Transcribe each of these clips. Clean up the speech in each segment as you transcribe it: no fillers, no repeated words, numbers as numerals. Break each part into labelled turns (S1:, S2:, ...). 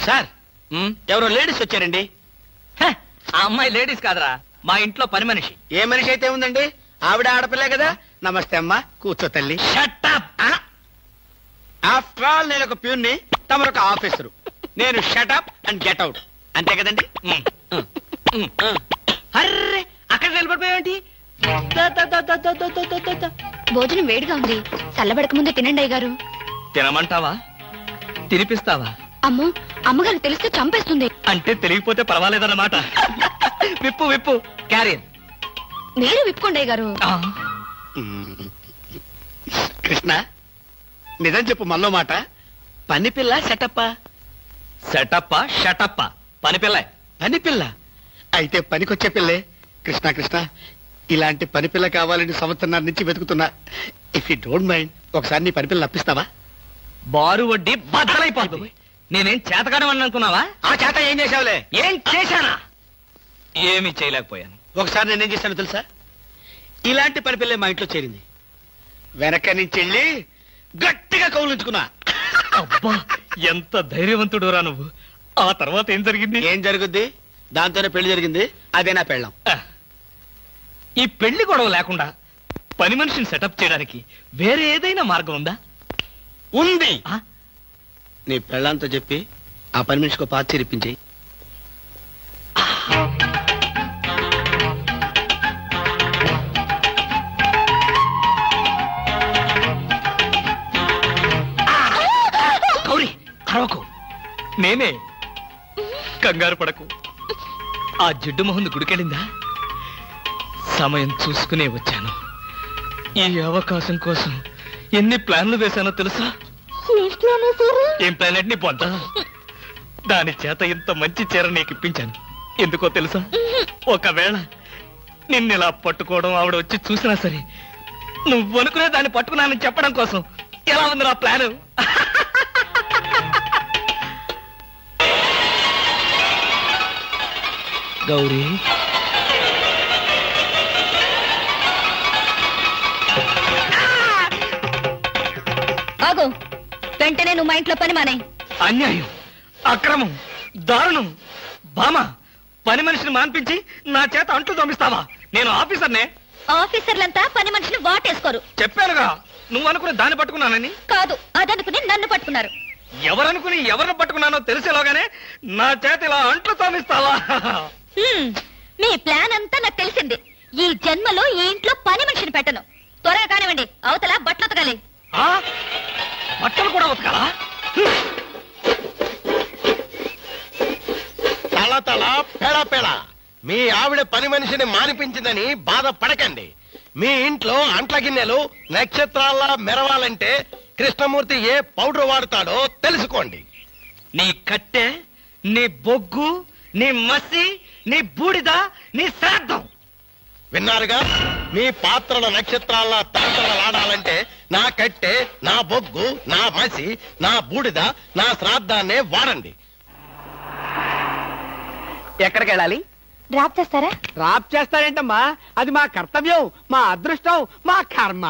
S1: Sir ఎవరో ladies వచ్చారండి.
S2: ఆ అమ్మాయి లేడీస్ కాదురా, మా ఇంట్లో పని మనిషి.
S1: ఏ మనిషి అయితే ఉందండి, ఆవిడ ఆడపిల్లే కదా. నమస్తే అమ్మా, కూర్చో తల్లి. ఆఫ్టర్ ఆల్ నేను ఒక ప్యూన్ని, తమరొక ఆఫీసరు. నేను షటప్ అండ్ గెట్ అవుట్, అంతే కదండి. అర్రే అక్కడ నిలబడిపోయావేంటి?
S3: భోజనం వేడిగా ఉంది, చల్లబడక ముందే తినండి అయ్యగారు.
S2: తినమంటావా, తినిపిస్తావా?
S3: అమ్మో, అమ్మగారు తెలిస్తే చంపేస్తుంది.
S2: అంటే తెలియకపోతే పర్వాలేదన్నమాట. విప్పు విప్పు క్యారియర్.
S3: మీరు విప్పుకోండి అయ్యగారు.
S1: కృష్ణ, నిజం చెప్పు, మళ్ళో మాట. పని పిల్ల సెటప్పా?
S2: సెటప్పా షటప్పా? పని పిల్ల.
S1: పని పిల్ల అయితే పనికొచ్చే పిల్లే. కృష్ణ కృష్ణ, ఇలాంటి పని పిల్ల కావాలని సంవత్సరం నుంచి వెతుకుతున్నా. ఇఫ్ యూ డోంట్ మైండ్, ఒకసారి నీ పని పిల్ల అప్పిస్తావా?
S2: బారు వడ్డీ బద్దలైపోతుంది. నేనేం చేతకాడమని అనుకున్నావా?
S1: ఆ చేత ఏం చేసావులే?
S2: ఏం చేశానా? ఏమీ చేయలేకపోయాను.
S1: ఒకసారి నేనేం చేశాను తెలుసా? ఇలాంటి పని పిల్లే మా ఇంట్లో చేరింది. వెనక నుంచి వెళ్ళి గట్టిగా కౌలించుకున్నా.
S2: అబ్బా, ఎంత ధైర్యవంతుడు రా నువ్వు. ఆ తర్వాత ఏం జరిగింది?
S1: ఏం జరుగుద్ది? దాంతోనే పెళ్లి జరిగింది. అదే నా పెళ్ళం.
S2: ఈ పెళ్లి గొడవ లేకుండా పని మనిషిని సెటప్ చేయడానికి వేరే ఏదైనా మార్గం ఉందా?
S1: ఉంది. నీ పెళ్ళంతో చెప్పి ఆ పని మనిషికి పాత చిరిపించి.
S2: గౌరీ, అరవకు. నేనే. కంగారు పడకు. ఆ జిడ్డు మొహంది గుడికెళ్ళిందా? సమయం చూసుకునే వచ్చాను. ఈ అవకాశం కోసం ఎన్ని ప్లాన్లు వేశానో తెలుసా? ఏం ప్లాన్ అంటే నీ పొంత? దాని చేత ఇంత మంచి చీర నీకు ఇప్పించాను. ఎందుకో తెలుసా? ఒకవేళ నిన్నిలా పట్టుకోవడం ఆవిడ వచ్చి చూసినా సరే, నువ్వు అనుకునే దాన్ని పట్టుకున్నానని చెప్పడం కోసం. ఎలా ఉంది నా ప్లాను? గౌరీ,
S3: ఆగు. వెంటనే నువ్వు మా ఇంట్లో పని మానే.
S2: అన్యాయం, అక్రమం, దారుణం. బామా, పని మనిషిని మాన్పించి నా చేత అంట్లు తోమిస్తావా? నేను ఆఫీసర్నే.
S3: ఆఫీసర్లంతా పని మనిషిని వాటేసుకోరు.
S2: చెప్పానుగా, నువ్వు అనుకుని దాన్ని పట్టుకున్నానని.
S3: కాదు, అదనుకుని నన్ను పట్టుకున్నారు.
S2: ఎవరనుకుని ఎవరిని పట్టుకున్నానో తెలిసేలోగానే నా చేత ఇలా అంట్లు తోమిస్తావా?
S3: మీ ప్లాన్ అంతా నాకు తెలిసింది. ఈ జన్మలో ఈ ఇంట్లో పని మనిషిని పెట్టను. త్వరగా కానివ్వండి, అవతల బట్టలు ఉతకాలి.
S2: బట్టలు కూడా ఉతకాలా?
S4: తల తల పెడ పెడ. మీ ఆవిడ పని మనిషిని మానిపించిందని బాధపడకండి. మీ ఇంట్లో అంట్ల గిన్నెలు నక్షత్రాల్లా మెరవాలంటే కృష్ణమూర్తి ఏ పౌడర్ వాడతాడో తెలుసుకోండి.
S2: నీ కట్టె, నీ బొగ్గు, నీ మసి, నీ బూడిద, నీ శ్రాద్ధం.
S4: విన్నారుగా? మీ పాత్రల నక్షత్రాల్లా తలతలలాడాలంటే నా కట్టె, నా బొగ్గు, నా మసి, నా బూడిద, నా శ్రాద్ధాన్నే వాడండి.
S2: ఎక్కడికి వెళ్ళాలి?
S3: డ్రాప్ చేస్తారా?
S1: డ్రాప్ చేస్తారేంటమ్మా? అది మా కర్తవ్యం, మా అదృష్టం, మా కర్మ.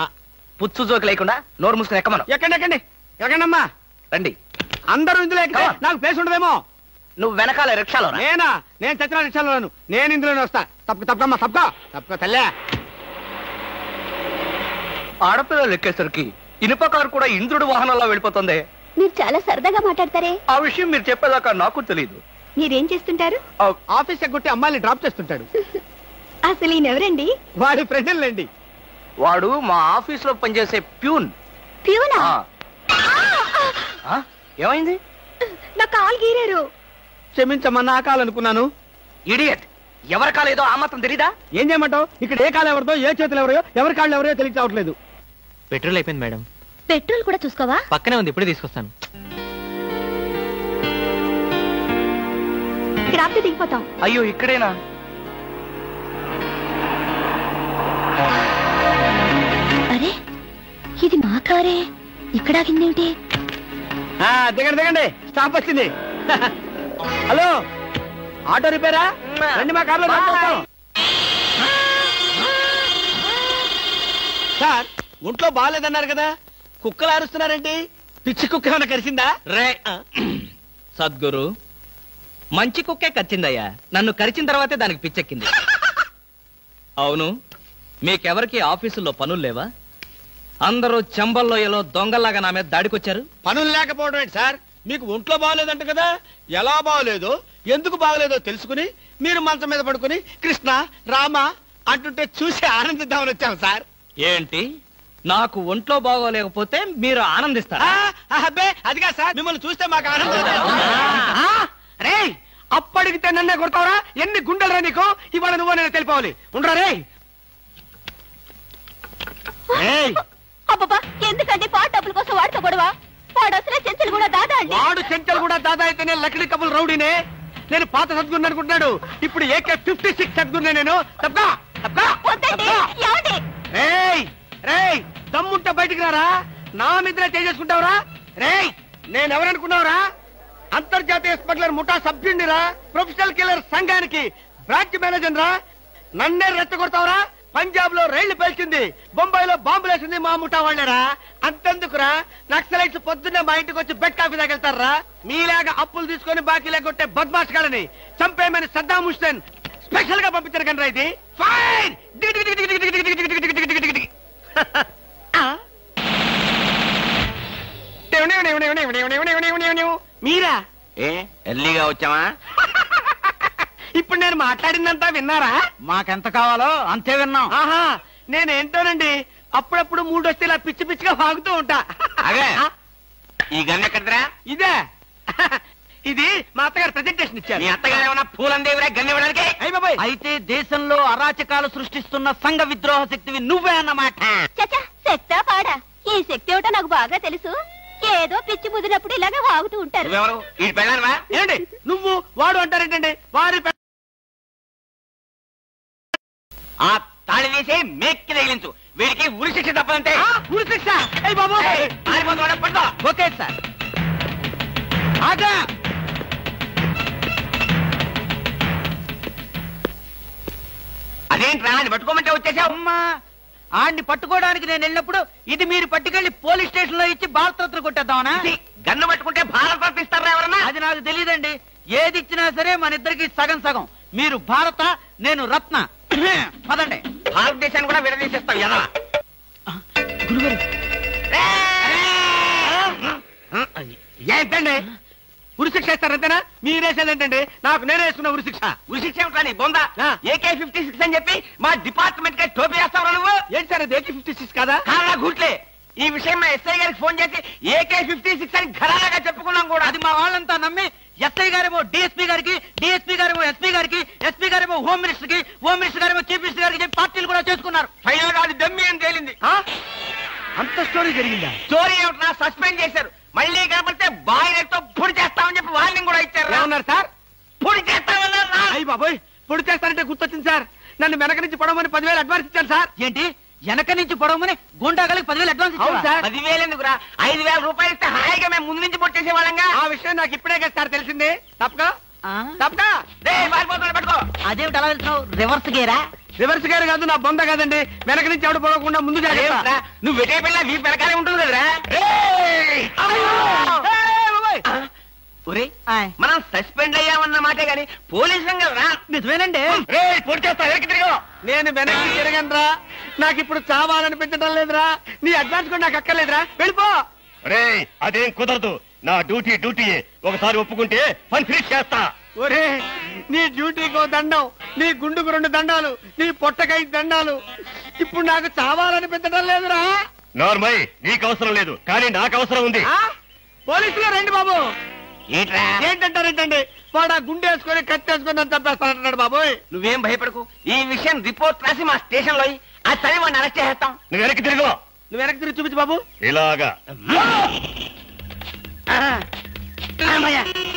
S2: పుచ్చు జోకి లేకుండా నోరు మూసుకుని ఎక్కమను.
S1: ఎక్కండి ఎక్కండి ఎక్కండమ్మా.
S2: రండి.
S1: అందరూ ఇందులో ఎక్కితే నాకు ప్లేస్ ఉండదేమో.
S2: నువ్వు వెనకాల రిక్షాలో.
S1: నేనా? నేను చచ్చిన రిక్షాలోను. నేను ఇందులోనే వస్తా. తప్పకమ్మా, తప్పక తల్లే.
S2: ఆడపిల్లలు ఎక్కేసరికి ఇనుప కారు కూడా ఇంద్రుడు వాహనంలో వెళ్ళిపోతుంది.
S3: మీరు చాలా సరదాగా మాట్లాడతారే.
S2: ఆ విషయం మీరు చెప్పేదాకా నాకు తెలియదు.
S3: మీరేం చేస్తుంటారు?
S1: ఆఫీస్ ఎగ్గొట్టి అమ్మాయిని డ్రాప్ చేస్తుంటాడు.
S3: అసలు ఈయనెవరండి?
S1: వాడి ఫ్రెండ్లండి.
S2: వాడు మా ఆఫీస్ లో పనిచేసే ప్యూన్.
S3: ప్యూనా?
S2: ఏమైంది?
S3: నా కాలు గీరారు.
S1: క్షమించమ్మా, నా కాలనుకున్నాను.
S2: ఇడియట్, ఎవరి కాలేదో ఆ మాత్రం తెలీదా?
S1: ఏం చేయమంటావు? ఇక్కడ ఏ కాలు ఎవరిదో, ఏ చేతులు ఎవరో, ఎవరి కాళ్ళు ఎవరో తెలియ చావట్లేదు.
S5: పెట్రోల్ అయిపోయింది మేడం.
S3: పెట్రోల్ కూడా చూసుకోవా?
S5: పక్కనే ఉంది, ఇప్పుడే తీసుకొస్తాను.
S3: ఇక్కడ ఆపితే దిగిపోతాం.
S2: అయ్యో, ఇక్కడేనా?
S3: అరే, ఇది మా కారే. ఇక్కడ ఆగిందేమిటి?
S1: దిగండి దిగండి, స్టాప్ వచ్చింది. హలో, ఆటో రిపేరా? రండి, మా కార్లో సార్. ఒంట్లో బాగాలేదన్నారు కదా, కుక్కలు అరుస్తున్నారేంటి? పిచ్చి కుక్క ఏమైనా కరిసిందా?
S2: రే, సద్గురు, మంచి కుక్కే కరిచిందయ్యా. నన్ను కరిచిన తర్వాతే దానికి పిచ్చెక్కింది. అవును, మీకెవరికి ఆఫీసుల్లో పనులు లేవా? అందరూ చెంబల్లోయలో దొంగల్లాగా నా మీద దాడికొచ్చారు.
S1: పనులు లేకపోవడం ఏంటి సార్? మీకు ఒంట్లో బాగోలేదంట కదా, ఎలా బాగోలేదో ఎందుకు బాగోలేదో తెలుసుకుని మీరు మంచం మీద పడుకుని కృష్ణ రామ అంటుంటే చూసి ఆనందిద్దామని వచ్చాం సార్.
S2: ఏంటి, నాకు ఒంట్లో బాగోలేకపోతే మీరు ఆనందిస్తారా?
S1: అబ్బే అదిగా సార్, మిమ్మల్ని చూస్తే మాకు ఆనందం. రే అప్పడిగితే నన్నే కొడతావరా? ఎన్ని గుండెలరా నీకు? ఇవాళ నువ్వు నేను తెలిపోవాలి. ఉండరా రే.
S3: అబ్బబ్బా, ఎందుకండి పాట డబ్బుల కోసం వాడితో గొడవ? వాడు అసలే చెంచలు కూడా దాదా అండి.
S1: వాడు చెంచలు కూడా దాదా అయితే నేను లక్లీ కబుల్ రౌడీనే. నేను పాత సద్గురు అనుకుంటున్నాడు. ఇప్పుడు AK-56 సద్గురునే నేను. తప్పా తప్పా
S3: వద్దండి, ఏమండి?
S1: రేయ్ రేయ్, దమ్ముంటే బయటికి రారా. నా మీద చేసుకుంటావురా? రేయ్, నేనెవరనుకున్నావురా? అంతర్జాతీయ స్మగ్లర్ ముఠా సభ్యుడిరా, ప్రొఫెషనల్ కిల్లర్ సంఘానికి బ్రాంచ్ మేనేజర్ రా. నన్నే రెచ్చగొడతావురా? పంజాబ్ లో రైళ్లు పేల్చింది, బొంబాయిలో బాంబులేసింది మా ముఠా వాళ్ళరా. అంతెందుకురా, నక్సలైట్స్ పొద్దున్నే మా ఇంటికి వచ్చి బెడ్ కాఫీ తాగెళ్తారా? మీలాగా అప్పులు తీసుకొని బాకీ లేకొట్టే బద్మాష్ గాలని చంపేయమని సద్దాం హుస్సేన్ స్పెషల్ గా పంపించారు కనరా. ఇది ఫైన్. మీరా?
S4: ఎర్లీగా వచ్చావా?
S1: ఇప్పుడు నేను మాట్లాడిందంతా విన్నారా?
S5: మాకెంత కావాలో అంతే విన్నాం.
S1: ఆహా, నేనేంటోనండి అప్పుడప్పుడు మూడొస్తే ఇలా పిచ్చి పిచ్చిగా వాగుతూ ఉంటా.
S4: అదే ఈ గన్ ఎక్కడరా?
S1: ఇదే ఇది మా అత్తగారు ప్రెజెంటేషన్ ఇచ్చారు.
S4: మీ అత్తగారు ఏమన్నా పూలందేవిరా గన్ ఇవ్వడానికి?
S1: అయ్య బాబాయ్,
S5: అయితే దేశంలో అరాచకాలు సృష్టిస్తున్న సంఘ విద్రోహ శక్తివి నువ్వే అన్నమాట.
S3: చచ్చా, శక్తా పాడా? ఈ శక్తి ఏమిటో నాకు బాగా తెలుసు. ఏదో పిచ్చి ముదిరినప్పుడు ఇలాగే వాగుతూ ఉంటారు.
S4: నువ్వెవరు? ఈ పెళ్ళానవా?
S1: ఏంటి నువ్వు వాడు అంటారేంటండి? వారి
S4: ఆ తాళి తీసి మేక్కి తగిలించు. వీడికి ఉరి శిక్ష తప్పదంటే.
S1: ఉరి శిక్ష? అయ్య బాబు,
S4: పడుకో.
S5: Okay sir. ఆగా.
S4: అదేంట్రా, అది పట్టుకోమంటే వచ్చేసావు?
S5: అమ్మా, ఆడిని పట్టుకోవడానికి నేను వెళ్ళినప్పుడు ఇది మీరు పట్టుకెళ్లి పోలీస్ స్టేషన్ లో ఇచ్చి భారతరత్న కొట్టేద్దామనా?
S4: గన్ను పట్టుకుంటే భారత ఇస్తారా ఎవరన్నా?
S5: అది నాకు తెలియదండి. ఏది ఇచ్చినా సరే మన ఇద్దరికి సగం సగం. మీరు భారత, నేను రత్న. పదండి.
S4: భారతదేశాన్ని కూడా విడదీసేస్తాం ఎలా?
S5: గురుగారు,
S1: ఏంటండి ఉరి శిక్ష ఇస్తారంతేనా? మీరేసేదేంటండి? నాకు నేనే వేసుకున్న ఉరి శిక్ష.
S4: ఉరి శిక్ష ఏమిట్రా నీ బొంద?
S1: ఆ.
S4: AK-56 అని చెప్పి మా డిపార్ట్మెంట్ కి టోపీ వేస్తావరా నువ్వు?
S1: ఏంటి సార్ అది AK-56 కాదా?
S4: కాదా గుట్లే. ఈ విషయం మా ఎస్ఐ గారికి ఫోన్ చేసి AK-56 అని ఘరాగా చెప్పుకున్నాం కూడా.
S5: అది మా వాళ్ళంతా నమ్మి ఎస్ఐ గారేమో డిఎస్పీ గారికి, డిఎస్పీ గారేమో ఎస్పీ గారికి, ఎస్పీ గారేమో హోమ్ మినిస్టర్ కి, హోమ్ మినిస్టర్ గారేమో చీఫ్ మినిస్టర్ గారికి చెప్పి పార్టీలు కూడా చేసుకున్నారు.
S4: ఫైనల్ గా అది దమ్మి అని తేలింది.
S1: అంత స్టోరీ జరిగిందా?
S4: స్టోరీ ఏమిటా? సస్పెండ్ చేశారు. మళ్ళీ కాబట్టి బాయిలర్తో పొడి చేస్తామని చెప్పి వార్నింగ్ కూడా ఇచ్చారు.
S1: ఏమన్నారు సార్?
S4: పొడి చేస్తామన్నారు.
S1: అయ్యి బాబోయ్, పొడి చేస్తారంటే గుర్తొచ్చింది సార్. నన్ను వెనక నుంచి పడమని 10,000 అడ్వాన్స్ ఇచ్చాను సార్.
S5: ఏంటి, వెనక నుంచి పొడవమని గుండాగలకి 10,000 అడ్వాన్స్
S1: అవును
S5: ఇచ్చావా?
S1: సార్.
S4: 10,000 ఎందుకురా? 5,000 రూపాయలు ఇస్తే హాయిగా మేము ముందు నుంచి పొట్టేసే వాళ్ళంగా.
S1: ఆ విషయం నాకు ఇప్పుడే కదా సార్ తెలిసింది. తప్పగా
S5: ఆ?
S1: తప్పగా
S4: పారిపోతున్నా పట్టుకో.
S5: అదేమిటి అలా వెళ్తున్నావు? రివర్స్ గేరా?
S1: రివర్స్ గారు కాదు, నా బొంద కాదండి. వెనక నుంచి ఎవడు పోకుండా ముందు జాగ్రత్త.
S4: అదేమిట్రా? నువ్వు వెటే పిల్ల వీ వెనకాలే ఉంటుంది కదరా? ఒరే,
S5: ఆయ్.
S4: మనం సస్పెండ్ అయ్యామన్న మాటే గాని పోలీసులం కదరా?
S5: నిజమేనండి.
S4: పొడి చేస్తా వెనక్కి తిరిగి.
S1: నేను వెనక్కి తిరగనరా. నాకు ఇప్పుడు చావాలనిపించడం లేదురా. నీ అడ్వాన్స్ కూడా నాకు అక్కర్లేదురా. వెళ్ళిపో.
S4: అదేం కుదరదు. నా డ్యూటీ ఒకసారి ఒప్పుకుంటే పని ఫినిష్ చేస్తా.
S1: ఒరే, నీ డ్యూటీకో దండం, నీ గుండుకు 2 దండాలు, నీ పొట్టకై దండాలు. ఇప్పుడు నాకు చావాలనిపించడం లేదురా.
S4: నార్మల్ నీకు అవసరం లేదు, కానీ నాకు అవసరం ఉంది.
S1: పోలీసులు రండి బాబు.
S4: ఏంట్రా?
S1: ఏంటంటారేంటండి? వాడు ఆ గుండె వేసుకొని కట్టేసుకొని నన్ను చంపేస్తానంటున్నాడు బాబోయ్.
S4: నువ్వేం భయపడకు. ఈ విషయం రిపోర్ట్ రాసి మా స్టేషన్ లో ఆ చదివి వాడిని అరెస్ట్ చేస్తాం. నువ్వు వెనక్కి తిరుగు.
S1: నువ్వు వెనక్కి తిరిగి చూపించు బాబు.
S4: ఇలాగా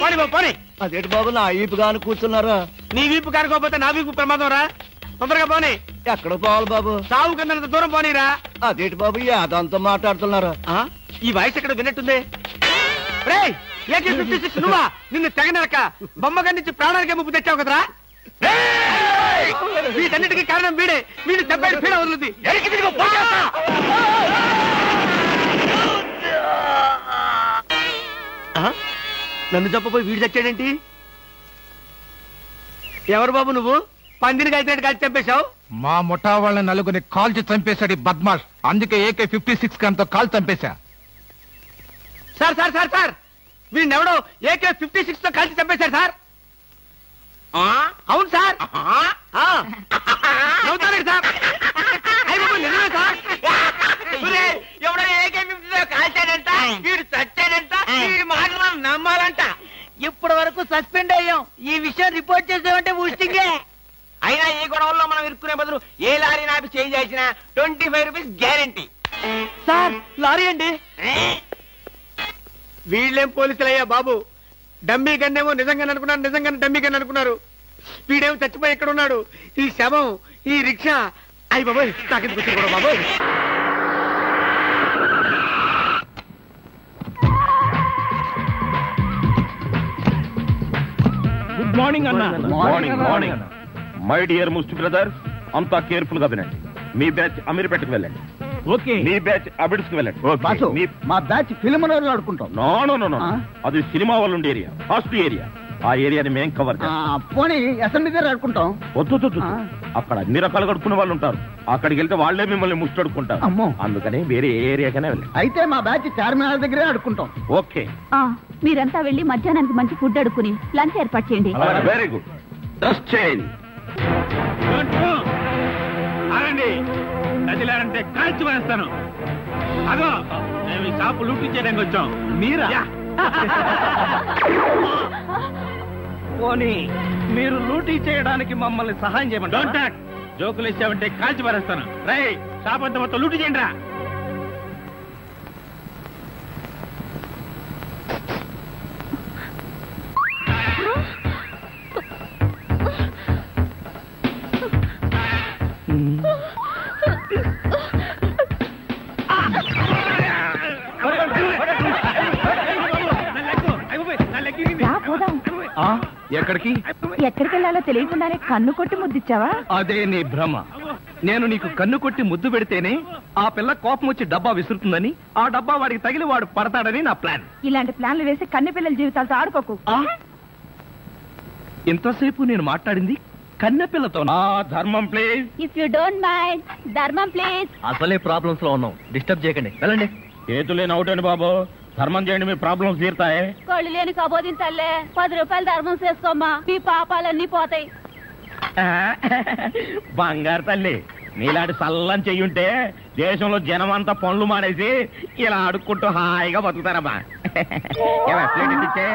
S1: పోనీ బాబు పోనీ.
S5: అదేంటి బాబు నా ఈపుగాను కూర్చున్నారా?
S1: నీ వీపు కారుకోపోతే నా వీపు ప్రమాదం రా. తొందరగా పోనీ.
S5: ఎక్కడ పోవాలి బాబు?
S1: సాగు కింద దూరం పోనీరా.
S5: అదేంటి బాబు అదంతా మాట్లాడుతున్నారా?
S1: ఈ వాయిస్ ఎక్కడ విన్నట్టుంది? రేయ్, AK-56 నువ్వా? నిన్ను తెగనరక బొమ్మగా నుంచి ప్రాణానికే ముప్పు తెచ్చావు కదరా. వీటన్నిటికీ కారణం వీడే. వీడు దెబ్బడి పీడ వదులుద్ది. నన్ను చెప్పపోయి వీడు చచ్చాడేంటి? ఎవరు బాబు నువ్వు? పందిని కలిసినట్టు కలిసి చంపేశావు.
S6: మా ముఠా వాళ్ళని నలుగురిని కాల్చి చంపేశాడు ఈ బద్మాష్. అందుకే AK-56 గన్తో కాల్ చంపేశా.
S1: సార్ సార్ సార్ సార్ వీడినెవడో AK-56 తో కలిసి చంపేశారు సార్. అవును సార్. నవ్వుతారండి సార్. నిజమే సార్.
S5: ఎవడో AK-50 కాల్చాడంట, వీడు చచ్చాడంట, వీడి మాటలు నమ్మాలంట. ఇప్పటి వరకు సస్పెండ్ అయ్యాం. ఈ విషయం రిపోర్ట్ చేసామంటే ఊస్టింగే. అయినా ఈ గొడవల్లో మనం ఇరుక్కునే బదులు ఏ లారీ నాపి చేంజ్ చేసినా 25 రూపీస్ గ్యారెంటీ.
S1: సార్ లారీ అండి. వీళ్ళేం పోలీసులయ్యా బాబు. డమ్మీ గన్నేమో నిజంగానే అనుకున్నారు, నిజంగానే డమ్మీ గన్ అనుకున్నారు. వీడేమో చచ్చిపోయి ఎక్కడ ఉన్నాడు? ఈ శవం, ఈ రిక్షా. అయ్యి బాబోయ్, నాకెందుకు వచ్చి కూడా బాబోయ్.
S6: గుడ్ మార్నింగ్ అన్న.
S7: Morning morning. మై డియర్ ముస్టి బ్రదర్స్, అంతా కేర్ఫుల్ గా వినండి. మీ బ్యాచ్ అమీర్పేటకు వెళ్ళండి.
S6: ఓకే.
S7: మీ బ్యాచ్ అబిడ్స్ కి వెళ్ళండి.
S6: మా బ్యాచ్ ఫిల్మ్ ఆడుకుంటాం.
S7: నో నో నో నో, అది సినిమా వాళ్ళు ఉండే ఏరియా, ఫస్ట్ ఏరియా. ఆ ఏరియాని మేం కవర్ చేస్తాం.
S6: పోనీ అసెంబ్లీ దగ్గర ఆడుకుంటాం.
S7: వద్దు, అక్కడ అన్ని రకాలుగా అడుక్కునే వాళ్ళు ఉంటారు. అక్కడికి వెళ్తే వాళ్లే మిమ్మల్ని ముష్టి అడుక్కుంటారు.
S6: అమ్మో.
S7: అందుకని వేరే ఏరియాకనే వెళ్ళండి.
S6: అయితే మా బ్యాచ్ చార్మినార్ దగ్గరే ఆడుకుంటాం.
S7: ఓకే,
S3: మీరంతా వెళ్ళి మధ్యాహ్నానికి మంచి ఫుడ్ అడుక్కుని లంచ్ ఏర్పాటు చేయండి.
S7: Very good. Just change.
S6: కదిలారంటే కాల్చి వేస్తాను. అదో మేము ఈ షాపు లూటీ చేయడానికి వచ్చాం. మీరా? పోనీ మీరు లూటీ చేయడానికి మమ్మల్ని సహాయం చేయమంటారు. జోకులు ఇచ్చామంటే కాల్చి పారేస్తాను. రై, షాప్ అంతా మొత్తం లూటీ చేయండి రా. ఎక్కడికి?
S3: ఎక్కడికి వెళ్ళాలో తెలియకుండానే కన్ను కొట్టి ముద్దిచ్చావా?
S2: అదే నీ భ్రమ. నేను నీకు కన్ను కొట్టి ముద్దు పెడితేనే ఆ పిల్ల కోపం వచ్చి డబ్బా విసురుతుందని, ఆ డబ్బా వాడికి తగిలి వాడు పడతాడని నా ప్లాన్.
S3: ఇలాంటి ప్లాన్లు వేసి కన్నె పిల్లల జీవితాలతో ఆడుకోకు.
S2: ఇంతసేపు నేను మాట్లాడింది కన్నెపిల్లతో.
S7: ధర్మం please.
S3: If you don't mind, ధర్మం ప్లీజ్.
S2: అసలే ప్రాబ్లమ్స్ లో ఉన్నాం, డిస్టర్బ్ చేయకండి, వెళ్ళండి.
S7: చేతులేని అవుటండి బాబు, ధర్మం చేయండి, మీ ప్రాబ్లమ్స్ తీరుతాయి.
S3: కొళ్ళు లేని కబోదింతల్లే 10 రూపాయలు ధర్మం చేసుకోమ్మా, మీ పాపాలన్నీ పోతాయి.
S7: బంగారు తల్లి, నీలాంటి సల్లని చెయ్యుంటే దేశంలో జనం అంతా పనులు మానేసి ఇలా అడుక్కుంటూ హాయిగా బతుకుతారమ్మా. ప్లేట్ ఇచ్చే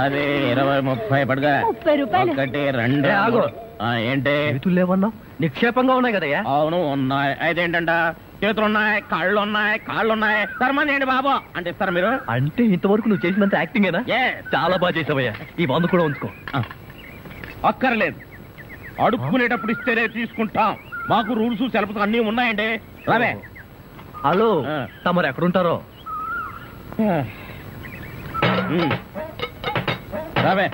S7: అదే 20, 30 పడగా.
S3: 30 రూపాయలు.
S7: 1, 2
S2: ఆగు.
S7: ఏంటి
S2: లేవన్నా? నిక్షేపంగా ఉన్నాయి కదయ్యా.
S7: అవును ఉన్నాయి. అయితే ఏంటంట, చేతులున్నాయి, కాళ్ళున్నాయి, ధర్మం చేయండి బాబు అంటే ఇస్తారా మీరు?
S2: అంటే ఇంతవరకు నువ్వు చేసినంత యాక్టింగేనా? చాలా బాగా చేసావయ్యా. ఈ 100 కూడా ఉంచుకో.
S7: అక్కర్లేదు, అడుక్కునేటప్పుడు ఇస్తేనే తీసుకుంటాం. మాకు రూల్స్ సెలవులు అన్నీ ఉన్నాయండి. రావే.
S2: హలో, తమరు ఎక్కడుంటారో?
S7: రావే.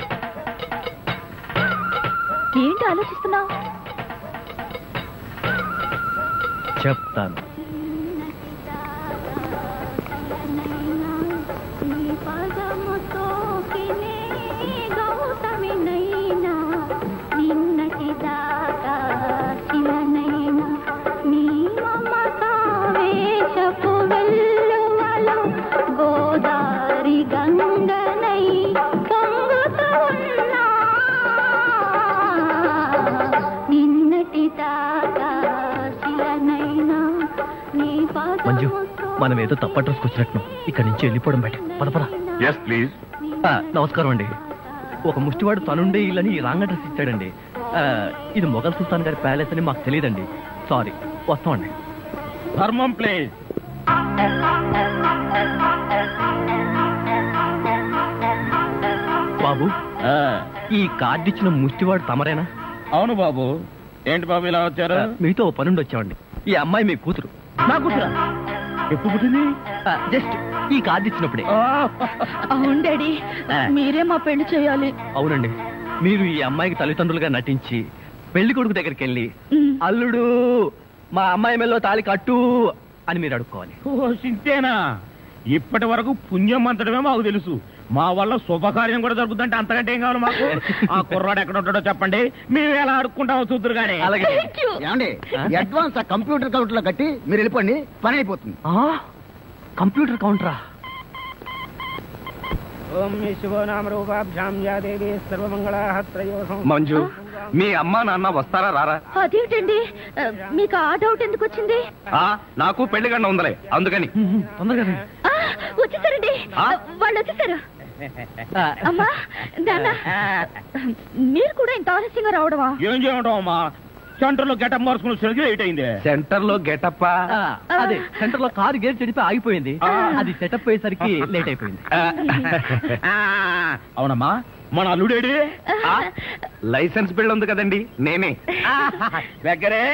S3: ఏంటి ఆలోచిస్తున్నావు?
S2: చెప్తాను.
S3: గోదారి గంగనై పొంగుతూ ఉన్నా నిన్నటి దాకా శిలనైనా నీ
S2: మంజు, మనం ఏదో తప్ప అడ్రస్కి వచ్చినట్టు ఇక్కడి నుంచి వెళ్ళిపోవడం బయట. పద.
S7: Yes please.
S2: నమస్కారం అండి. ఒక ముష్టివాడు తనుండే ఇల్లని రాంగ్ అడ్రస్ ఇచ్చాడండి. ఇది మొఘల్ సుల్తాన్ గారి ప్యాలెస్ అని మాకు తెలియదండి. సారీ, వస్తామండి.
S7: ధర్మం ప్లీజ్.
S2: బాబు, ఈ కార్డు ఇచ్చిన ముష్టివాడు తమరేనా?
S7: అవును బాబు. ఏంటి బాబు ఇలా వచ్చారు?
S2: మీతో ఓ పనుండి వచ్చామండి. ఈ అమ్మాయి మీ కూతురు.
S7: నా కూతురా? ఎప్పుడు పుట్టింది?
S2: జస్ట్ ఈ కార్డు ఇచ్చినప్పుడే.
S3: అవును డాడీ, మీరే మా పెళ్లి చేయాలి.
S2: అవునండి, మీరు ఈ అమ్మాయికి తల్లిదండ్రులుగా నటించి పెళ్లి కొడుకు దగ్గరికి వెళ్ళి అల్లుడు మా అమ్మాయి మెల్లో తాళి కట్టు అని మీరు అడుక్కోవాలి.
S7: ఓ సింతేనా? ఇప్పటి వరకు పుణ్యం అంతటమే మాకు తెలుసు. మా వల్ల శుభకార్యం కూడా జరుగుతుందంటే అంతకంటే ఏం కావాలి మాకు? ఆ కుర్రాడు ఎక్కడ ఉంటాడో చెప్పండి, మేము ఎలా అడుక్కుంటామో చూద్దరు కానీ.
S1: అలాగే.
S5: ఏమండి అడ్వాన్స్ ఆ కంప్యూటర్ కౌంటర్ లో కట్టి మీరు వెళ్ళిపోండి, పని అయిపోతుంది.
S1: కంప్యూటర్ కౌంటరా?
S6: మంజు, మీ అమ్మా నాన్న వస్తారా రారా?
S3: అదేంటండి మీకు ఆ డౌట్ ఎందుకు వచ్చింది?
S6: నాకు పెళ్లి గంట ఉందలే, అందుకని.
S1: తొందరగా
S3: వచ్చేసారండి, వాళ్ళు వచ్చేసారు. అమ్మా నాన్న, మీరు కూడా ఇంత ఆలస్యంగా రావడమా?
S7: ఏం చేయమంటావు అమ్మా, సెంటర్ లో గెటప్ మార్చుకుని లేట్ అయింది.
S6: సెంటర్ లో గెటప్?
S1: అదే, సెంటర్ లో కారు గేర్ చెడిపి ఆగిపోయింది, అది సెటప్ అయ్యేసరికి లేట్ అయిపోయింది.
S7: అవునమ్మా, మన అల్లుడేడి?
S6: లైసెన్స్ బిల్ ఉంది కదండి, నేనే.
S7: దగ్గరే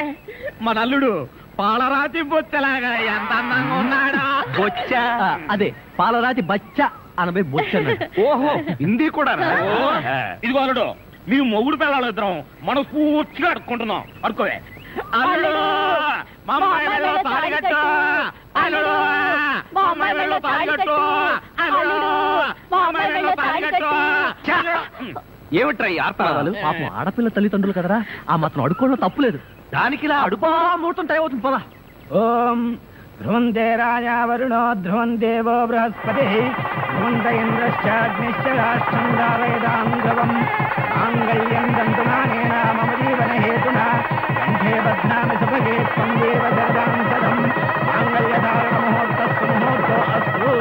S7: మన అల్లుడు పాలరాతి బొచ్చలాగా ఎంత అందంగా ఉన్నాడా.
S1: బొచ్చ? అదే, పాలరాతి బచ్చ అనబై బొచ్చ.
S6: ఓహో, హిందీ కూడా.
S7: ఇదిగో అల్లుడు, మేము మొగుడు పిల్లలు ఇద్దరం మనం పూర్తిగా అడుక్కుంటున్నాం. అడుకోవే. అల్లుడు, మా అమ్మాయి వెళ్ళో తాళిగట్టు. అల్లుడు, మా అమ్మాయి వెళ్ళో తాళిగట్టు. అల్లుడు, మా అమ్మాయి వెళ్ళో తాళిగట్టు.
S6: ఏమిట్రా ఈ ఆర్తనాదాలు?
S1: పాపం ఆడపిల్ల తల్లిదండ్రులు కదరా, ఆ మాత్రం అడుక్కోవడం తప్పులేదు. దానికి ఇలా అడుపా ముహూర్తం టైం అవుతుంది పదా.
S7: ఓం ధ్రువందే రాజా వరుణో ధ్రువం దేవో బృహస్పతి ధ్రువంత ఇంద్రశ్చాగ్నిశ్చ రాష్ట్రం దారయదాం ధ్రువం మాంగళ్యం దంతునానేన మమ జీవన హేతునా కంఠే బధ్నామి సుభగే త్వం దేవ జగదాం సదం మాంగళ్యధారణ ముహూర్తస్సు ముహూర్తో అస్తు.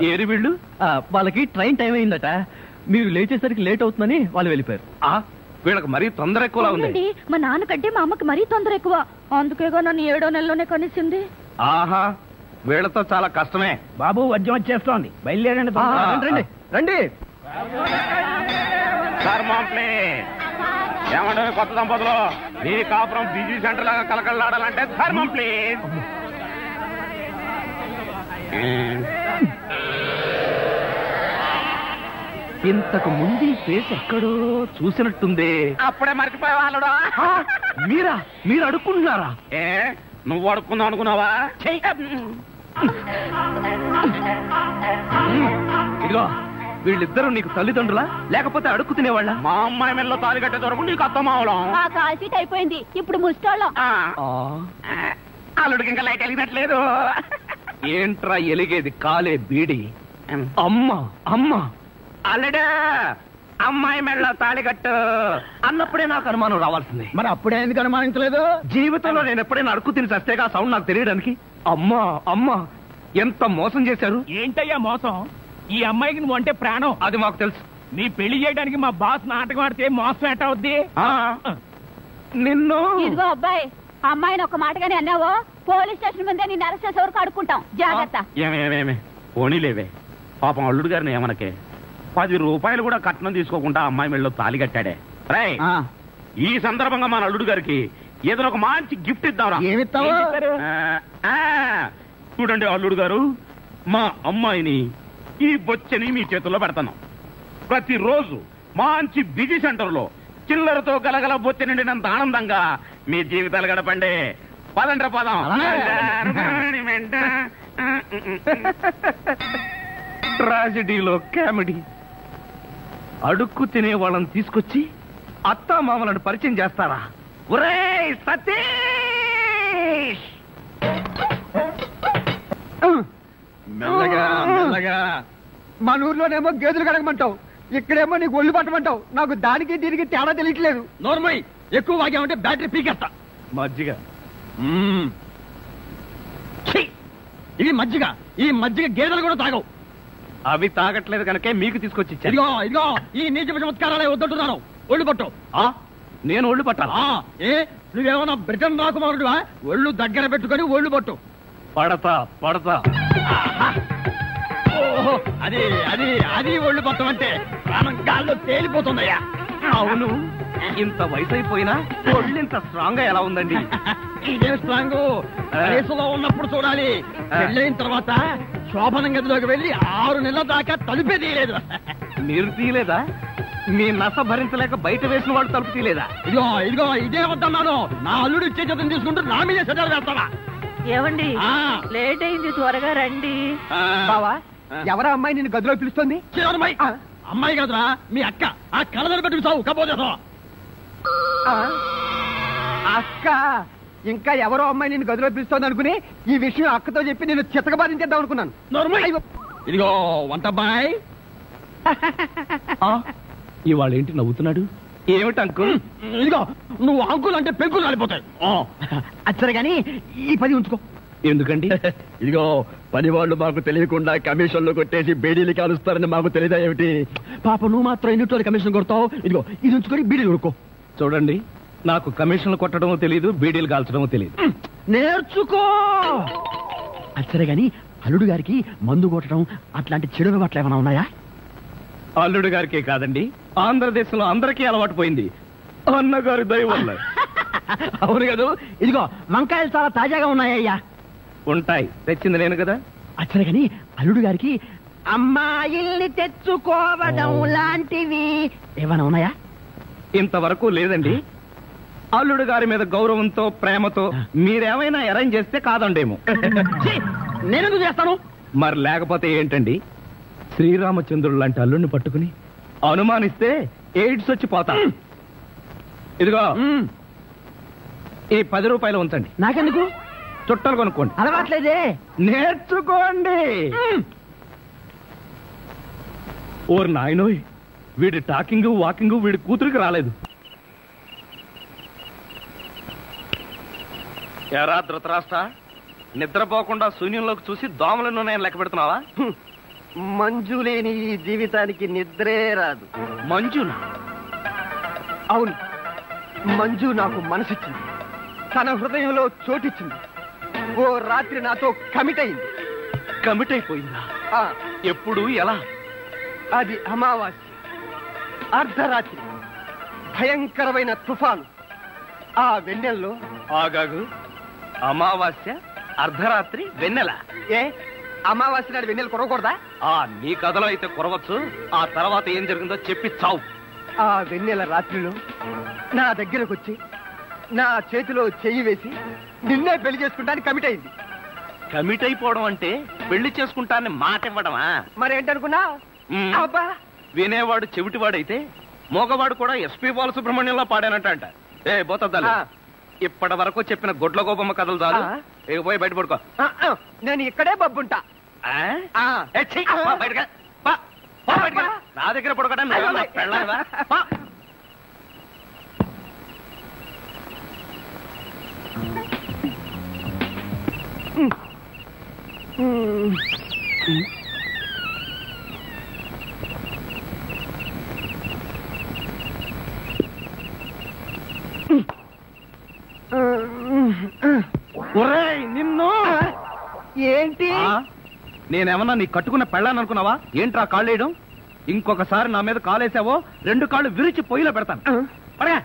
S6: ఏరి వీళ్ళు?
S1: వాళ్ళకి ట్రైన్ టైం అయిందట, మీరు లేచేసరికి లేట్ అవుతుందని వాళ్ళు వెళ్ళిపోయారు.
S6: వీళ్ళకి మరీ తొందర ఎక్కువలా ఉంది.
S3: అవునండి, మా నాన్నకంటే మా అమ్మకి మరీ తొందర ఎక్కువ, అందుకేగా నన్ను 7వ నెలలోనే కనిసింది.
S6: ఆహా, వీళ్ళతో చాలా కష్టమే.
S7: బాబు వద్యం వచ్చేస్తోంది, బయలుదేరండి.
S1: రండి రండి.
S7: ఏమంటే కొత్త దంపతులు, మీ కాపురం బిజీ సెంటర్ లాగా కలకలాడాలంటే ధర్మం ప్లీజ్.
S1: ఇంతకు ముందు ఈ ఫేస్ ఎక్కడో చూసినట్టుంది.
S7: అప్పుడే మర్చిపోయే వాళ్ళుడా.
S1: మీరు అడుక్కుంటున్నారా?
S7: ఏ, నువ్వు అడుక్కుందాం అనుకున్నావా?
S1: ఇదిగో, వీళ్ళిద్దరూ నీకు తల్లిదండ్రులా లేకపోతే అడుక్కు తినేవాళ్ళ?
S7: మా అమ్మాయి మెల్లో తాలి కట్టే దొరకు నీకు అత్తమావడం.
S3: ఆ కాల్ సీట్ అయిపోయింది, ఇప్పుడు ముస్టాళ్ళం.
S7: అల్లుడికి ఇంకా లైట్ వెలిగినట్లేదు.
S6: ఏంట్రా ఎలిగేది? కాలే బీడి. అమ్మా అమ్మా,
S7: అల్లుడు అమ్మాయి మెళ్ళో తాళి కట్టు
S6: అన్నప్పుడే నాకు అనుమానం రావాల్సింది.
S5: మరి అప్పుడే ఎందుకు అనుమానించలేదు?
S6: జీవితంలో నేను ఎప్పుడైనా అడుక్కు తిని చస్తేగా సౌండ్ నాకు తెలియడానికి. అమ్మా అమ్మా, ఎంత మోసం చేశారు.
S2: ఏంటయ్యా మోసం? ఈ అమ్మాయికి నువ్వు అంటే ప్రాణం.
S6: అది మాకు తెలుసు.
S2: నీ పెళ్లి చేయడానికి మా బాస్ నాటకం ఆడితే మోసం ఎట్ట అవుద్ది?
S6: నిన్ను
S3: ఇదిగో అబ్బాయి, అమ్మాయిని ఒక మాటగానే అన్నావో పోలీస్ స్టేషన్ ముందే నిన్ను అరెస్ట్ చేసే వరకు అడుక్కుంటాం, జాగ్రత్త.
S7: ఏమేమేమే పోనీలేవే, పాపం అల్లుడు గారిని ఏమనకే. 10 రూపాయలు కూడా కట్నం తీసుకోకుండా అమ్మాయి మెళ్ళలో తాళి కట్టాడే. రై, ఈ సందర్భంగా మన అల్లుడు గారికి ఏదైనా ఒక మంచి గిఫ్ట్ ఇద్దాంరా.
S5: ఏమిస్తావు?
S7: చూడండి అల్లుడు గారు, మా అమ్మాయిని ఈ బొచ్చని మీ చేతుల్లో పెడతాను. ప్రతిరోజు మంచి బిజీ సెంటర్ లో చిల్లరతో గలగల బొచ్చ నిండినంత ఆనందంగా మీ జీవితాలు గడపండి. పదండ్ర పదం.
S6: ట్రాజడీలో కామెడీ. అడుక్కు తినే వాళ్ళని తీసుకొచ్చి అత్తా మామలను పరిచయం చేస్తారా? ఒరేయ్ సతీష్!
S5: మెల్లగా మెల్లగా. మన ఊర్లోనేమో గేదెలు కడగమంటావు, ఇక్కడేమో నీకు ఒళ్ళు పట్టమంటావు. నాకు దానికి దీనికి తేడా తెలియట్లేదు. నోర్మై, ఎక్కువ వాగామంటే బ్యాటరీ పీకేస్తా.
S6: మజ్జిగ.
S5: ఇది మజ్జిగ. ఈ మజ్జిగ గేదెలు కూడా తాగవు.
S6: అవి తాగట్లేదు కనుకే మీకు తీసుకొచ్చి ఇచ్చాను.
S5: ఇదిగో ఇదిగో, ఈ నీచ చమత్కారాలే వద్దంటున్నాను. ఒళ్ళు పట్టు.
S6: నేను ఒళ్ళు పట్టాలా?
S5: ఏ, నువ్వేమన్నా బ్రిటన్ రాకుమారుడువా? ఒళ్ళు దగ్గర పెట్టుకొని ఒళ్ళు పట్టు.
S6: పడతా పడతా.
S5: ఓహో, అది అది అది ఒళ్ళు పట్టం అంటే ప్రాణం గాల్లో తేలిపోతుందయ్యా.
S6: అవును, ఇంత వయసు అయిపోయినా ఒళ్ళు ఇంత స్ట్రాంగ్ గా ఎలా ఉందండి?
S5: ఇదే స్ట్రాంగ్ వయసులో ఉన్నప్పుడు చూడాలి. పెళ్ళైన తర్వాత శోభనం గదిలోకి వెళ్ళి 6 నెలల దాకా తలుపే తీయలేదు.
S6: మీరు తీయలేదా? మీ నస భరించలేక బయట వేసిన వాడు తలుపు తీలేదా? ఇదిగో ఇదే వద్దన్నాను. నా అల్లుడు ఇచ్చే చేతం తీసుకుంటూ నా మీదే సెటల్ వేస్తావా?
S5: ఏమండి లేట్ అయింది, త్వరగా రండి. బావా, ఎవరా అమ్మాయి నిన్ను గదిలో పిలుస్తుంది?
S6: అమ్మాయి కదరా మీ అక్క. ఆ కళ్ళ పెట్టి సావు కపోతే
S5: అక్క. ఇంకా ఎవరో అమ్మాయి నిన్ను గదిలో పిలుస్తోంది అనుకుని ఈ విషయం అక్కతో చెప్పి నేను చితకబాధించేద్దాం అనుకున్నాను.
S6: ఇదిగో వంటబ్బాయ్. ఇవాళ ఏంటి నవ్వుతున్నాడు? ఏమిటి అంకుల్? ఇదిగో నువ్వు అంకుల్ అంటే పెంకులు కాలిపోతాయి.
S5: అచ్చరే గాని ఈ 10 ఉంచుకో.
S6: ఎందుకండి? ఇదిగో పని వాళ్ళు మాకు తెలియకుండా కమిషన్లు కొట్టేసి బేడీలు కాలుస్తారని మాకు తెలియదా ఏమిటి?
S5: పాప నువ్వు మాత్రం ఎన్నిటో కమిషన్ కొడతావు. ఇదిగో ఇది ఉంచుకొని బీడీలు కొడుకో.
S6: చూడండి, నాకు కమిషన్లు కొట్టడమో తెలియదు, బీడీలు కాల్చడమో తెలియదు.
S5: నేర్చుకో. అచ్చరే గాని అల్లుడు గారికి మందు కొట్టడం అట్లాంటి చెడు అలవాట్లు ఏమైనా ఉన్నాయా?
S6: అల్లుడు గారికే కాదండి, ఆంధ్రదేశంలో అందరికీ అలవాటు పోయింది అన్నగారి దయ వల్ల.
S5: అవును కదా. ఇదిగో వంకాయలు చాలా తాజాగా ఉన్నాయ్యా.
S6: ఉంటాయి, తెచ్చింది నేను కదా.
S5: అచ్చరే గాని అల్లుడు గారికి అమ్మాయిల్ని తెచ్చుకోవడం లాంటివి ఏమైనా ఉన్నాయా?
S6: ఇంతవరకు లేదండి. అల్లుడు గారి మీద గౌరవంతో ప్రేమతో మీరేమైనా అరేంజ్ చేస్తే కాదండేమో.
S5: నేనెందుకు చేస్తాను?
S6: మరి లేకపోతే ఏంటండి? శ్రీరామచంద్రుడు లాంటి అల్లుడిని పట్టుకుని అనుమానిస్తే ఎయిడ్స్ వచ్చి పోతా. ఇదిగో ఈ 10 రూపాయలు ఉంచండి.
S5: నాకెందుకు?
S6: చుట్టలు కొనుక్కోండి.
S5: అలవాట్లేదే.
S6: నేర్చుకోండి. ఓర్ నాయనోయ్, వీడి టాకింగ్ వాకింగ్ వీడి కూతురికి రాలేదు. ఎరా ధృతరాష్ట్ర, నిద్రపోకుండా శూన్యంలోకి చూసి దోమలను నేను లెక్క పెడుతున్నావా?
S5: మంజు లేని ఈ జీవితానికి నిద్రే రాదు.
S6: మంజునా?
S5: అవును, మంజు నాకు మనసిచ్చింది, తన హృదయంలో చోటిచ్చింది. ఓ రాత్రి నాతో కమిట్ అయింది.
S6: కమిట్ అయిపోయిందా? ఎప్పుడు, ఎలా?
S5: అది అమావాస్య, అర్ధరాత్రి, భయంకరమైన తుఫాను. ఆ వెన్నెల్లో
S6: ఆగాగు. అమావాస్య, అర్ధరాత్రి, వెన్నెల.
S5: ఏ అమావాస్య నాడు వెన్నెల కురవకూడదా?
S6: నీ కథలో అయితే కురవచ్చు. ఆ తర్వాత ఏం జరిగిందో చెప్పి చావు.
S5: ఆ వెన్నెల రాత్రిలో నా దగ్గరకు వచ్చి నా చేతిలో చెయ్యి వేసి నిన్నే పెళ్లి చేసుకుంటానికి కమిట్ అయింది.
S6: కమిట్ అయిపోవడం అంటే పెళ్లి చేసుకుంటానని మాట ఇవ్వడమా?
S5: మరేంటనుకున్నా? అబ్బా,
S6: వినేవాడు చెవిటివాడైతే మోగవాడు కూడా ఎస్పీ బాలసుబ్రహ్మణ్యంలో పాడానంట. ఏ బోతద్దాలు, ఇప్పటి వరకు చెప్పిన గొడ్ల గోపమ్మ కథలు చాలు. ఇక పోయి బయట పడుకో.
S5: నేను ఇక్కడే బబ్బుంటా.
S6: నా దగ్గర పడుకోవడం పెళ్ళావా? నిన్ను
S5: ఏంటి?
S6: నేనేమన్నా నీ కట్టుకున్న పెళ్ళాను అనుకున్నావా? ఏంట్రా కాళ్ళేయడం? ఇంకొకసారి నా మీద కాలేసావో 2 కాళ్ళు విరిచి పొయ్యిలో పెడతాను. పడగా.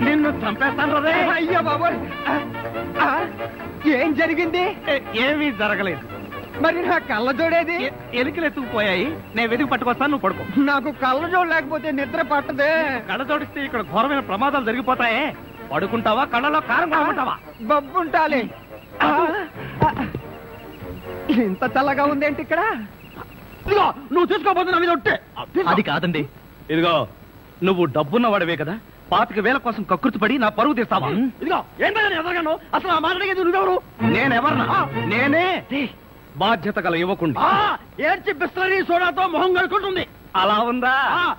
S6: నిన్ను చంపేస్తాను రే.
S5: అయ్యో బాబోయ్, ఏం జరిగింది?
S6: ఏమీ జరగలేదు.
S5: మరి నా కళ్ళ జోడేది?
S6: ఎలికలు ఎత్తుకుపోయాయి. నేను వెతికి పట్టుకొస్తాను, నువ్వు పడుకో.
S5: నాకు కళ్ళ జోడు లేకపోతే నిద్ర పట్టదే.
S6: కళ్ళ జోడిస్తే ఇక్కడ ఘోరమైన ప్రమాదాలు జరిగిపోతాయే. పడుకుంటావా, కళ్ళలో కారం కాకుంటావా?
S5: బబ్బుంటాలి. ఇంత చల్లగా ఉందేంటి ఇక్కడ?
S6: ఇదిగో నువ్వు తీసుకోబోతు నా మీద ఒట్టే. అది కాదండి. ఇదిగో నువ్వు డబ్బున్న వాడివే కదా, 25,000 కోసం కక్కుర్తి పడి నా పరువు తీస్తావా? ఇదిగో ఏంటని ఎదగాను? అసలు ఆ మాట్లాడేది నువ్వెవరు? నేనెవరన్నా? నేనే బాధ్యత గల యువకుండి.
S5: ఏడ్చి బిస్లరీ సోడాతో మొహం కడుకుంటుంది.
S6: అలా ఉందా?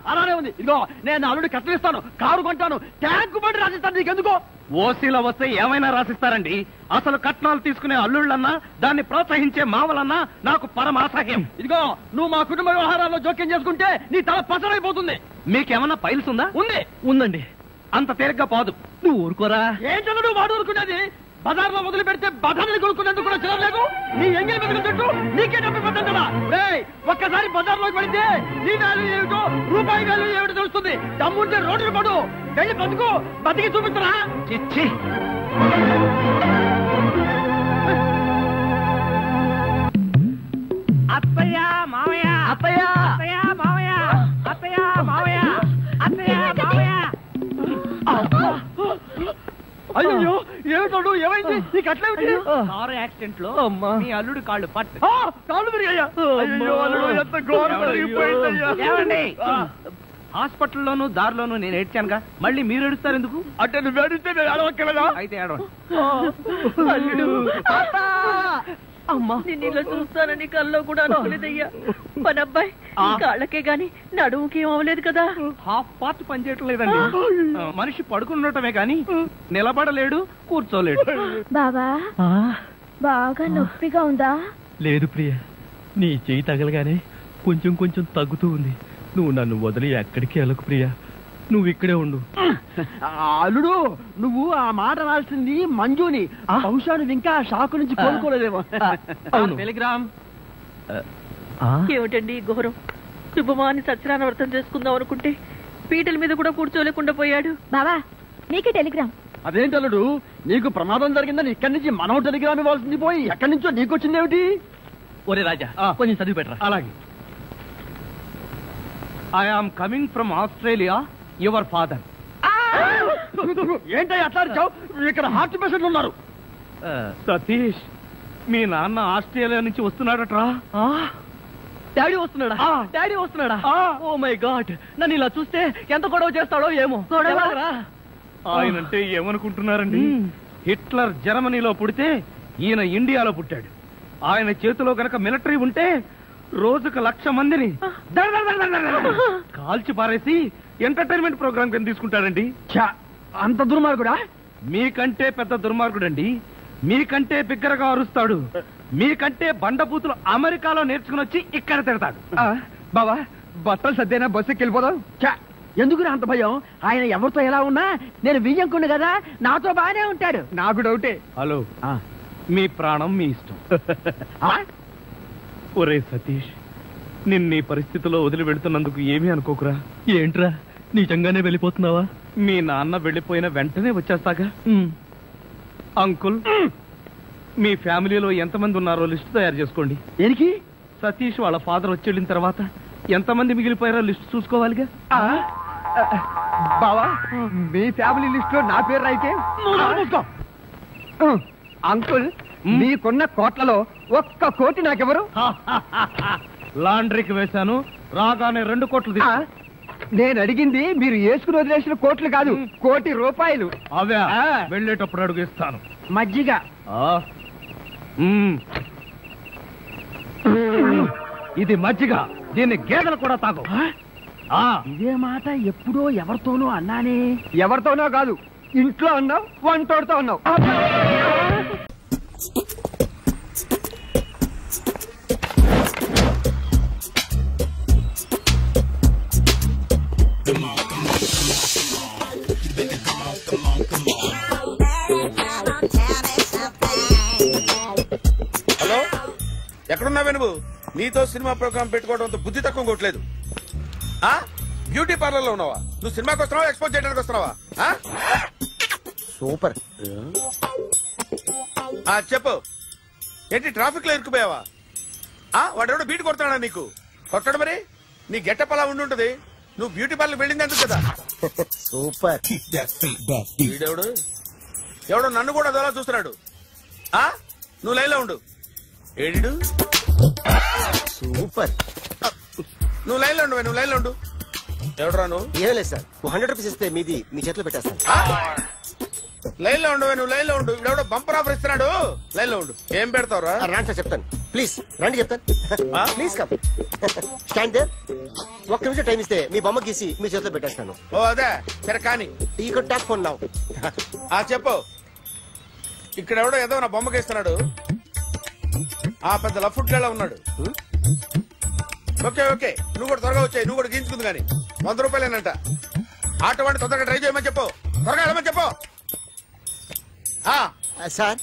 S5: అలానే ఉంది. ఇదిగో నేను అల్లుడు కట్టలిస్తాను, కారు కొంటాను, ట్యాంకు బండి రాసిస్తాను. నీకెందుకో?
S6: ఓసీలో వస్తే ఏమైనా రాసిస్తారండి. అసలు కట్నాలు తీసుకునే అల్లుళ్ళన్నా, దాన్ని ప్రోత్సహించే మామలన్నా నాకు పరమాసహ్యం.
S5: ఇదిగో నువ్వు మా కుటుంబ వ్యవహారాల్లో జోక్యం చేసుకుంటే నీ తల పసరైపోతుంది.
S6: మీకేమన్నా ఫైల్స్ ఉందా?
S5: ఉంది.
S6: ఉందండి. అంత తేలిగ్గా పోదు.
S5: నువ్వు ఊరుకోరా. ఏంటో నువ్వు వాడు ఊరుకునేది?
S6: బజార్లో మొదలు పెడితే బజార్ని కొనుక్కునేందుకు కూడా చిరలేదు. నీ ఎంగిలి మెతుకుతుంటూ నీకే డబ్బు పడ్డం కదా. ఒక్కసారి బజార్లోకి పడితే నీ వాల్యూ ఏమిటో రూపాయి వాల్యూ ఏమిటో తెలుస్తుంది. దమ్ముంటే రోడ్డు పడు, వెళ్ళి బతుకు, బతికి చూపిస్తున్నా. చిచ్చి
S5: అత్తయ్య మావయ్య
S6: అత్తయ్య
S5: అత్తయ్య మావయ్య అత్తయ్య మావయ్య అత్తయ్య మావయ్య.
S6: అయ్యో ఏమిటోడు, ఏమైంది నీకు? అట్లేమిటి?
S5: కారు యాక్సిడెంట్ లో మీ అల్లుడు కాళ్ళు పట్టు.
S6: కాళ్ళు విరిగాయ్యా? అయ్యో అల్లుడు, ఎంత ఘోరం జరిగిపోయిందయ్యా.
S5: ఏమండి, హాస్పిటల్లోనూ దారిలోనూ నేను ఏడ్చానుగా, మళ్ళీ మీరు ఏడుస్తారు ఎందుకు?
S6: అంటే నువ్వు ఏడిస్తే నేను ఏడవక్కలేదా?
S5: అయితే ఏడవండి.
S8: అమ్మా నిన్ను ఇలా చూస్తానని కల్లో కూడా అనుకోలేదయ్యా. పనబ్బాయి కాళ్ళకే గాని నడుముకి ఏం అవ్వలేదు కదా?
S5: హాఫ్ పార్ట్ పనిచేయటం లేదండి. మనిషి పడుకుండటమే గాని నిలబడలేడు, కూర్చోలేడు.
S3: బాబా బాగా నొప్పిగా ఉందా?
S6: లేదు ప్రియ, నీ చెయ్యి తగలగానే కొంచెం కొంచెం తగ్గుతూ ఉంది. నువ్వు నన్ను వదిలి ఎక్కడికి వెళ్ళకు ప్రియ, నువ్వు ఇక్కడే ఉండు. అల్లుడు, నువ్వు ఆ మాట రాల్సింది మంజుని. బహుశా నువ్వు ఇంకా షాకు నుంచి కోలుకోలేదేమో. టెలిగ్రామ్.
S8: ఏమిటండి ఘోరం? శుభమాని సత్యనారాయణ వ్రతం చేసుకుందాం అనుకుంటే పీటల మీద కూడా కూర్చోలేకుండా పోయాడు.
S3: బాబా నీకే టెలిగ్రామ్.
S6: అదేంటి అల్లుడు, నీకు ప్రమాదం జరిగిందని ఇక్కడి నుంచి మనం టెలిగ్రామ్ ఇవ్వాల్సింది పోయి ఎక్కడి నుంచో నీకు వచ్చిందేమిటి? ఒరే రాజా, కొంచెం చదివి పెట్టరా. అలాగే.
S5: I am coming from Australia, your father.
S6: ఏంటో అట్లా అరిచావు? ఇక్కడ హార్ట్ పేషెంట్లు ఉన్నారు.
S5: సతీష్, మీ నాన్న ఆస్ట్రేలియా నుంచి వస్తున్నాడట్రా.
S6: డాడీ వస్తున్నాడా? డాడీ వస్తున్నాడా? ఓ మై గాడ్, నన్ను ఇలా చూస్తే ఎంత గొడవ చేస్తాడో ఏమో.
S5: ఆయనంటే ఏమనుకుంటున్నారండి? హిట్లర్ జర్మనీలో పుడితే ఈయన ఇండియాలో పుట్టాడు. ఆయన చేతిలో గనక మిలిటరీ ఉంటే రోజుకు 1,00,000 మందిని కాల్చి పారేసి ఎంటర్టైన్మెంట్ ప్రోగ్రామ్ కింద తీసుకుంటాడండి.
S6: అంత దుర్మార్గుడా?
S5: మీకంటే పెద్ద దుర్మార్గుడండి. మీకంటే బిగ్గరగా అరుస్తాడు. మీకంటే బండబూతులు అమెరికాలో నేర్చుకుని వచ్చి ఇక్కడ తిడతాడు.
S6: బావా, బట్టలు సర్దేనా బస్సుకి వెళ్ళిపోదాం. ఎందుకు అంత భయం? ఆయన ఎవరితో ఎలా ఉన్నా నేను వియ్యంకుండు కదా, నాతో బాగానే ఉంటాడు. నాకు డౌటే.
S5: హలో, మీ ప్రాణం మీ ఇష్టం. ఒరే సతీష్, నిన్నీ పరిస్థితిలో వదిలి వెళ్తున్నందుకు ఏమీ అనుకోకురా.
S6: ఏంట్రా, నిజంగానే వెళ్ళిపోతున్నావా?
S5: మీ నాన్న వెళ్ళిపోయిన వెంటనే వచ్చేస్తాగా. అంకుల్, మీ ఫ్యామిలీలో ఎంతమంది ఉన్నారో లిస్ట్ తయారు చేసుకోండి.
S6: దేనికి?
S5: సతీష్ వాళ్ళ ఫాదర్ వచ్చి వెళ్ళిన తర్వాత ఎంతమంది మిగిలిపోయారో లిస్ట్ చూసుకోవాలిగా.
S6: బావా, మీ ఫ్యామిలీ లిస్ట్ లో నా పేరు రాయితే? అంకుల్, మీకున్న కోట్లలో 1 కోటి నాకెవరు?
S5: లాండ్రీకి వేశాను, రాగానే 2 కోట్లు.
S6: నేను అడిగింది మీరు వేసుకుని వదిలేసిన కోట్లు కాదు, 1 కోటి రూపాయలు.
S5: అవే వెళ్ళేటప్పుడు అడుగు ఇస్తాను.
S6: మజ్జిగ.
S5: ఇది మజ్జిగ, దీన్ని గేదెలు కూడా తాగు.
S6: ఇదే మాట ఎప్పుడో ఎవరితోనో అన్నానే. ఎవరితోనో కాదు, ఇంట్లో అన్నావు, వంటోడుతో అన్నావు.
S9: హలో, ఎక్కడున్నావే నువ్వు? నీతో సినిమా ప్రోగ్రామ్ పెట్టుకోవడంతో బుద్ధి తక్కువ కొట్టలేదు. బ్యూటీ పార్లర్ లో ఉన్నావా? నువ్వు సినిమాకి వస్తున్నావా, ఎక్స్పోజ్ చేయడానికి వస్తున్నావా?
S4: సూపర్.
S9: చెప్పు, ఏంటి ట్రాఫిక్ లో ఇరుక్కుపోయావా? వాడెవడో బీట్ కొడతాడా నీకు? కొట్టడు మరి, నీ గెట్టప్ అలా ఉండుంటది. నువ్వు బ్యూటీ పార్లర్ వెళ్ళింది ఎందుకు కదా?
S4: సూపర్.
S9: వీడెవడు? ఎవడో నన్ను కూడా అదోలా చూస్తున్నాడు. నువ్వు లైన్లో ఉండు. ఏడు
S4: సూపర్.
S9: నువ్వు లైన్లో ఉండు, నువ్వు లైన్లో ఉండు. ఎవడరా నువ్వు?
S4: ఏం లేదు సార్, 100 రూపీస్ ఇస్తే మీది మీ చేతిలో పెట్టేస్తాను.
S9: లైన్లో ఉండు, నువ్వు లైన్లో ఉండు. ఎవడో బంపర్ ఆఫర్ ఇస్తున్నాడు, లైన్లో ఉండు. ఏం పెడతావురా?
S4: రాండి సార్, చెప్తాను. ప్లీజ్ రండి, చెప్తాను. Please come. Stand there. 1 నిమిషం టైం ఇస్తే మీ బొమ్మ గీసి మీ చేతిలో పెట్టేస్తాను.
S9: ఓ అదే సరే, కానీ
S4: ఈ కుడ్ టాక్ ఫోన్ నౌ.
S9: చెప్పు. ఇక్కడ ఎవడో ఏదో నా బొమ్మకి ఇస్తున్నాడు. పెద్ద లఫుట్లా ఉన్నాడు. ఓకే ఓకే, నువ్వు కూడా త్వరగా వచ్చాయి. నువ్వు కూడా గీంచుకుంది కానీ 100 రూపాయలేనంట. ఆటో వాడిని తొందరగా ట్రై చేయమని చెప్పు, త్వరగా వెళ్ళమని చెప్పు.
S4: సార్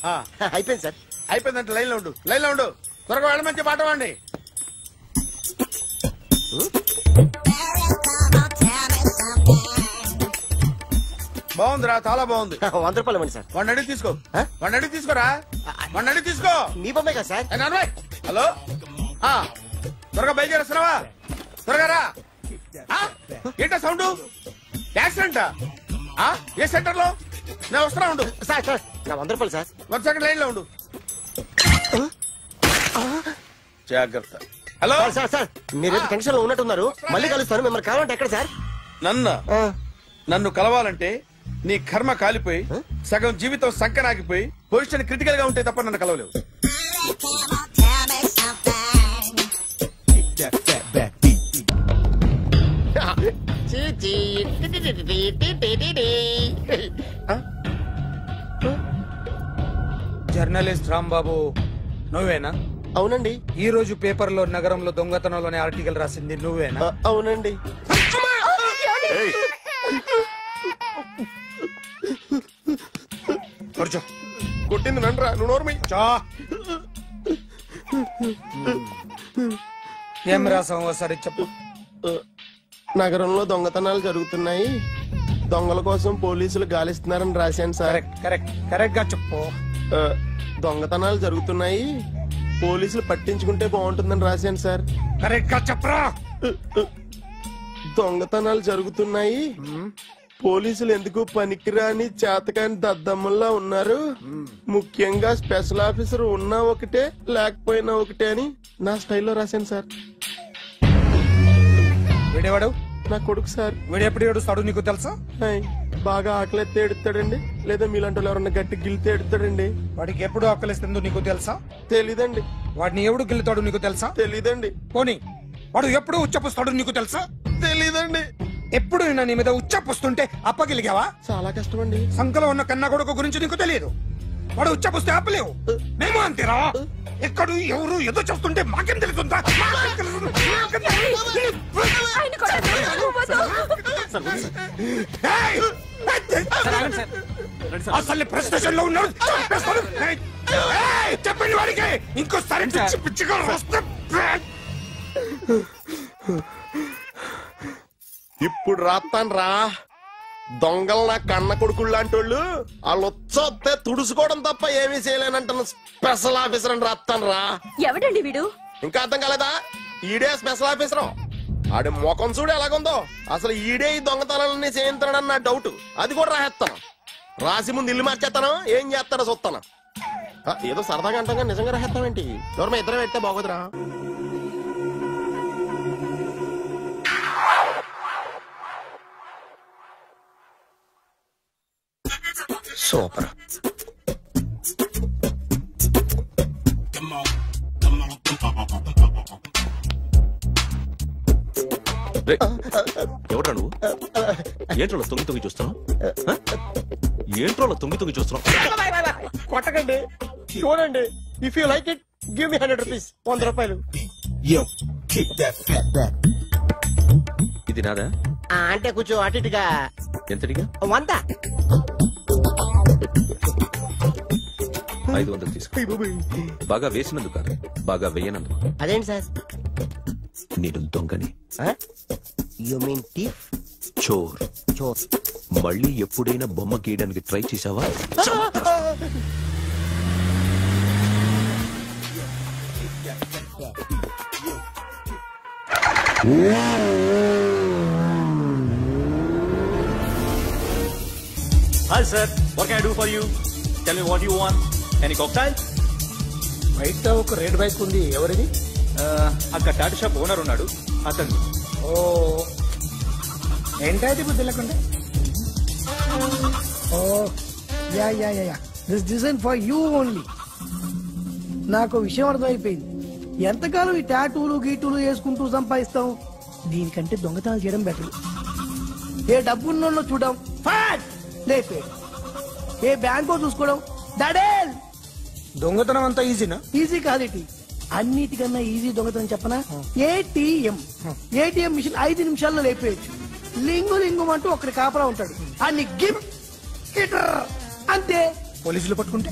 S4: అయిపోయింది సార్.
S9: అయిపోయిందంటే లైన్ లో ఉండు, లైన్ లో ఉండు. త్వరగా వెళ్ళమంచి పాట వాడి. బాగుందిరా, చాలా బాగుంది.
S4: 100 రూపాయలు ఇవ్వండి సార్.
S9: వాడిని అడిగి తీసుకో, వాడిని అడిగి తీసుకోరా, వాడిని అడిగి తీసుకో.
S4: మీ బొమ్మే కదా సార్.
S9: హలో, త్వరగా బయలుదేరేస్తున్నావా? త్వరగా రా. ఏంటా సౌండ్? యాక్సిడెంటా? ఏ సెంటర్ లో? నేను వస్తున్నా ఉండు.
S4: సార్ సార్ నా 100 రూపాయలు సార్.
S9: 1 సెకండ్ లైన్ లో ఉండు. జాగ్రత్త. హలో
S4: సార్ సార్ మీరు టెన్షన్ లో ఉన్నట్టున్నారు, మళ్ళీ కలుస్తాను. మిమ్మల్ని కావాలంటే ఎక్కడ సార్?
S9: నన్ను కలవాలంటే నీ కర్మ కాలిపోయి సగం జీవితం సంకనాగిపోయి పొజిషన్ క్రిటికల్ గా ఉంటే తప్ప నన్ను కలవలేవు.
S1: జర్నలిస్ట్ రాంబాబు నువ్వేనా?
S4: అవునండి.
S1: ఈ రోజు పేపర్ లో నగరంలో దొంగతనంలోనే ఆర్టికల్ రాసింది నువ్వేనా?
S4: అవునండి. కొట్టింది నండ్రా, నువ్వు నోర్మి.
S1: ఏం రాసావు ఒకసారి చెప్పు.
S4: నగరంలో దొంగతనాలు జరుగుతున్నాయి, దొంగల కోసం పోలీసులు గాలిస్తున్నారని రాశాను సార్.
S1: కరెక్ట్ గా చెప్పు.
S4: దొంగతనాలు జరుగుతున్నాయి, పోలీసులు పట్టించుకుంటే బాగుంటుందని రాశాను సార్.
S1: కరెక్ట్ గా చెప్పరా.
S4: దొంగతనాలు జరుగుతున్నాయి, పోలీసులు ఎందుకు పనికిరాని చేతకాని దద్దమ్మల్లా ఉన్నారు, ముఖ్యంగా స్పెషల్ ఆఫీసర్ ఉన్నా ఒకటే లేకపోయినా ఒకటే అని నా స్టైల్లో రాశాను సార్.
S1: వీడేవాడు?
S4: నా కొడుకు సార్.
S1: వీడు ఎప్పుడు ఏడుస్తాడు నీకు తెలుసా?
S4: బాగా ఆకలిస్తే ఎడుతాడండి, లేదా మీలాంటి ఎవరన్నా గట్టి గిల్లితే ఎడుతాడండి.
S1: వాడికి ఎప్పుడు ఆకలిస్తుందో నీకు తెలుసా?
S4: తెలీదండి.
S1: వాడిని ఎవడు గిల్లుతాడు నీకు తెలుసా?
S4: తెలీదండి.
S1: పోనీ వాడు ఎప్పుడు ఉచ్చపుస్తాడు నీకు తెలుసా?
S4: తెలీదండి.
S1: ఎప్పుడు నిన్న నీ మీద ఉచ్చపుస్తుంటే అప్పగిలిగావా?
S4: చాలా కష్టం అండి.
S1: సంకలో ఉన్న కన్నా కొడుకు గురించి నీకు తెలియదు. వాడు ఉచ్చపుస్తే ఆపలేవు. మేము అంతేరా. ఎక్కడు ఎవరు ఏదో చెప్తుంటే మాకేం తెలుస్తుందా? అసలు ప్రెస్ స్టేషన్ లో ఉన్నాడు. చెప్పండి వాడికి ఇంకోసారి పిచ్చి పిచ్చిగా వస్తే.
S4: ఇప్పుడు రాత్తాను రా. దొంగలు నా కన్న కొడుకులు లాంటి వాళ్ళు వాళ్ళు వచ్చొస్తే తుడుచుకోవడం తప్ప ఏమీ చేయలేనంటున్న స్పెషల్ ఆఫీసర్ అని రాత్తాను రా.
S3: ఎవడండి వీడు?
S4: ఇంకా అర్థం కాలేదా? ఈడే స్పెషల్ ఆఫీసర్. ఆడి ముఖం చూడు ఎలాగుందో. అసలు ఈడే ఈ దొంగతనాలన్నీ చేయించాడని నా డౌట్. అది కూడా రాసేస్తాను. రాసి ముందు ఇల్లు మార్చేస్తాను, ఏం చేస్తాడో చూస్తాను. ఏదో సరదాగా అంటాం, నిజంగా రాసేస్తామేంటి? ఎవరన్నా ఇద్దరు పెడితే బాగోదురా. సూపర్.
S10: ఎవడ్రా నువ్వు? ఏంట్రోలో తొంగి తొంగి చూస్తున్నావు? ఏంట్రోలో తొంగి తొంగి చూస్తున్నావు?
S4: కొట్టకండి, చూడండి. If you like it give me 100 rupees. 100 రూపాయలు.
S10: ఇది నాదా?
S4: అంటే కొంచెం అటు ఇటుగా.
S10: ఎంతడిగా?
S4: 100.
S10: 500 తీసుకో. బాగా వేసినందుకు కాదు, బాగా వేయనందుకు.
S4: అదేంటి సార్?
S10: నేను దొంగని.
S4: You mean thief?
S10: చోర్.
S4: చోర్.
S10: మళ్ళీ ఎప్పుడైనా బొమ్మ గీయడానికి ట్రై చేసావా?
S2: Hi sir, what can I do for you? Tell me what you want. Any cocktail?
S1: బయట ఒక రెడ్ బైక్ ఉంది, ఎవరిది?
S2: అక్కడ టాటా షాప్ ఓనర్ ఉన్నాడు, అతను.
S1: ఓ ఏంటది బుద్ధి లేకుండా? Oh yeah yeah yeah this design for you only. నాకు విషయం అర్థమైపోయింది. ఎంతకాలం ఈ టాటూలు గీటూలు వేసుకుంటూ సంపాదిస్తాం? దీనికంటే దొంగతనాలు చేయడం బెటర్. ఏ డబ్బున్నోళ్ళు చూడడం ఫాట్ లేపే, ఏ బ్యాంకో చూసుకోవడం దడేల్. దొంగతనం అంతా ఈజీనా? ఈజీ కాదేటి, అన్నిటికన్నా ఈజీ దొంగతనం చెప్పనా? ఏటీఎం. ఏటీఎం మిషన్ 5 నిమిషాల్లో లేపేయచ్చు. లింగు లింగు అంటూ ఒకటి కాపలా ఉంటాడు, అన్ని గిమ్ అంతే
S9: పోలీసులు పట్టుకుంటే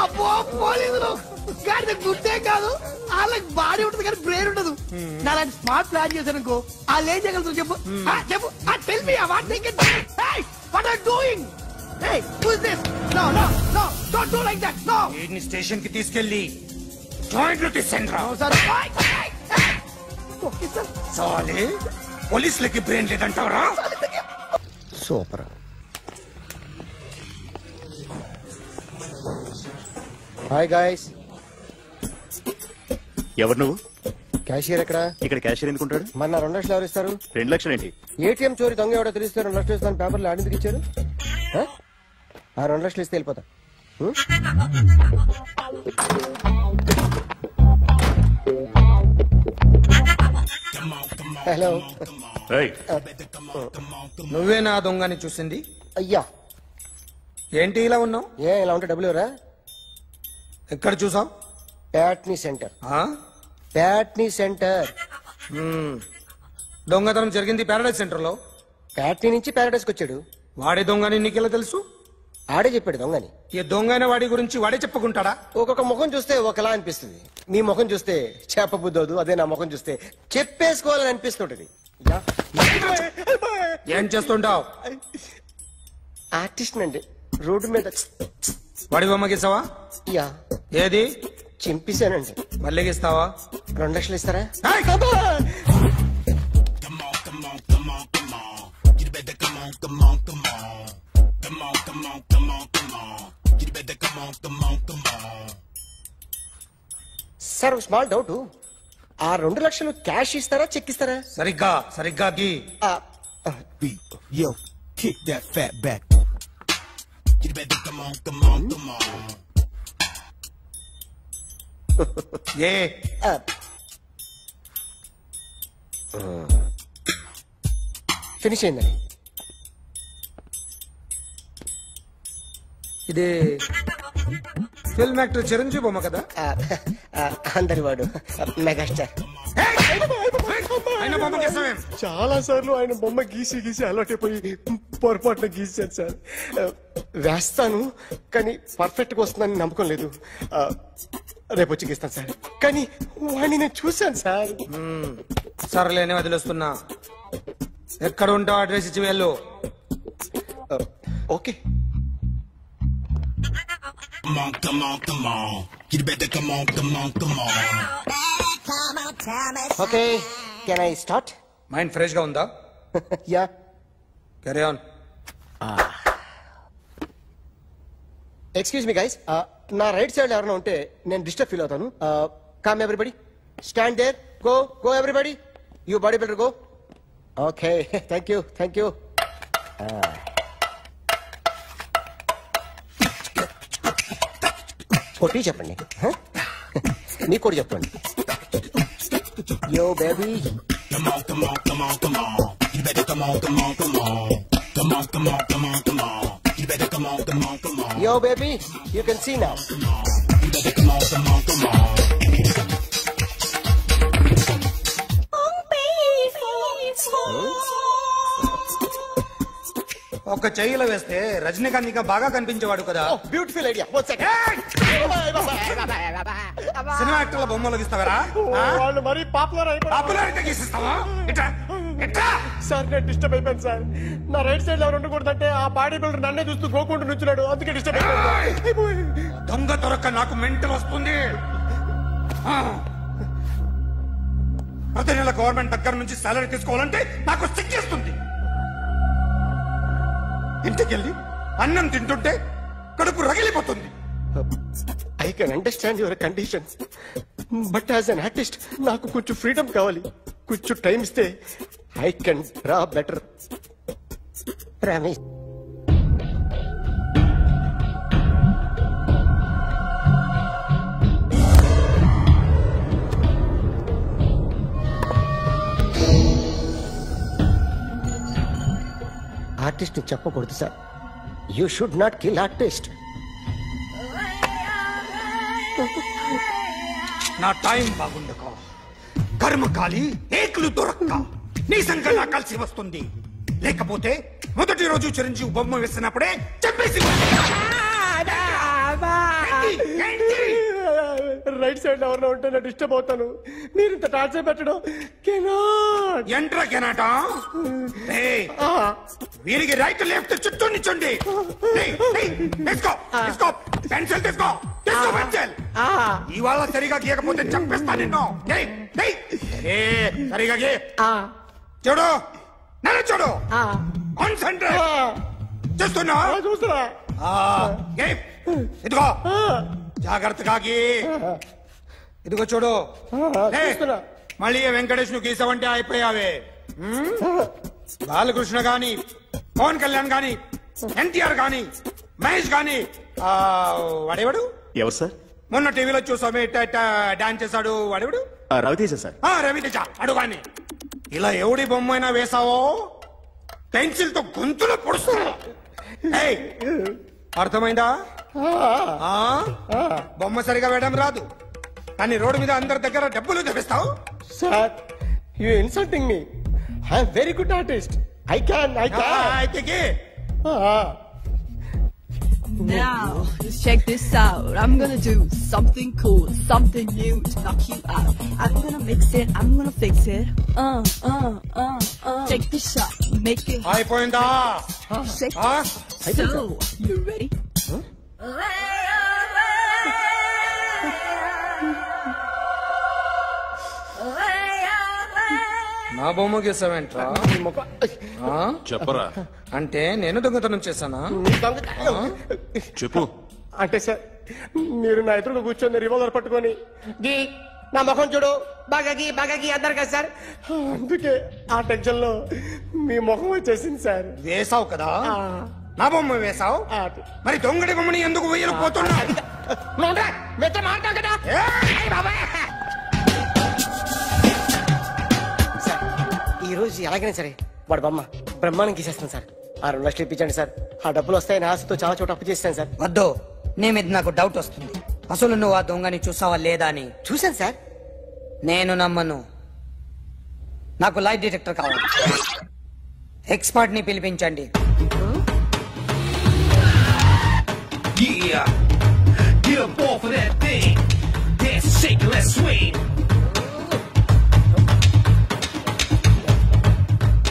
S1: అబ్బో పోలీసులు గాడి గుట్టే కాదు, వాళ్ళకి బాడీ ఉంటుంది కానీ బ్రెయిన్ ఉండదు. నాలాంటి స్మార్ట్ ప్లాన్ చేశాను వాళ్ళు ఏం చేయగలుగుతారు చెప్పు? చెప్పు, tell me what they can do. Hey, what are doing? Hey, who is this? No no no, don't do like that. No,
S9: వీడిని స్టేషన్ కి తీసుకెళ్ళి జాయింట్ లో తీసుకెళ్ళరా.
S1: Sir okay sir.
S9: చాలే, పోలీసులకి బ్రెయిన్ లేదంటారా?
S1: సూపర్. Hi guys.
S11: ఎవరు నువ్వు?
S1: Cashier ఎక్కడ?
S11: ఇక్కడ క్యాషియర్ ఎందుకుంటాడు?
S1: మన 2 లక్షలు ఎవరు ఇస్తారు?
S11: 2 లక్షలు ఏంటి?
S1: ఏటీఎం చోరీ దొంగ ఎవడో తెలిస్తే 2 లక్షలు ఇస్తాను పేపర్లు ఆడిందుకు ఇచ్చారు. ఆ 2 లక్షలు ఇస్తే వెళ్ళిపోతా. హలో,
S9: నువ్వే నా దొంగని చూసింది?
S1: అయ్యా
S9: ఏంటి ఇలా ఉన్నావు?
S1: ఇలా ఉంటే డబ్బులు ఎవరా?
S9: ఎక్కడ చూసావు?
S1: ప్యాట్నీ సెంటర్. ప్యాట్నీ సెంటర్.
S9: దొంగతనం జరిగింది ప్యారడైజ్ సెంటర్ లో.
S1: ప్యాట్నీ నుంచి ప్యారడైజ్ కి వచ్చాడు.
S9: వాడే దొంగని నీకెలా తెలుసు?
S1: ఆడే చెప్పాడు దొంగని.
S9: ఈ దొంగైన వాడి గురించి వాడే చెప్పుకుంటాడా?
S1: ఒక్కొక్క ముఖం చూస్తే ఒకలా అనిపిస్తుంది. నీ ముఖం చూస్తే చెప్పబుద్దోదు, అదే నా ముఖం చూస్తే చెప్పేసుకోవాలని అనిపిస్తుంటది.
S9: ఏం చేస్తుంటావు?
S1: ఆర్టిస్ట్ అండి, రోడ్డు మీద.
S9: వాడి బొమ్మ గీసావా?
S1: యా.
S9: ఏది?
S1: చింపేశానండి.
S9: మళ్ళీ గీస్తావా?
S1: 2 లక్షలు ఇస్తారా? సార్ స్మాల్ డౌట్, ఆ 2 లక్షలు క్యాష్ ఇస్తారా చెక్ ఇస్తారా?
S9: సరిగ్గా సరిగ్గా గీ.
S12: Yo, kick that fat back. You better come on, come on, come on.
S9: A
S1: finish అయిందండి.
S9: ఇది ఫిల్మ్ యాక్టర్ చిరంజీవి బొమ్మ కదా?
S1: అందరి వాడు మెగాస్టార్.
S12: చాలా సార్లు ఆయన బొమ్మ గీసి గీసి అలవాటైపోయి పొరపాటున గీసాను సార్.
S1: వేస్తాను కానీ పర్ఫెక్ట్ గా వస్తుందని నమ్మకం లేదు. రేపు వచ్చి గీస్తాను సార్. కానీ వాడిని నేను చూశాను సార్.
S9: సర్లేని వదిలేస్తున్నా. ఎక్కడ ఉంటావు అడ్రస్ ఇచ్చి వెళ్ళు.
S1: Okay.
S12: Come on, come on, come on. You better come on, come on, come on.
S1: Okay, can I start?
S9: Mind fresh గా ఉందా?
S1: Yeah.
S9: Carry on.
S1: Excuse me guys, నా రైట్ సైడ్ ఎవరైనా ఉంటే నేను డిస్టర్బ్ ఫీల్ అవుతాను. Come everybody, stand there, go go everybody, you bodybuilder go. Okay, thank you thank you. కొట్టి చెప్పండి, మీకు కూడా చెప్పండి. Yo baby.
S12: Come on, come on, come on, come on. You better come on, come on, come on. Come on, come on, come on, come on. You better come on, come on, come on.
S1: Yo baby, you can see now.
S12: You better come on, come on, come on.
S9: ఒక చెయ్యిలో వేస్తే రజనీకాంత్ ఇంకా బాగా కనిపించేవాడు కదా.
S1: Beautiful idea.
S9: Cinema యాక్టర్ల బొమ్మలు గీస్తావరా?
S1: వాళ్ళు మరీ
S9: popularity గీసిస్తావా?
S1: Sir నేను disturb అయిపోయాను సార్. నా రైట్ సైడ్ ఎవరు ఉండకూడదంటే ఆ బాడీ బిల్డర్ నన్నే చూస్తూ గోకుంటూ నుంచున్నాడు, అందుకే డిస్టర్బ్ అయిపోయాను.
S9: దొంగ దొరక్క నాకు మెంటల్ వస్తుంది. ప్రతి నెల గవర్నమెంట్ దగ్గర నుంచి సాలరీ తీసుకోవాలంటే నాకు సిగ్గేస్తుంది. ఇంటికెళ్ళి అన్నం తింటుంటే కడుపు రగిలిపోతుంది.
S1: I can understand your conditions, but as an artist నాకు కొంచెం ఫ్రీడమ్ కావాలి. కొంచెం టైం ఇస్తే I can draw better. Promise. Artist చెప్పకూడదు sir. You should not kill artist.
S9: నా టైం బాగుండకో, కర్మ కాలి ఏకులు దొరక్క నీ సంఘం నా కలిసి వస్తుంది. లేకపోతే మొదటి రోజు చిరంజీవి బొమ్మ వేస్తున్నప్పుడే చెప్పేసి
S1: రైట్ సైడ్ ఎవరిలో ఉంటే నేను డిస్టర్బ్ అవుతాను. మీరు ఇంత టార్చర్ పెట్టడం
S9: ఎంట్రా కెనాట. వీరికి రైట్ లెఫ్ట్ చుట్టూ నిచ్చండి. పెన్సిల్ తీసుకో, పెన్సిల్. ఇవాళ సరిగా గీయకపోతే చంపేస్తా నిన్ను. సరిగా గీ. చూడు, నన్ను చూడు. కాన్సంట్రేట్ చూస్తున్నా. ఇదిగో జాగ్రత్తగా గీ. ఇదిగో చూడు. మళ్ళీ వెంకటేష్ ను గీసావంటే అయిపోయావే. బాలకృష్ణ గాని, పవన్ కళ్యాణ్ గాని, ఎన్టీఆర్ గాని, మహేష్ గాని, వాడేవాడు
S10: ఎవరు సార్?
S9: మొన్న టీవీలో చూసామే డాన్స్ చేశాడు వాడేవాడు?
S10: రవితేజ సార్.
S9: రవితేజ అడుగాని. ఇలా ఎవడి బొమ్మ అయినా వేసావో పెన్సిల్ తో గొంతులో పొడుస్తా. అర్థమైందా? బొమ్మ సరిగా వేయడం రాదు కానీ రోడ్డు మీద అందరి దగ్గర డబ్బులు తెప్పిస్తావు.
S1: Sir, you insulting me. I'm very good artist. I can.
S11: Now, just check this out. I'm gonna do something cool, something new to knock you out. I'm gonna mix it, I'm gonna fix it. Take the shot, make it.
S9: అయిపోయిందా?
S11: Shake it. So, you ready?
S1: నా బొమ్మ గీసావేంట్రా?
S10: చెప్పరా.
S1: అంటే నేను దొంగతనం చేశానా?
S10: చెప్పు.
S1: అంటే సార్, మీరు నా ఎదురు కూర్చొని రివాల్వర్ పట్టుకొని గీ నా ముఖం చూడు బాగా గీ అన్నారు కదా సార్. అందుకే ఆ టెన్షన్ లో మీ ముఖం వచ్చేసింది సార్.
S9: వేసావు కదా, నా బొమ్మ వేసావు. మరి దొంగడి బొమ్మని ఎందుకు వేయలు పోతున్నా?
S1: మాట్లాడు కదా. ఈ రోజు ఎలాగైనా సరే వాడు బొమ్మ బ్రహ్మాండం గీసేస్తాను సార్. ఆ 2 లక్షలు ఇప్పించండి సార్. ఆ డబ్బులు వస్తాయని ఆశతో చాలా చోట అప్పు చేస్తాను సార్.
S5: వద్దు, నీ మీద నాకు డౌట్ వస్తుంది. అసలు నువ్వు ఆ దొంగని చూసావా లేదా అని.
S1: చూశాను సార్.
S5: నేను నమ్మను. నాకు లైట్ డిటెక్టర్ కావాలి. ఎక్స్పర్ట్ ని పిలిపించండి.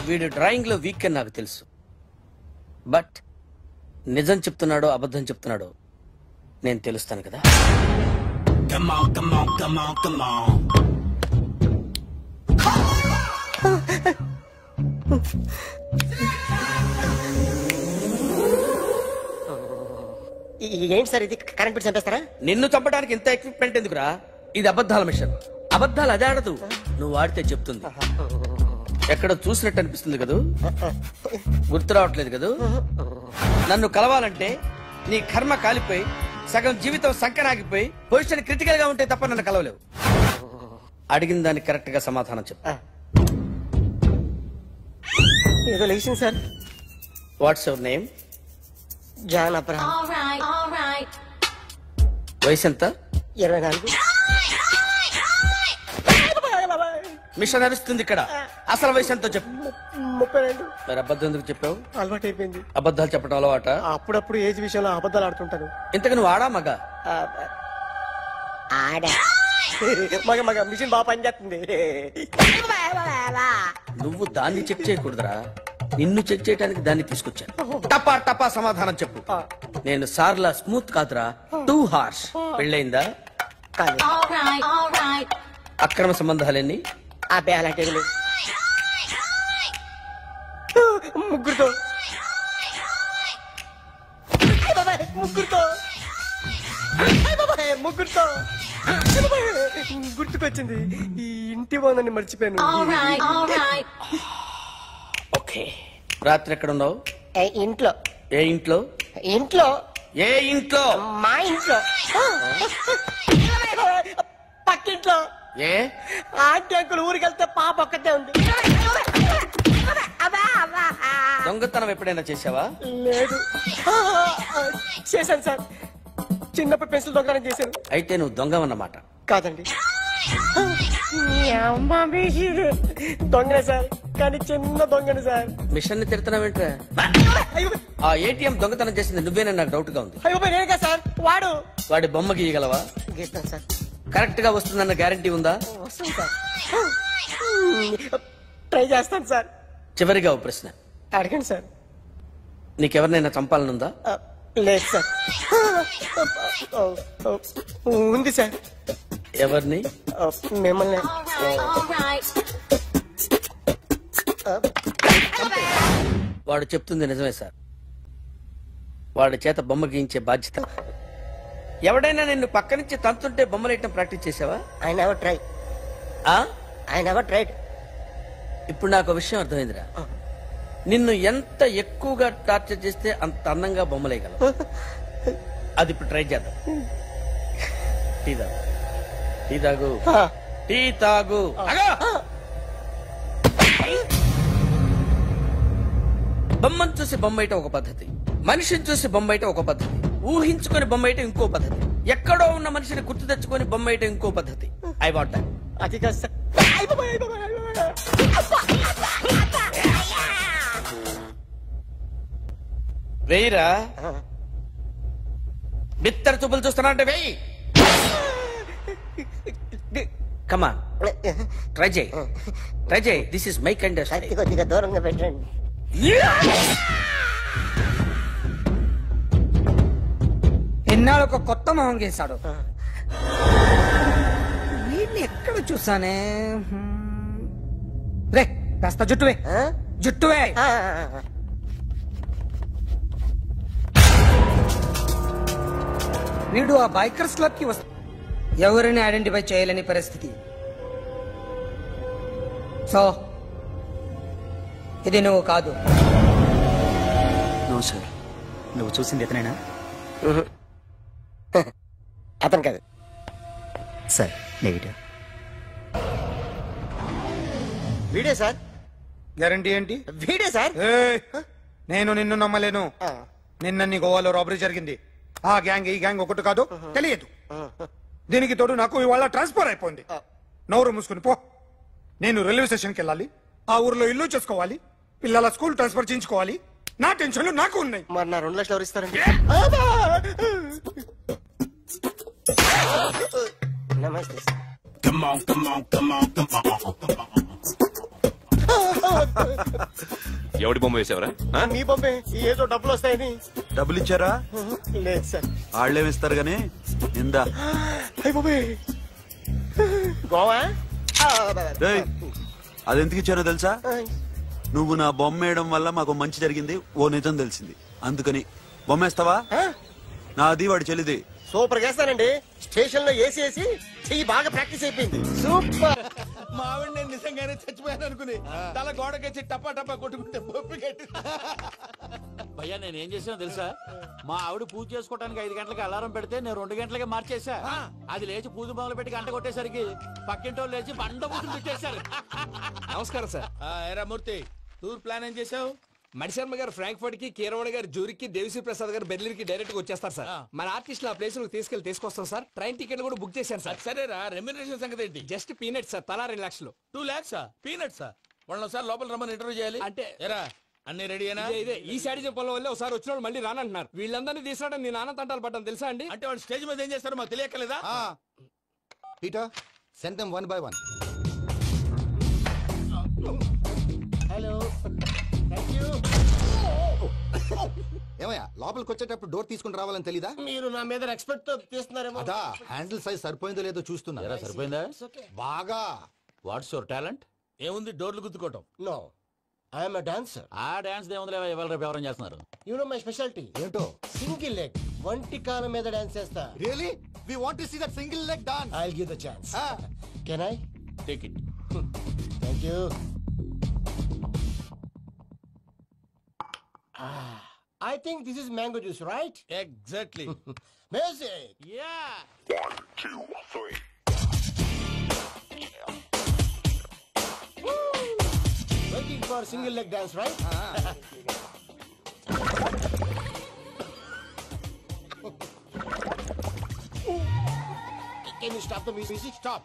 S13: వీడు డ్రాయింగ్ లో వీక్ అని నాకు తెలుసు. బట్ నిజం చెప్తున్నాడో అబద్ధం చెప్తున్నాడో నేను తెలుస్తాను కదా.
S1: ఏంటి సార్ ఇది? కరెంట్ బిల్ చంపేస్తారా?
S13: నిన్ను చంపడానికి ఇంత ఎక్విప్మెంట్ ఎందుకురా? ఇది అబద్ధాల మిషన్. అబద్ధాలు అదే ఆడదు, నువ్వు ఆడితే చెప్తుంది. ఎక్కడ చూసినట్టు అనిపిస్తుంది కదూ? గుర్తు రావట్లేదు కదూ? నన్ను కలవాలంటే నీ కర్మ కాలిపోయి సగం జీవితం సంకరాగిపోయి పొజిషన్ క్రిటికల్ గా ఉంటే తప్ప నన్ను కలవలేవు. అడిగిన దానికి కరెక్ట్ గా సమాధానం చెప్పు.
S1: ఏదో లేచింది sir.
S13: What's your name?
S1: John Abraham.
S13: వయసు ఎంత?
S1: 24.
S13: మిషన్ నడుస్తుంది ఇక్కడ. అసలు వయసు ఎంతో చెప్పు.
S1: 32.
S13: మరి అబద్ధం ఎందుకు చెప్పావు?
S1: అలవాటు అయిపోయింది.
S13: అబద్ధాలు చెప్పడం అలవాట?
S1: అప్పుడప్పుడు ఏజ్ విషయంలో అబద్ధాలు ఆడుతుంటాను.
S13: ఇంతకు నువ్వు ఆడా మగ?
S1: మగ మిషన్ బాగా పనిచేస్తుంది.
S13: నువ్వు దాన్ని చెక్ చేయకూడదురా, నిన్ను చెక్ చేయడానికి దాన్ని తీసుకొచ్చాను. టపా టపా సమాధానం చెప్పు. నేను సార్లా స్మూత్ కాదురా, టూ హార్ష్. పెళ్ళయిందా? అక్రమ సంబంధాలన్నీ?
S1: అబ్బే అలాంటి ముగ్గురుతో గుర్తుకొచ్చింది. ఈ ఇంటి బాగుందని మర్చిపోయాను.
S13: ఓకే, రాత్రి ఎక్కడ ఉన్నావు?
S1: ఇంట్లో.
S13: ఏ ఇంట్లో?
S1: ఇంట్లో.
S13: ఏ ఇంట్లో?
S1: మా ఇంట్లో. పక్కింట్లో.
S13: ఏ
S1: ఆంటీ అంకుల్ ఊరికి వెళ్తే పాప ఒక్కతే ఉంది.
S13: దొంగతనం ఎప్పుడైనా చేసావా?
S1: లేదు. చేశాను సార్, చిన్నప్పుడు పెన్సిల్ దొంగతనం చేశాను.
S13: అయితే నువ్వు
S1: దొంగవన్నమాట. కాదండి, దొంగనే సార్. కానీ చిన్న దొంగని సార్.
S13: మిషన్ ని తిడుతున్నావేంట్రా? ఆ ఏటీఎం దొంగతనం చేసింది నువ్వేనని నాకు డౌట్ గా ఉంది.
S1: అయ్యో నేనే కదా సార్.
S13: వాడి బొమ్మ గీయగలవా?
S1: గీస్తాను సార్.
S13: కరెక్ట్ గా వస్తుందన్న గ్యారంటీ ఉందా?
S1: వస్తుంది సార్. ట్రై చేస్తాను సార్.
S13: చివరిగా ఓ ప్రశ్న
S1: అడగండి సార్.
S13: నీకెవరినైనా చంపాలనుందా?
S1: లేదు సార్. ఉంది సార్.
S13: ఎవరిని?
S1: మిమ్మల్ని.
S13: వాడు చెప్తుంది నిజమే సార్. వాడి చేత బొమ్మ గీయించే బాధ్యత. ఎవడైనా నిన్ను పక్క నుంచి తంతుంటే బొమ్మలేయటం ప్రాక్టీస్ చేసావా?
S1: I never try. I never tried.
S13: ఇప్పుడు నాకు విషయం అర్థమైందిరా. నిన్ను ఎంత ఎక్కువగా టార్చర్ చేస్తే అంత అందంగా బొమ్మలేయగలవు. అది ఇప్పుడు ట్రై చేద్దాం. టీ తాగు. టీ తాగు. టీ తాగు. బొమ్మను చూసి బొమ్మయటం ఒక పద్ధతి, మనిషిని చూసి బొమ్మయటం ఒక పద్ధతి, ఊహించుకొని బొమ్మయటం ఇంకో పద్ధతి, ఎక్కడో ఉన్న మనిషిని గుర్తు తెచ్చుకొని బొమ్మయటం ఇంకో పద్ధతి. I want that.
S1: అది కాదు సార్.
S13: వేయిరా. బిత్తర చూపులు చూస్తున్నా అంటే వేయి. కమా ట్రై చేయి. ట్రై చేయి. This is my kind of style.
S1: కొద్దిగా దూరంగా పెట్టండి.
S5: ఎన్నాళ్ళు ఒక కొత్త మొహం గీశాడు. వీడిని ఎక్కడ చూసానే? రే కాస్త జుట్టువే. జుట్టువే. వీడు ఆ బైకర్స్ క్లబ్ కి వస్తా ఎవరిని ఐడెంటిఫై చేయలేని పరిస్థితి. సో ఇది నువ్వు కాదు.
S14: No sir. నువ్వు చూసింది ఎతనేనా?
S1: అతను కాదు
S14: సార్. నెగిటివ్.
S1: వీడే సార్.
S6: గ్యారంటీ ఏంటి?
S1: వీడే సార్.
S6: నేను నిన్ను నమ్మలేను. నిన్న గోవాలో రాబరీ జరిగింది. ఆ గ్యాంగ్ ఈ గ్యాంగ్ ఒకటి కాదు, తెలియదు. దీనికి తోడు నాకు ఇవాళ ట్రాన్స్ఫర్ అయిపోయింది. నోరు మూసుకుని పో. నేను రైల్వే స్టేషన్కి వెళ్ళాలి, ఆ ఊర్లో ఇల్లు చేసుకోవాలి, పిల్లల స్కూల్ ట్రాన్స్ఫర్ చేయించుకోవాలి. నా టెన్షన్లు నాకు ఉన్నాయి.
S1: మరి నా 2 లక్షలు ఎవరు ఇస్తారండి? నమస్తే sir.
S12: Come on, come on, come on, come on.
S10: ఎవడి బొమ్మ వేసావరా?
S1: నీ బొమ్మే. ఏదో డబ్బులు వస్తాయని.
S15: డబ్బులు ఇచ్చారా?
S1: లేదు సార్.
S15: వాళ్ళేమిస్తారు గానీ ఇందా.
S1: గోవా
S15: అదెందుకు ఇచ్చారో తెలుసా? నువ్వు నా బొమ్మ వేయడం వల్ల మాకు మంచి జరిగింది, ఓ నిజం తెలిసింది. అందుకని బొమ్మేస్తావా? నాది వాడి చెల్లిది.
S1: సూపర్ చేస్తానండి. స్టేషన్ లో ఏసీ వేసి చెయ్యి బాగా ప్రాక్టీస్ అయిపోయింది. సూపర్.
S4: మా ఆవిడ నేను నిజంగానే చచ్చిపోయాను అనుకుని తల గోడకొచ్చి టపా టపా కొట్టుకుంటే బొప్పి కట్టి.
S16: భయ్యా నేనేం చేసానో తెలుసా? మా ఆవిడ పూజ చేసుకోవడానికి 5 గంటలకి అలారం పెడితే నేను 2 గంటలకి మార్చేసా. అది లేచి పూజ మొదలు పెట్టి గంట కొట్టేసరికి పక్కింటోళ్ళు లేచి బండ పూజలు పెట్టేశారు.
S4: నమస్కారం సార్. ఎరా మూర్తి, టూర్ ప్లాన్ ఏం చేసావు?
S17: మణిశర్మ గారు ఫ్రాంక్ఫర్ట్ కి, కీరవాడ గారు జూరిక్ కి, దేవిశ్రీ ప్రసాద్ గారు బెర్లిన్ కి డైరెక్ట్ గా వచ్చేస్తారు సార్. మన ఆర్టిస్ట్ ఆ ప్లేస్ తీసుకొస్తాం సార్. ట్రైన్ టికెట్ కూడా బుక్ చేశాను సార్.
S4: సరేరా, రెమ్యూనరేషన్ సంగతి ఏంటి?
S17: Just peanuts sir. తలా 2 లక్షలు.
S4: 2 lakhs పీనట్స్. వాళ్ళని ఒకసారి లోపల రమ్మని ఇంటర్వ్యూ చేయాలి.
S17: అంటే
S4: ఎరా అన్ని రెడీనా?
S17: ఇదే ఈ శాడిజం పొలం వల్ల ఒకసారి వచ్చిన వాళ్ళు మళ్ళీ రానంటున్నారు. వీళ్ళందరినీ తీసుకురావడం నేను నాన్న తంటాలు పడ్డాను తెలుసా అండి?
S4: అంటే వాళ్ళు స్టేజ్ మీద ఏం చేస్తారో మాకు తెలియక్కలేదా?
S18: Peter, send them one by one.
S1: Hello, thank you.
S18: ఏమయ్యా, లోపలికి వచ్చేటప్పుడు డోర్ తీసుకుని రావాలని తెలీదా?
S1: మీరు నా మీద ఎక్స్పెక్ట్ తో తీస్తున్నారేమో.
S18: అదా హ్యాండిల్ సైజ్ సరిపోయిందో లేదో చూస్తున్నా.
S16: సరిపోయిందా?
S18: బాగా.
S16: What's your talent?
S4: ఏముంది డోర్లు గుద్దుకోవటం.
S1: No, I am a dancer.
S16: ఆ డాన్స్ దేవుందిలే, ఇవాళ రేపు ఎవరైనా చేస్తున్నారు.
S1: You know my speciality.
S18: ఏంటో?
S1: సింగిల్ లెగ్, వంటి కాలం మీద డాన్స్ చేస్తా.
S18: Really? We want to see that single leg dance.
S1: I will give the chance. Can I
S16: take it?
S1: Thank you. I think this is mango juice, right?
S4: Exactly.
S1: Music.
S16: Yeah.
S12: 1, 2, 3.
S1: Waiting for single leg dance, right? Can you stop the music?
S4: Stop.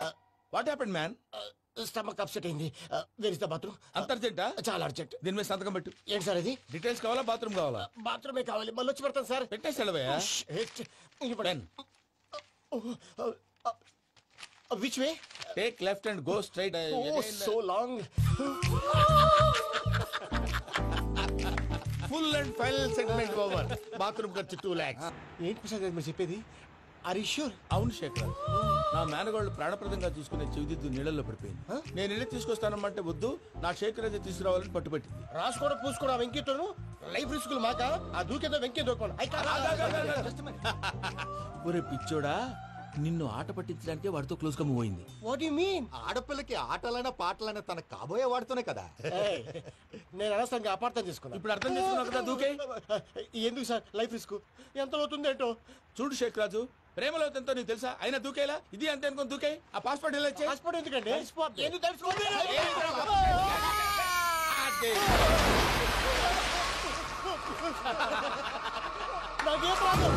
S4: What happened, man? Stomach upset అయింది. Where is the bathroom?
S9: అంత అర్జెంటా?
S4: చాలా urgent.
S9: దీని మీద సంతకం పెట్టు.
S4: ఏంటి sir ఇది?
S9: డీటెయిల్స్ కావాలా బాత్రూమ్ కావాలా?
S4: బాత్రూమే కావాలి. మళ్ళీ వచ్చి పెడతాను సార్.
S9: పెట్టేసి వెళ్ళవయ్యా.
S4: Which way?
S9: Take left and go straight.
S4: So long.
S9: Full and final segment over.
S4: Bathroom ఖర్చు 2 lakhs. ఏంటి ప్రసాద్ గారు మీరు చెప్పేది? Are you sure?
S9: అవును శేఖర్, నా మేనగోళ్ళు ప్రాణప్రదంగా చూసుకునే చెవిదిద్దు నీళ్ళల్లో పడిపోయింది. నేను ఇల్లు తీసుకొస్తానమ్మంటే వద్దు, నా శేఖర్ అయితే తీసుకురావాలని పట్టుబట్టింది.
S4: రాసుకోవడం పూసుకోవడం వెంకీతోను లైఫ్ రిస్కులు మాక. ఆ దూకేదో వెంకీ దూకోండి.
S9: ఒరే పిచ్చోడా, నిన్ను ఆట పట్టించడానికి వాడితో క్లోజ్ గా మూవ్ అయింది.
S4: What you mean?
S18: ఆడపిల్లకి ఆటలైనా పాటలైనా తన కాబోయే వాడుతూనే కదా.
S4: నేను అనవసరంగా అపార్థం చేసుకున్నా.
S9: ఇప్పుడు అర్థం చేసుకున్నావు కదా దూకే.
S4: ఎందుకు సార్ లైఫ్ రిస్క్? ఎంత అవుతుంది ఏంటో
S9: చూడు శేఖర్ రాజు, ప్రేమలో ఎంతో నీకు తెలుసా? అయినా దూకేలా ఇది అంతే అనుకుని దూకే. ఆ పాస్పోర్ట్ ఎలా ఇచ్చే?
S4: పాస్పోర్ట్ ఎందుకండి? ఎందుకు తెలుసుకోండి. నాకేం రాదు.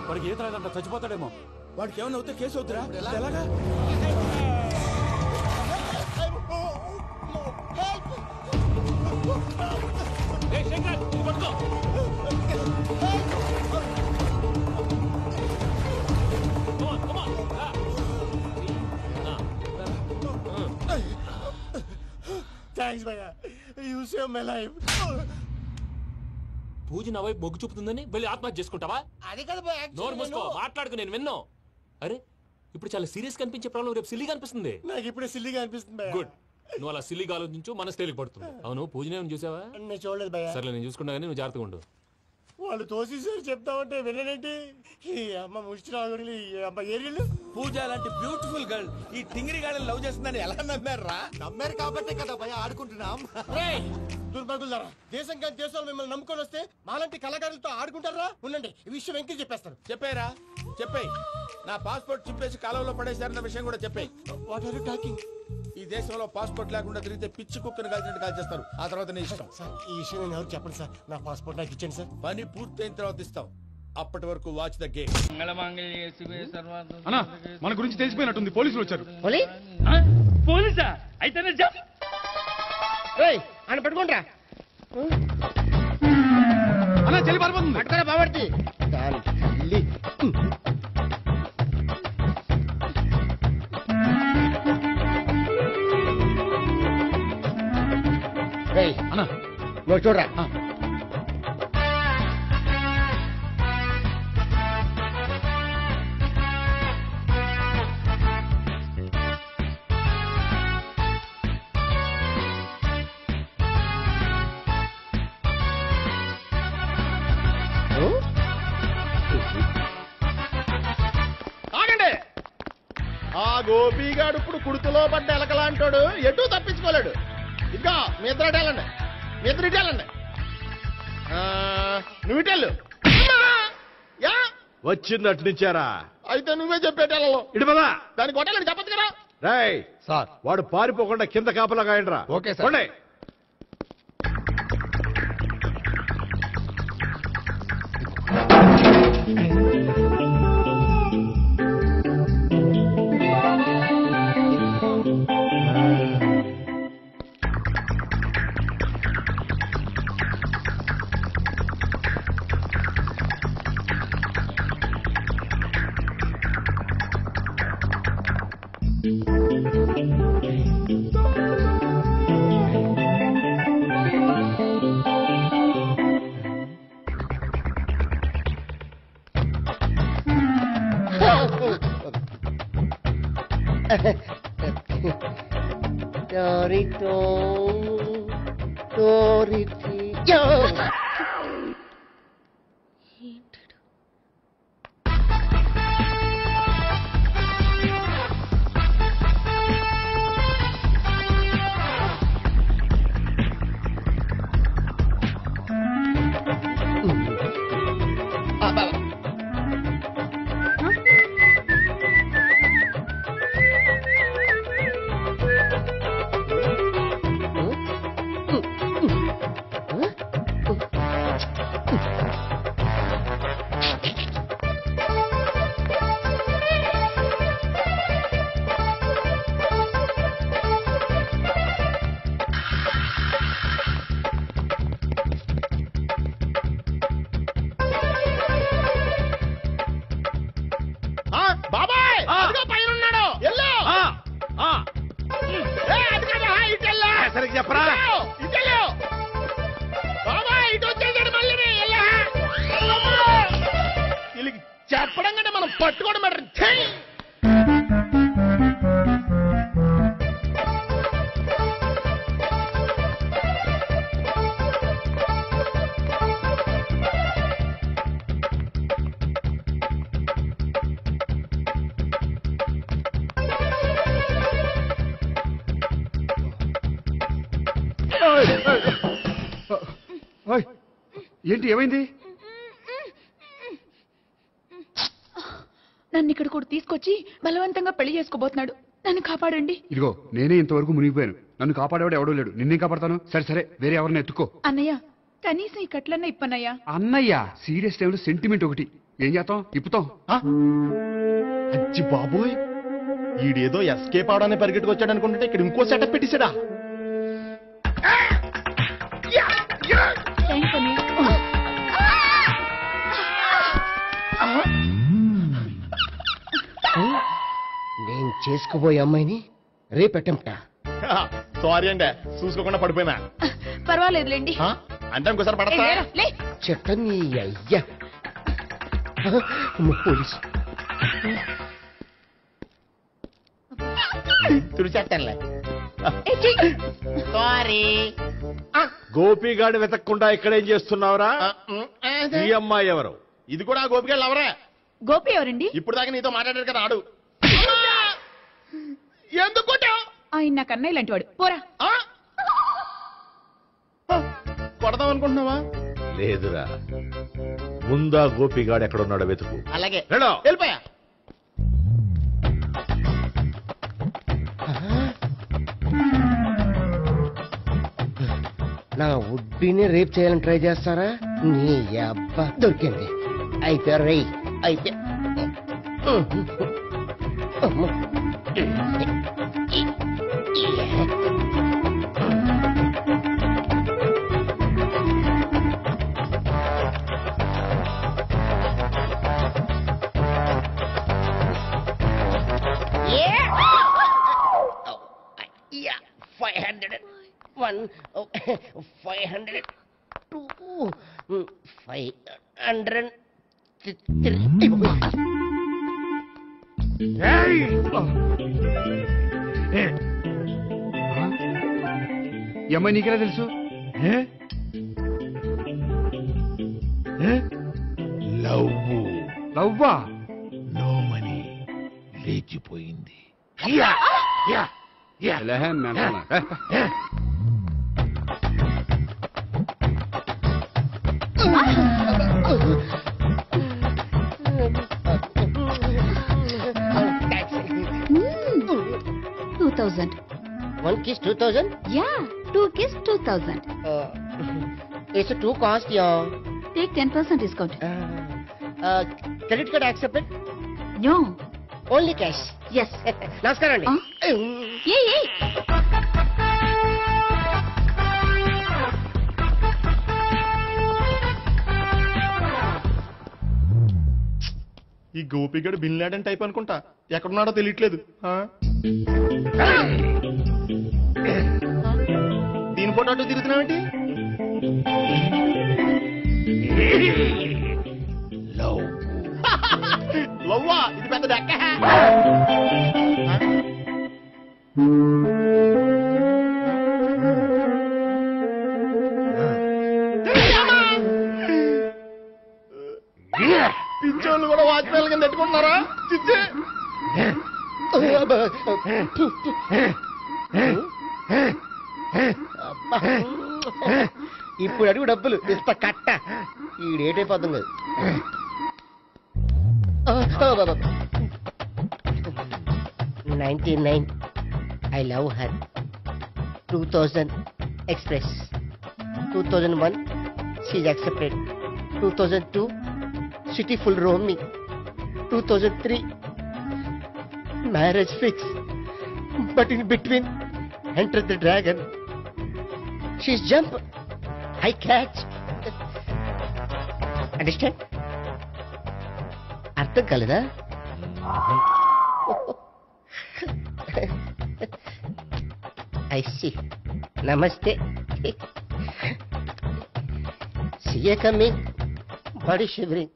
S16: వాడికి ఈత రాదంట, చచ్చిపోతాడేమో.
S9: వాడికి ఏమన్నా అవుతే కేసు అవుతురా? ఎలాగా?
S4: థ్యాంక్స్ భయ్యా, యు సేవ్ మై లైఫ్.
S16: పూజ నా వైపు మొగ్గు చూపుతుందని వెళ్ళి ఆత్మహత్య చేసుకుంటావా?
S4: అది కదా భయ్యా.
S16: నోరు మూసుకో, మాట్లాడుకు, నేను విన్నో. అరే ఇప్పుడు చాలా సీరియస్ కనిపించే ప్రాబ్లం రేపు సిల్లీగా అనిపిస్తుంది.
S4: నాకు ఇప్పుడే సిల్లీగా అనిపిస్తుంది భయ్యా.
S16: గుడ్, నువ్వు అలా సిల్లీగా ఆలోచించు, మనసు తేలిక పడుతుంది. అవును, పూజనే చూసావా?
S4: నేను చూడలేదు భయ్యా.
S16: సరే నేను చూసుకున్నా కానీ నువ్వు జాగ్రత్తగా ఉండు.
S4: వాళ్ళు తోసేసారు చెప్తామంటే విననేంటి? ఈ అమ్మ ముష్టి రాగుడి అమ్మ ఏరియలు.
S9: పూజ లాంటి బ్యూటిఫుల్ గర్ల్ ఈ టింగిరి గాళ్ళని లవ్ చేస్తుందని ఎలా నమ్మారా?
S18: నమ్మారు కాబట్టే కదా భయ ఆడుకుంటున్నాం.
S4: దుర్భగులారా, దేశం కానీ దేశంలో మిమ్మల్ని నమ్ముకొని వస్తే మాలాంటి కళాకారులతో ఆడుకుంటారా? ఉండండి, ఈ విషయం వెంకీ చెప్పేస్తాను.
S9: చెప్పారా? చెప్పాయి. నా పాస్పోర్ట్ చింపేసి కాలంలో పడేశారన్న విషయం కూడా చెప్పాయి.
S4: What are you talking?
S9: ఈ దేశంలో పాస్పోర్ట్ లేకుండా తిరిగితే పిచ్చి కుక్కను కాల్చినట్టు కాల్చేస్తారు. ఆ తర్వాత నీ ఇష్టం.
S4: సార్ ఈ విషయం నేను ఎవరు చెప్పండి సార్. నా పాస్పోర్ట్ నాకు ఇచ్చేయండి సార్.
S9: పని పూర్తయిన తర్వాత ఇస్తాం. అప్పటి వరకు వాచ్ ద గేమ్.
S6: అన్నా, మన గురించి తెలిసిపోయినట్టుంది, పోలీసులు వచ్చారు.
S5: పోలీసా? అయితే
S4: ఆయన పట్టుకుంటా.
S6: అన్నా చెల్లి పారిపోతుంది.
S4: పట్టుకోరా బాబర్తి.
S6: అన్నా
S4: నువ్వు చూడరా. ఆగండి. ఆ గోపిగాడు ఇప్పుడు కుడుతులో పడ్డ ఎలకలాంటాడు, ఎటు తప్పించుకోలేడు. ఇంకా మీ ఇద్దరు వెళ్ళండి, మీ ఇద్దరు ఇటు వెళ్ళండి. నువ్వు ఇటెళ్ళు.
S19: వచ్చింది అటు నుంచారా?
S4: అయితే నువ్వే చెప్పేటెళ్ళలో
S19: ఇటు పదా.
S4: దానికి కొట్టాలని చెప్పదు కదా.
S19: రై సార్, వాడు పారిపోకుండా కింద కాపలా కాయండిరా.
S4: Okay sir.
S5: Dorito, Dorito.
S19: సరిగ్గా చెప్పరా
S7: చెప్పడం కంటే మనం పట్టుకోవడం బెటర్.
S6: ఏంటి ఏమైంది?
S11: నన్ను ఇక్కడ కూడా తీసుకొచ్చి బలవంతంగా పెళ్లి చేసుకోబోతున్నాడు. నన్ను కాపాడండి.
S6: ఇదిగో నేనే ఇంతవరకు మునిగిపోయాను. నన్ను కాపాడేవాడు ఎవడో లేడు. నిన్నే కాపాడతాను. సరే సరే వేరే ఎవరిని ఎత్తుకో.
S11: అన్నయ్య కనీసం ఈ కట్లన్నా ఇప్పన్నయ్యా.
S6: అన్నయ్య సీరియస్ టైంలో సెంటిమెంట్ ఒకటి. ఏం చేస్తాం? ఇప్పుతాం.
S7: అచ్చి బాబోయ్, ఈడేదో ఎస్కేప్ అవడానికి పరిగెట్టుకు వచ్చాడు అనుకుంటే ఇక్కడ ఇంకో సెటప్ పెట్టేశాడా?
S5: నేను చేసుకోబోయే అమ్మాయిని రేపెట్టంట.
S7: సారీ అండి, చూసుకోకుండా పడిపోయినా.
S11: పర్వాలేదులేండి.
S7: అంటే ఇంకోసారి పడతా.
S5: చెట్టని అయ్యా పోలీసు తుడిచేస్తానులే. సారీ.
S19: గోపిగాడి వెతక్కుండా ఇక్కడేం చేస్తున్నావురా? ఈ అమ్మాయి ఎవరు?
S7: ఇది కూడా గోపిగాడు ఎవరే?
S11: గోపి ఎవరండి?
S7: ఇప్పుడు దాకా నీతో మాట్లాడారు కదా ఆడు. ఎందుకు
S11: ఆయన నాకు అన్నయ్య లాంటి వాడు. పోరా.
S7: కొడదాం అనుకుంటున్నావా?
S19: లేదురా, ముందా గోపిగాడు ఎక్కడున్నాడో వెతుకు.
S5: అలాగే
S19: రేడో.
S5: వెళ్ళిపోయా. నా ఉడ్బీని రేప్ చేయాలని ట్రై చేస్తారా? నీ అబ్బా దొరికింది. అయితే రై అయితే
S6: ఈ అమ్మాయి నీకెలా తెలుసు? లవ్వా?
S19: నో మనీ లేచిపోయింది.
S5: One kiss 2000?
S3: Yeah, 2 kiss 2000.
S5: It's too cost, yeah.
S3: Take 10% discount.
S5: Credit card accepted?
S3: No.
S5: Only cash.
S3: Yes.
S5: నమస్కారం అండి.
S3: Hey.
S7: ఈ గోపిగడు బిన్ లాడెన్ టైప్ అనుకుంటా. ఎక్కడున్నాడో తెలియట్లేదు. దీని ఫోటో అటు తిరుగుతున్నావేంటి? లవ్వా? ఇది పెద్ద డెక్క. పిచ్చోళ్ళు కూడా వాచ్మెన్ కింద పెట్టుకుంటున్నారా? చిచ్చే
S5: ఇప్పుడు అడుగు డబ్బులు ఇస్తా కట్ట. ఈ డేట్ అయిపోతుంది. 99 I love her. 2000 express. 2001 she's accepted. 2002 city full roaming. 2003 marriage fix. But in between enter the dragon. She's jump, I catch. Understand? అర్థం కాలేదా? I see.
S20: నమస్తే. CA coming. Body shivering.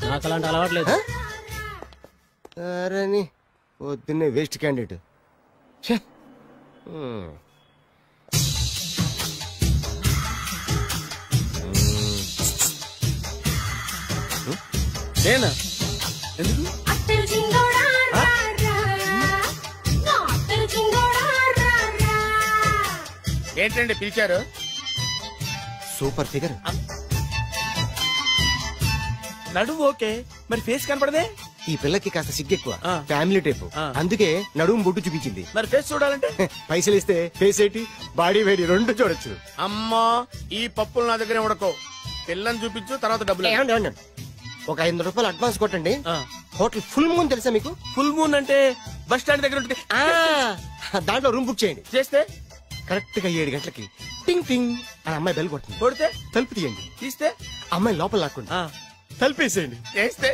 S1: నాకు అలాంటి అలవాట్లేదు.
S20: అరే పొద్దున్నే వేస్ట్ క్యాండిడేట్.
S1: నేనా? ఎందుకు? ఏంటండి పిలిచారు?
S20: Super figure.
S1: నడుము ఓకే, మరి ఫేస్ కనపడదే.
S20: ఈ పిల్లకి కాస్త సిగ్గెక్కువ, ఫ్యామిలీ టైప్, అందుకే నడుము బొట్టు చూపించింది.
S1: మరి ఫేస్ చూడాలంటే
S20: పైసలు ఇస్తే ఫేస్ ఏంటి బాడీ వేడి రెండు చూడొచ్చు.
S1: అమ్మా ఈ పప్పులు నా దగ్గర ఉడకో. పిల్లని చూపించు, తర్వాత డబ్బులు.
S20: ఒక 500 రూపాయలు అడ్వాన్స్ కొట్టండి. హోటల్ ఫుల్ మూన్ తెలుసా మీకు?
S1: ఫుల్ మూన్ అంటే బస్ స్టాండ్ దగ్గర ఉంటుంది.
S20: దాంట్లో రూమ్ బుక్ చేయండి.
S1: చేస్తే
S20: కరెక్ట్ గా 7 గంటలకి టింగ్ టింగ్ అని అమ్మాయి బెల్ కొడుతుంది.
S1: కొడితే
S20: తలుపు తీయండి.
S1: తీస్తే
S20: అమ్మాయి లోపల లాక్కుండి తలుపేసేయండి.
S1: చేస్తే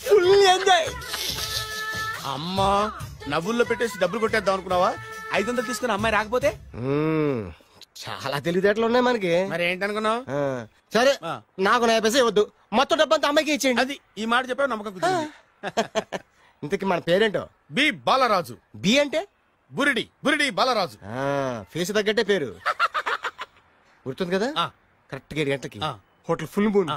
S20: ఫుల్ ఎంజాయ్.
S1: అమ్మా నవ్వుల్లో పెట్టేసి డబ్బులు కొట్టేద్దాం అనుకున్నావా? 500 తీసుకుని అమ్మాయి రాకపోతే?
S20: చాలా తెలివితేటలు ఉన్నాయి మనకి.
S1: మరి ఏంటనుకున్నావు?
S20: సరే నాకు 50 పైసలు వద్దు, మొత్తం డబ్బంతా అమ్మాయికి ఇచ్చేయండి.
S1: అది ఈ మాట చెప్పావు, నమ్మకం కుదిరింది.
S20: ఇంతకీ మన పేరేంటో?
S1: బి బాలరాజు.
S20: బి అంటే
S1: బురిడి. బురిడి బాలరాజు.
S20: ఫేస్ తగ్గట్టే పేరు గుర్తుంది కదా. కరెక్ట్ గా 7 గంటలకి హోటల్ ఫుల్ మూన్.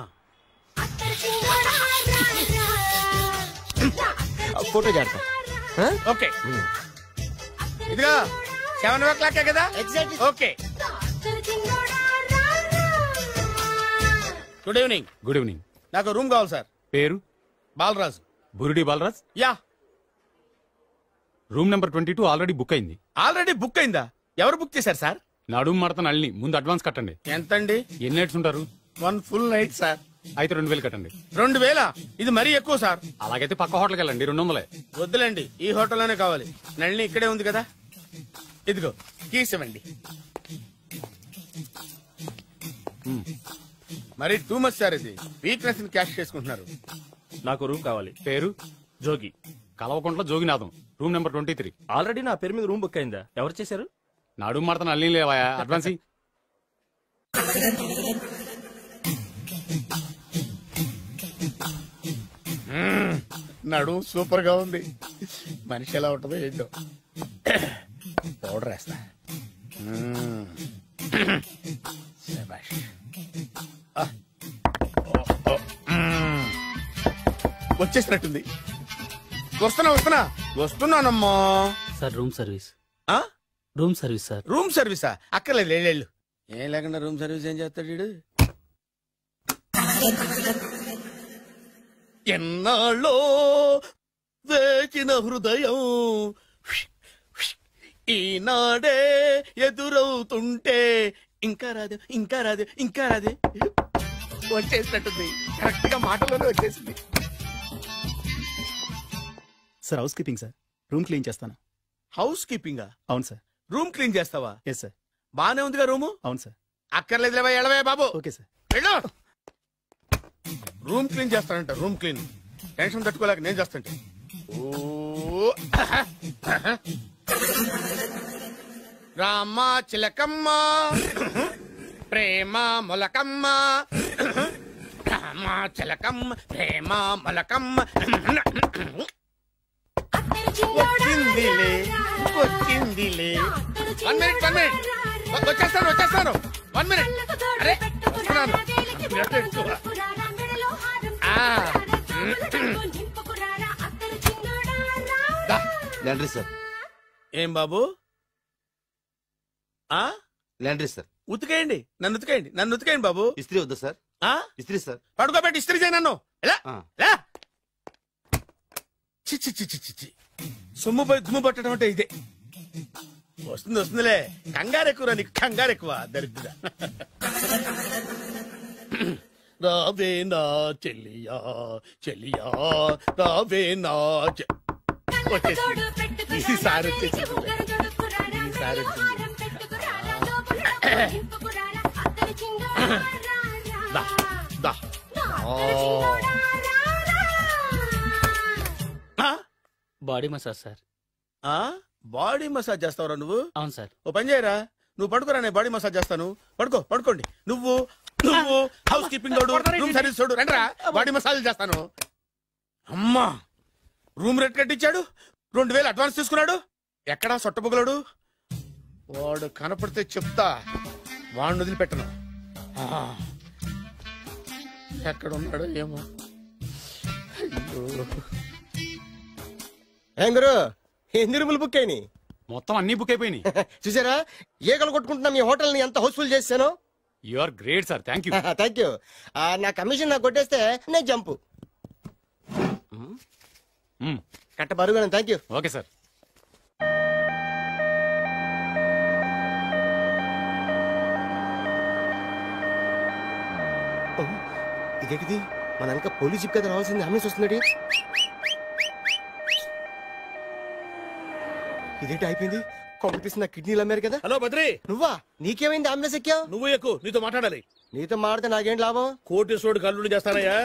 S20: ఫోటో చేస్తా.
S1: ఓకే ఇదిగా 7 o'clock కదా? Okay. Good evening.
S19: Good evening.
S1: నాకు రూమ్ కావాలి సార్.
S19: పేరు?
S1: బాలరాజు.
S19: బురుడి Balaraj.
S1: Yeah.
S19: Room number 22 already book అయింది.
S1: ఆల్రెడీ బుక్ అయిందా? ఎవరు బుక్ చేశారు సార్?
S19: నడుము మడత నల్లి. ముందు అడ్వాన్స్ కట్టండి.
S1: ఎంతండి?
S19: ఎన్ని నైట్స్ ఉంటారు?
S1: 1 full night సార్.
S19: అయితే 2000 కట్టండి.
S1: 2000? ఇది మరీ ఎక్కువ సార్.
S19: అలాగైతే పక్క హోటల్కి వెళ్ళండి, 200.
S1: వద్దులేండి, ఈ హోటల్లోనే కావాలి. నళిని ఇక్కడే ఉంది కదా. ఇదిగో కీస్ ఇవ్వండి. మరి టూ మచ్ సార్, ఇది వీక్నెస్ క్యాష్ చేసుకుంటున్నారు.
S19: నాకు రూమ్ కావాలి. పేరు? Jogi. Kalavakuntla Joginatham. Room number 23.
S2: Already నా పేరు మీద రూమ్ బుక్ అయిందా? ఎవరు చేశారు?
S19: నడుము మడత నల్లి లేవా? అడ్వాన్స్
S1: నడు సూపర్ గా ఉంది. మనిషి ఎలా ఉంటుందో ఏంటో. పౌడర్ వేస్తా. వచ్చేసినట్టుంది. వస్తున్నానమ్మా.
S2: Sir room service. Room service sir.
S1: Room సర్వీసా? అక్కర్లేదు, లేళ్ళు. ఏం లేకుండా రూమ్ సర్వీస్ ఏం చేస్తాడు వీడు? ఎన్నాళ్ళో వేచిన హృదయం ఈనాడే ఎదురవుతుంటే ఇంకా రాదు, ఇంకా రాదు, ఇంకా రాదు. వచ్చేసినట్టుంది. కరెక్ట్ గా మాటలోనే వచ్చేసింది.
S6: Sir housekeeping sir. Room clean చేస్తాను.
S1: హౌస్ కీపింగా?
S6: అవును సార్.
S1: రూమ్ క్లీన్ చేస్తావా?
S6: Yes sir.
S1: బానే ఉందిగా రూము?
S6: అవును సార్.
S1: అక్కర్లేదులేవా, ఎడవే బాబు.
S6: Okay sir.
S1: వెళ్ళు. రూమ్ క్లీన్ చేస్తానంట. Room clean. టెన్షన్ తట్టుకోలేక నేను చేస్తాంటే. రామ చిలకమ్మ ప్రేమ మొలకమ్మ, రామ చిలకమ్మ ప్రేమ మొలకమ్మ. వచ్చిందిలే వచ్చిందిలే. 1 minute 1 minute. వచ్చేస్తాను 1 minute. అరే వస్తున్నాను.
S20: Laundry sir.
S1: ఏం బాబు?
S20: Laundry sir.
S1: ఉతికేయండి, నన్ను ఉతికేయండి, నన్ను ఉతికేయండి బాబు.
S20: ఇస్త్రీ వద్దా సార్? ఇస్త్రీ సార్.
S1: పడుకోబెట్టి ఇస్త్రీ చేయి నన్ను. సొమ్ము పోయి దుమ్ము పట్టడం అంటే ఇదే. వస్తుందిలే. కంగారు ఎక్కువ, నీకు కంగారు ఎక్కువ. దరిద్ర. రావే నా చెల్లియా చెల్లియా రావే నా. వచ్చేసి ఈసారి వచ్చేసి
S19: body massage sir.
S9: Body massage చేస్తావురా నువ్వు?
S19: అవును సార్.
S9: ఓ పని చేయరా, నువ్వు పడుకోరా, నేను బాడీ మసాజ్ చేస్తాను. పడుకోండి. నువ్వు హౌస్ కీపింగ్ తోడు, రూమ్ సర్వీస్ తోడు, రండిరా బాడీ మసాజ్ చేస్తాను. అమ్మా, రూమ్ రేట్ కట్టించాడు, 2000 అడ్వాన్స్ తీసుకున్నాడు. ఎక్కడా సొట్టబొగలాడు? వాడు కనపడితే చెప్తా, వాడిని వదిలిపెట్టను. ఎక్కడ ఉన్నాడో ఏమో.
S20: ఏం గురు, ఎన్ని రూములు బుక్ అయినాయి?
S19: మొత్తం అన్ని బుక్ అయిపోయినాయి.
S20: చూసారా ఏగలు కొట్టుకుంటున్నా మీ హోటల్ ని ఎంత హౌస్ఫుల్ చేశాను.
S19: You are great sir. Thank you.
S20: Thank you. నా కమిషన్ నాకు కొట్టేస్తే నేను జంపు కట్ట బరుగా. Thank you.
S19: Okay sir.
S20: ఇదేంటిది, మన వెనక పోలీస్ జిప్ కదా రావాల్సింది, అంబులెన్స్ వస్తున్నాడు. ఇదేంటి అయిపోయింది, కొంపటిస్తున్న కిడ్నీలు అమ్మారు కదా.
S9: హలో బద్రి,
S20: నువ్వా? నీకేమైంది అంబులెన్స్ ఎక్కావు?
S9: నువ్వు ఎక్కువ, నీతో మాట్లాడాలి.
S20: నీతో మాడితే నాకేం లాభం?
S9: కోటేశ్వరుడు కల్లుడు చేస్తానయ్యా.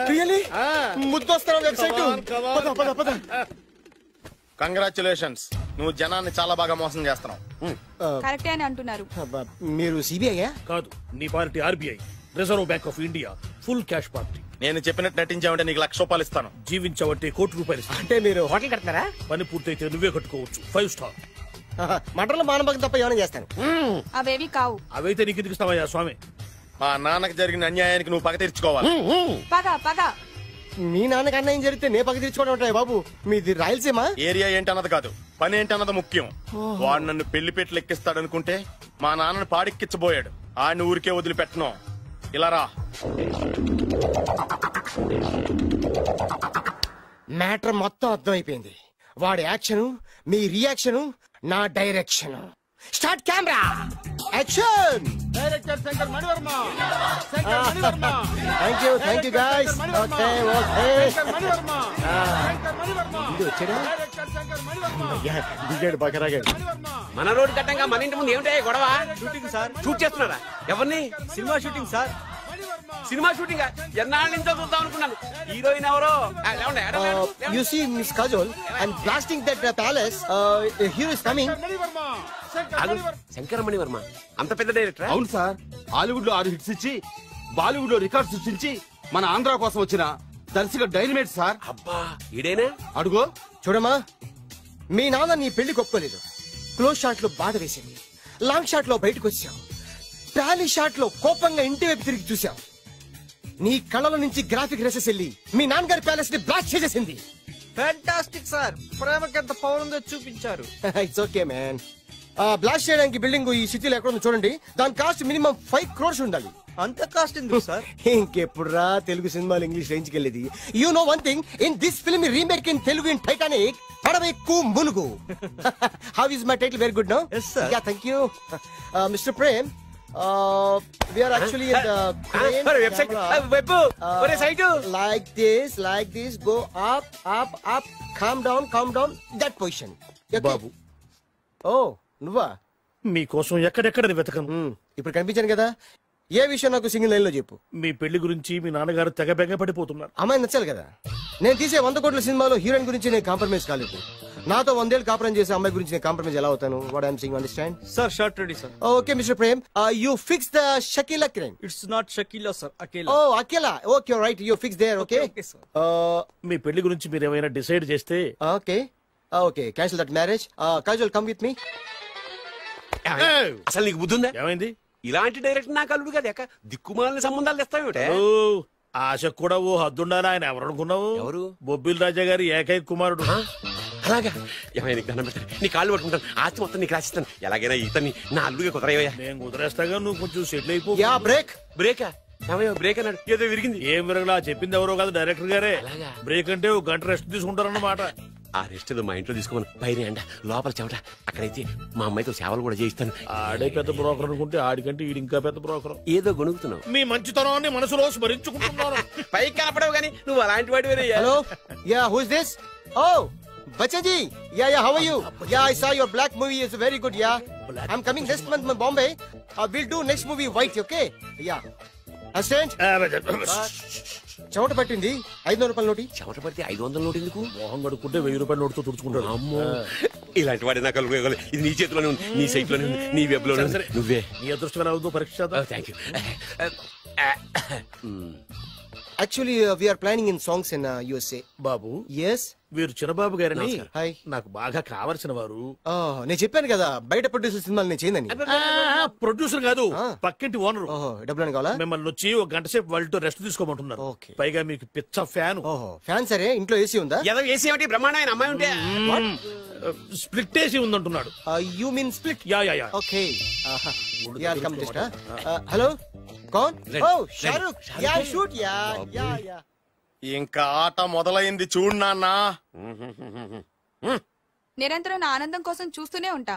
S20: ముద్దొస్తాను వెబ్సైట్.
S4: కంగ్రాచులేషన్స్, నువ్వు జనాన్ని చాలా బాగా మోసం చేస్తున్నావు.
S11: కరెక్టే అని అంటున్నారు.
S20: మీరు సిబిఐయా?
S9: కాదు, నీ party RBI, reserve bank of India, full cash party.
S4: నేను చెప్పినట్టు నటించావంటే నీకు ₹1,00,000 ఇస్తాను.
S9: జీవించావంటే ₹1,00,00,000 ఇస్తాను.
S20: అంటే మీరు హోటల్ కడతారా?
S9: పని పూర్తయితే నువ్వే కట్టుకోవచ్చు, 5 స్టార్.
S20: మటన్లో మానభంగం తప్ప ఏమైనా చేస్తాను.
S11: అవేవి కావు.
S9: అవైతే నీకు ఎందుకు ఇస్తావయ్యా స్వామి?
S4: మా నాన్నకి జరిగిన అన్యాయానికి నువ్వు పగ తీర్చుకోవాలి.
S11: పగ
S20: మీ నాన్నకి అన్యాయం జరిగితే నే పగ తీర్చుకోవడం ఉంటాయి బాబు. మీది రాయలసీమ.
S4: ఏరియా ఏంటన్నది కాదు, పని ఏంటన్నది ముఖ్యం. వాడు నన్ను పెళ్లి పెట్లు ఎక్కిస్తాడనుకుంటే మా నాన్నను పాడెక్కించబోయాడు. ఆడిని ఊరికే వదిలిపెట్టను. ఇలా రా.
S20: మ్యాటర్ మొత్తం అర్థమైపోయింది. వాడి యాక్షన్, మీ రియాక్షన్, నా direction. Start camera, action.
S9: Director Shankar Mani Varma.
S20: Thank you guys. Okay దిగాడు, బాగా రాగాడు.
S5: మన రోడ్డు కట్టంగా మన ఇంటి ముందు ఏమిటాయి గొడవ? Shooting sir. షూట్ చేస్తున్నారా? ఎవరిని? Cinema shooting sir. Cinema shooting ఎన్నాళ్ళ నుంచో చూద్దాం అనుకున్నాను. హీరోయిన్ ఎవరో?
S20: You see Miss Kajol, I'm blasting that palace. Hero is coming.
S5: Shankara Mani Varma అంత పెద్ద డైరెక్టర్?
S6: అవును సార్. హాలీవుడ్ లో 6 హిట్స్ ఇచ్చి బాలీవుడ్ లో రికార్డ్ సృష్టించి మన ఆంధ్ర కోసం వచ్చిన దర్శక డైనమేట్ సార్.
S5: అబ్బా, ఈడేనా?
S6: అడుగో.
S20: చూడమ్మా, మీ నాన్న నీ పెళ్లి ఒప్పుకోలేదు. క్లోజ్ షాట్ లో బాధ వేసింది, లాంగ్ షాట్ లో బయటకు వచ్చావు, టాలీ షాట్ లో కోపంగా ఇంటి వైపు తిరిగి చూసావు. నీ కళ్ళల నుంచి గ్రాఫిక్ రెసెస్ వెళ్ళి మీ నాన్నగారి ప్యాలెస్ ని బ్లాస్ట్ చేసేసింది.
S1: ఫ్యాంటాస్టిక్ సార్, ప్రేమకి ఎంత పవర్ ఉందో చూపించారు.
S20: It's okay man. బ్లాస్ట్ చేయడానికి బిల్డింగ్ ఈ సిటీలో ఎక్కడ ఉందో చూడండి. దాని కాస్ట్ మినిమం 5 crores ఉండాలి.
S1: అంత కాస్ట్ ఎందుకు సార్?
S20: ఇంకెప్పుడు రా తెలుగు సినిమాలు ఇంగ్లీష్ రేంజ్ కి వెళ్ళేది. You know one thing, in this film remake in Telugu in Titanic, పడవెక్కు మునుగు. How is my title? Very good no.
S1: Yes sir.
S20: Yeah, thank you. Mr. Prem, we are actually in the crane
S5: website.
S20: camera.
S5: Web site.
S20: Like this, go up, calm down, that position. Okay?
S9: Babu,
S20: Oh, నువ్వా?
S9: మీకోసం ఎక్కడెక్కడ వెతకను.
S20: ఇప్పుడు కనిపించాను కదా. ఏ విషయం నాకు single line లో చెప్పు.
S9: మీ పెళ్లి గురించి మీ నాన్నగారు తెగ బెగ పడిపోతున్నారు.
S20: అమ్మాయి నచ్చాలి కదా. నేను తీసే 100 కోట్ల సినిమాలో హీరోయిన్ గురించి నేను కాంప్రమైజ్ కాలేదు. నాతో 100 ఏళ్ళు కాపురం చేసే అమ్మాయి గురించి నేను కాంప్రమైజ్ ఎలా అవుతాను? What I'm sing, understand?
S1: Sir shot ready sir.
S20: Okay mister Prem, you fix the Shakeela crime.
S1: It's not Shakeela sir, Akela.
S20: Oh Akela. Okay right, you fix there. Okay
S9: మీ పెళ్లి గురించి మీరు ఏమైనా డిసైడ్ చేస్తే.
S20: Okay cancel that marriage. Kajal come with me.
S5: అసలు నీకు బుద్ధి ఉందా?
S9: ఏమైంది?
S5: ఇలాంటి డైరెక్టర్ నాకు అల్లుడు కదా, దిక్కుమాలని సంబంధాలు తెస్తావేమిటే?
S9: ఆశకు కూడా ఓ హద్దుండాలి. ఆయన ఎవరు అనుకున్నావు?
S5: ఎవరు?
S9: బొబ్బిల్ రాజా గారి ఏకైక కుమారుడు.
S5: అలాగా? ఏమైనా దండం పెడతాను, నీ కాళ్ళు పట్టుకుంటాను, ఆస్తి మొత్తం నీకు రాసిస్తాను. ఎలాగైనా ఇతన్ని నా అల్లుడిగా కుదరయ్యా.
S9: నేను కుదిరేస్తాగా, నువ్వు కొంచెం సెటిల్ అయిపో.
S5: బ్రేకా? బ్రేక్ అన్నాడు, ఏదో విరిగింది.
S9: ఏం విరగలా? చెప్పింది ఎవరో కాదు, డైరెక్టర్ గారే. బ్రేక్ అంటే 1 గంట రెస్ట్ తీసుకుంటారన్నమాట.
S5: ఆ రెస్ట్ ఏదో మా ఇంట్లో తీసుకోమని. పైన అంట, లోపల చెమట. అక్కడైతే మా అమ్మాయితో సేవలు కూడా చేయిస్తాను.
S9: ఆడే పెద్ద బ్రోకర్ అనుకుంటే ఆడికంటే ఈడు ఇంకా పెద్ద బ్రోకర్.
S5: ఏదో గొనుగుతున్నావు.
S9: మీ మంచితనాన్ని మనసులో స్మరించుకుంటున్నాను.
S5: పైకి కనపడవు కానీ నువ్వు అలాంటి వాడి.
S20: Hello, ya who is this? Oh Bachchan ji, ya how are you? Ya I saw your Black movie is very good. Ya I'm coming next month in Bombay. We'll do next movie White, okay? Yeah. Assistant? చెమట పట్టింది 500 రూపాయల నోటి.
S4: చెమట పడితే 500 note ఎందుకు?
S6: మోహం కడుక్కుంటే 1000 రూపాయల నోటుతో తుడుచుకుంటాడు.
S4: అమ్మో, ఇలాంటి వాడి నాకు ఇది నీ చేతిలోనే ఉంది, నీ సైట్ లోనే ఉంది, నీ వెబ్ లోనే ఉంది. నువ్వే
S6: నీ అదృష్టం అవుతూ పరీక్ష.
S4: Thank you.
S20: Actually, we are planning in songs in USA.
S6: Babu,
S20: yes,
S6: వీరు చిన్నబాబు గారని
S20: హాయ్.
S6: నాకు బాగా కావలసిన వారు.
S20: నేను చెప్పాను కదా బయట ప్రొడ్యూసర్ సినిమాలు నేను చేయనని.
S6: ప్రొడ్యూసర్ కాదు, పక్కింటి ఓనర్.
S20: డబ్బులు కావాలా?
S6: మిమ్మల్ని వచ్చి ఒక గంట సేపు వాళ్ళతో రెస్ట్ తీసుకోమంటున్నారు. పైగా మీకు పిచ్చ ఫ్యాన్.
S20: ఫ్యాన్ సరే, ఇంట్లో ఏసీ ఉందా?
S4: ఏసీ ఏమిటి, బ్రహ్మాండమైన అమ్మాయి ఉంటే
S6: స్ప్లిట్ ఏసీ ఉందంటున్నాడు.
S20: You mean split?
S6: Yeah yeah yeah.
S20: Okay, hello, కౌన్? Oh Shahrukh. Yeah shoot. Yeah yeah yeah.
S21: ఇంకా ఆట మొదలైంది చూడు నాన్న.
S11: నిరంతరం నా ఆనందం కోసం చూస్తూనే ఉంటా.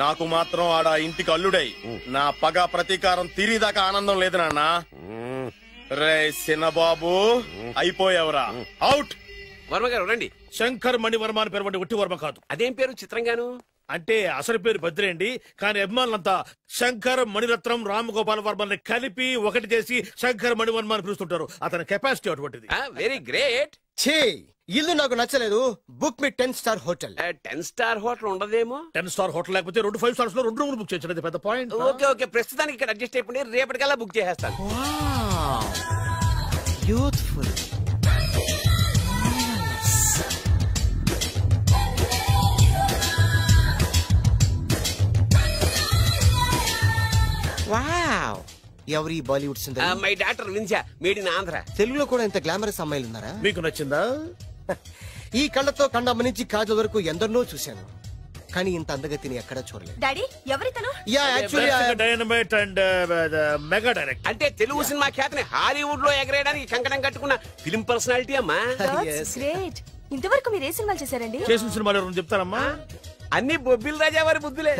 S21: నాకు మాత్రం ఆడ ఇంటికి అల్లుడై నా పగ ప్రతీకారం తీరిదాకా ఆనందం లేదు నాన్న. రే చిన్నబాబు, అయిపోయావురా, అవుట్.
S4: వర్మ గారు రండి.
S6: శంకర్ మణివర్మ అని పేరు, ఒట్టి వర్మ కాదు.
S4: అదేం పేరు చిత్రంగాను?
S6: అంటే అసలు పేరు భద్రేండి, కానీ అభిమానులంతా శంకర్ మణిరత్నం రామగోపాల్ వర్మని కలిపి ఒకటి చేసి శంకర్ మణివర్మ అని పిలుస్తుంటారు. అతని కెపాసిటీ అటువంటిది.
S4: Very great.
S20: ఛీ, ఇల్లు నాకు నచ్చలేదు. బుక్ మీ 10 స్టార్ హోటల్.
S4: 10 స్టార్ హోటల్ ఉండదేమో.
S6: 10 స్టార్ హోటల్ లేకపోతే 2 5 స్టార్స్ లో 2 రూములు బుక్ చేయొచ్చు. పెద్ద పాయింట్.
S4: ఓకే ఓకే, ప్రస్తుతానికి ఇక్కడ అడ్జస్ట్ అయిపోయి రేపటికల్లా బుక్ చేసేస్తాను.
S20: బ్యూటిఫుల్. వావ్, ఎవరి బాలీవుడ్ సుందరి?
S4: మై డాక్టర్ విన్సా, మేడ్ ఇన్ ఆంధ్ర.
S20: తెలుగులో కూడా ఇంత గ్లామరస్ అమ్మాయిలు ఉన్నారా?
S6: మీకు నచ్చిందా?
S20: ఈ కళ్ళతో కండమ్మ నుంచి కాజల్ వరకు ఎందరినో చూశాను, కానీ ఇంత అందగతిని ఎక్కడా చూడలేదు.
S3: డాడీ, ఎవరితను?
S20: Yeah, actually
S6: dynamite and mega direct.
S4: అంటే తెలుగు సినిమా ఖ్యాతిని హాలీవుడ్ లో ఎగరేయడానికి కంకణం కట్టుకున్న ఫిల్మ్ పర్సనాలిటీ అమ్మా.
S3: గ్రేట్. ఇంతవరకు మీరు ఏ సినిమాలు చేశారండి?
S6: చేసిన సినిమాలు ఎవరు చెప్తారమ్మా?
S4: అన్ని బొబ్బిల్ రాజా వారి బుద్ధులే.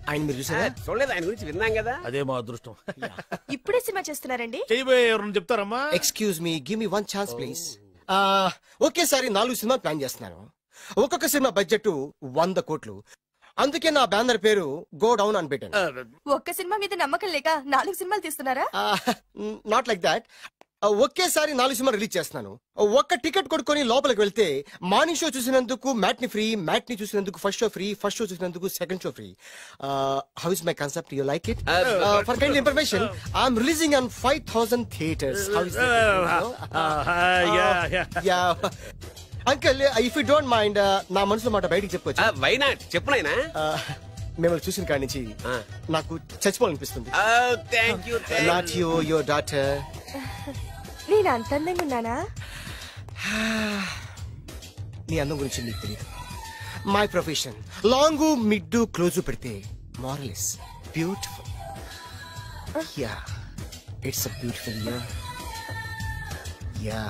S20: ఆయన మీరు చూసారా?
S4: చూడలేదు, ఆయన గురించి విన్నాం కదా.
S6: అదే మా అదృష్టం.
S3: ఇప్పుడే సినిమా చేస్తున్నారండి?
S6: చేయబోయే ఎవరు చెప్తారమ్మా?
S20: Excuse me, give me 1 chance please. ఒకేసారి 4 సినిమా ప్లాన్ చేస్తున్నాను. ఒక్కొక్క సినిమా బడ్జెట్ 100 కోట్లు. అందుకే నా బ్యానర్ పేరు గో డౌన్ అని పెట్టాను.
S3: ఒక్క సినిమా మీద నమ్మకం లేక 4 సినిమాలు తీస్తున్నారా?
S20: Not like that. ఒకేసారి 4 సినిమా రిలీజ్ చేస్తున్నాను. ఒక్క టికెట్ కొనుక్కొని లోపలికి వెళ్తే మార్నింగ్ షో చూసినందుకు మ్యాట్ని ఫ్రీ, మ్యాట్ని చూసినందుకు first show free, first show చూసినందుకు second show free. How is my concept? You like it? For kind information, I'm releasing on 5000 theatres. How is it? Uncle, if you don't mind, నా మనసులో మాట బయటికి చెప్పుకోవచ్చు?
S4: Why not, చెప్పు నాయనా.
S20: మిమ్మల్ని చూసిన కాడి నుంచి నాకు చచ్చిపోవాలనిపిస్తుంది. Not you, your daughter.
S3: నేను అంత అందంగా ఉన్నానా?
S20: నీ అందం గురించి నీకు తెలియదు. My profession long mid close పెడితే moral is beautiful. Yeah, it's a beautiful year. Yeah,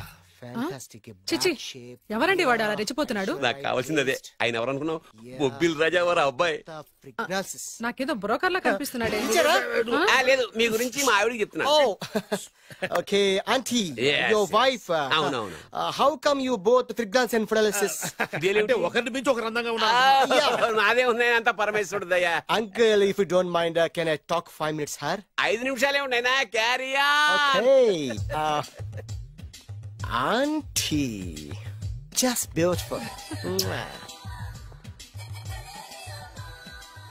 S11: చిచి, ఎవరండి వాడు అలా రెచ్చిపోతున్నాడు?
S4: నాకు కావాల్సింది అదే. ఆయన ఎవరనుకున్నావు? బొబ్బిల్ రాజా వారు అబ్బాయి.
S11: నాకేదో బ్రోకర్ లా కనిపిస్తున్నాడే.
S4: లేదు, మీ గురించి మా ఆవిడకి చెప్తున్నా.
S20: Okay aunty, your wife. How come you both fragrance and fidelities?
S6: అంటే ఒకరిని మించి ఒకరు అందంగా ఉన్నారు.
S4: నాదే ఉంది అంత పరమేశ్వరుడు దయ్యా.
S20: Uncle, if you don't mind, can I talk 5 minutes sir?
S4: 5 నిమిషాలే ఉన్నాయినా, carry on.
S20: Okay aunty, just beautiful.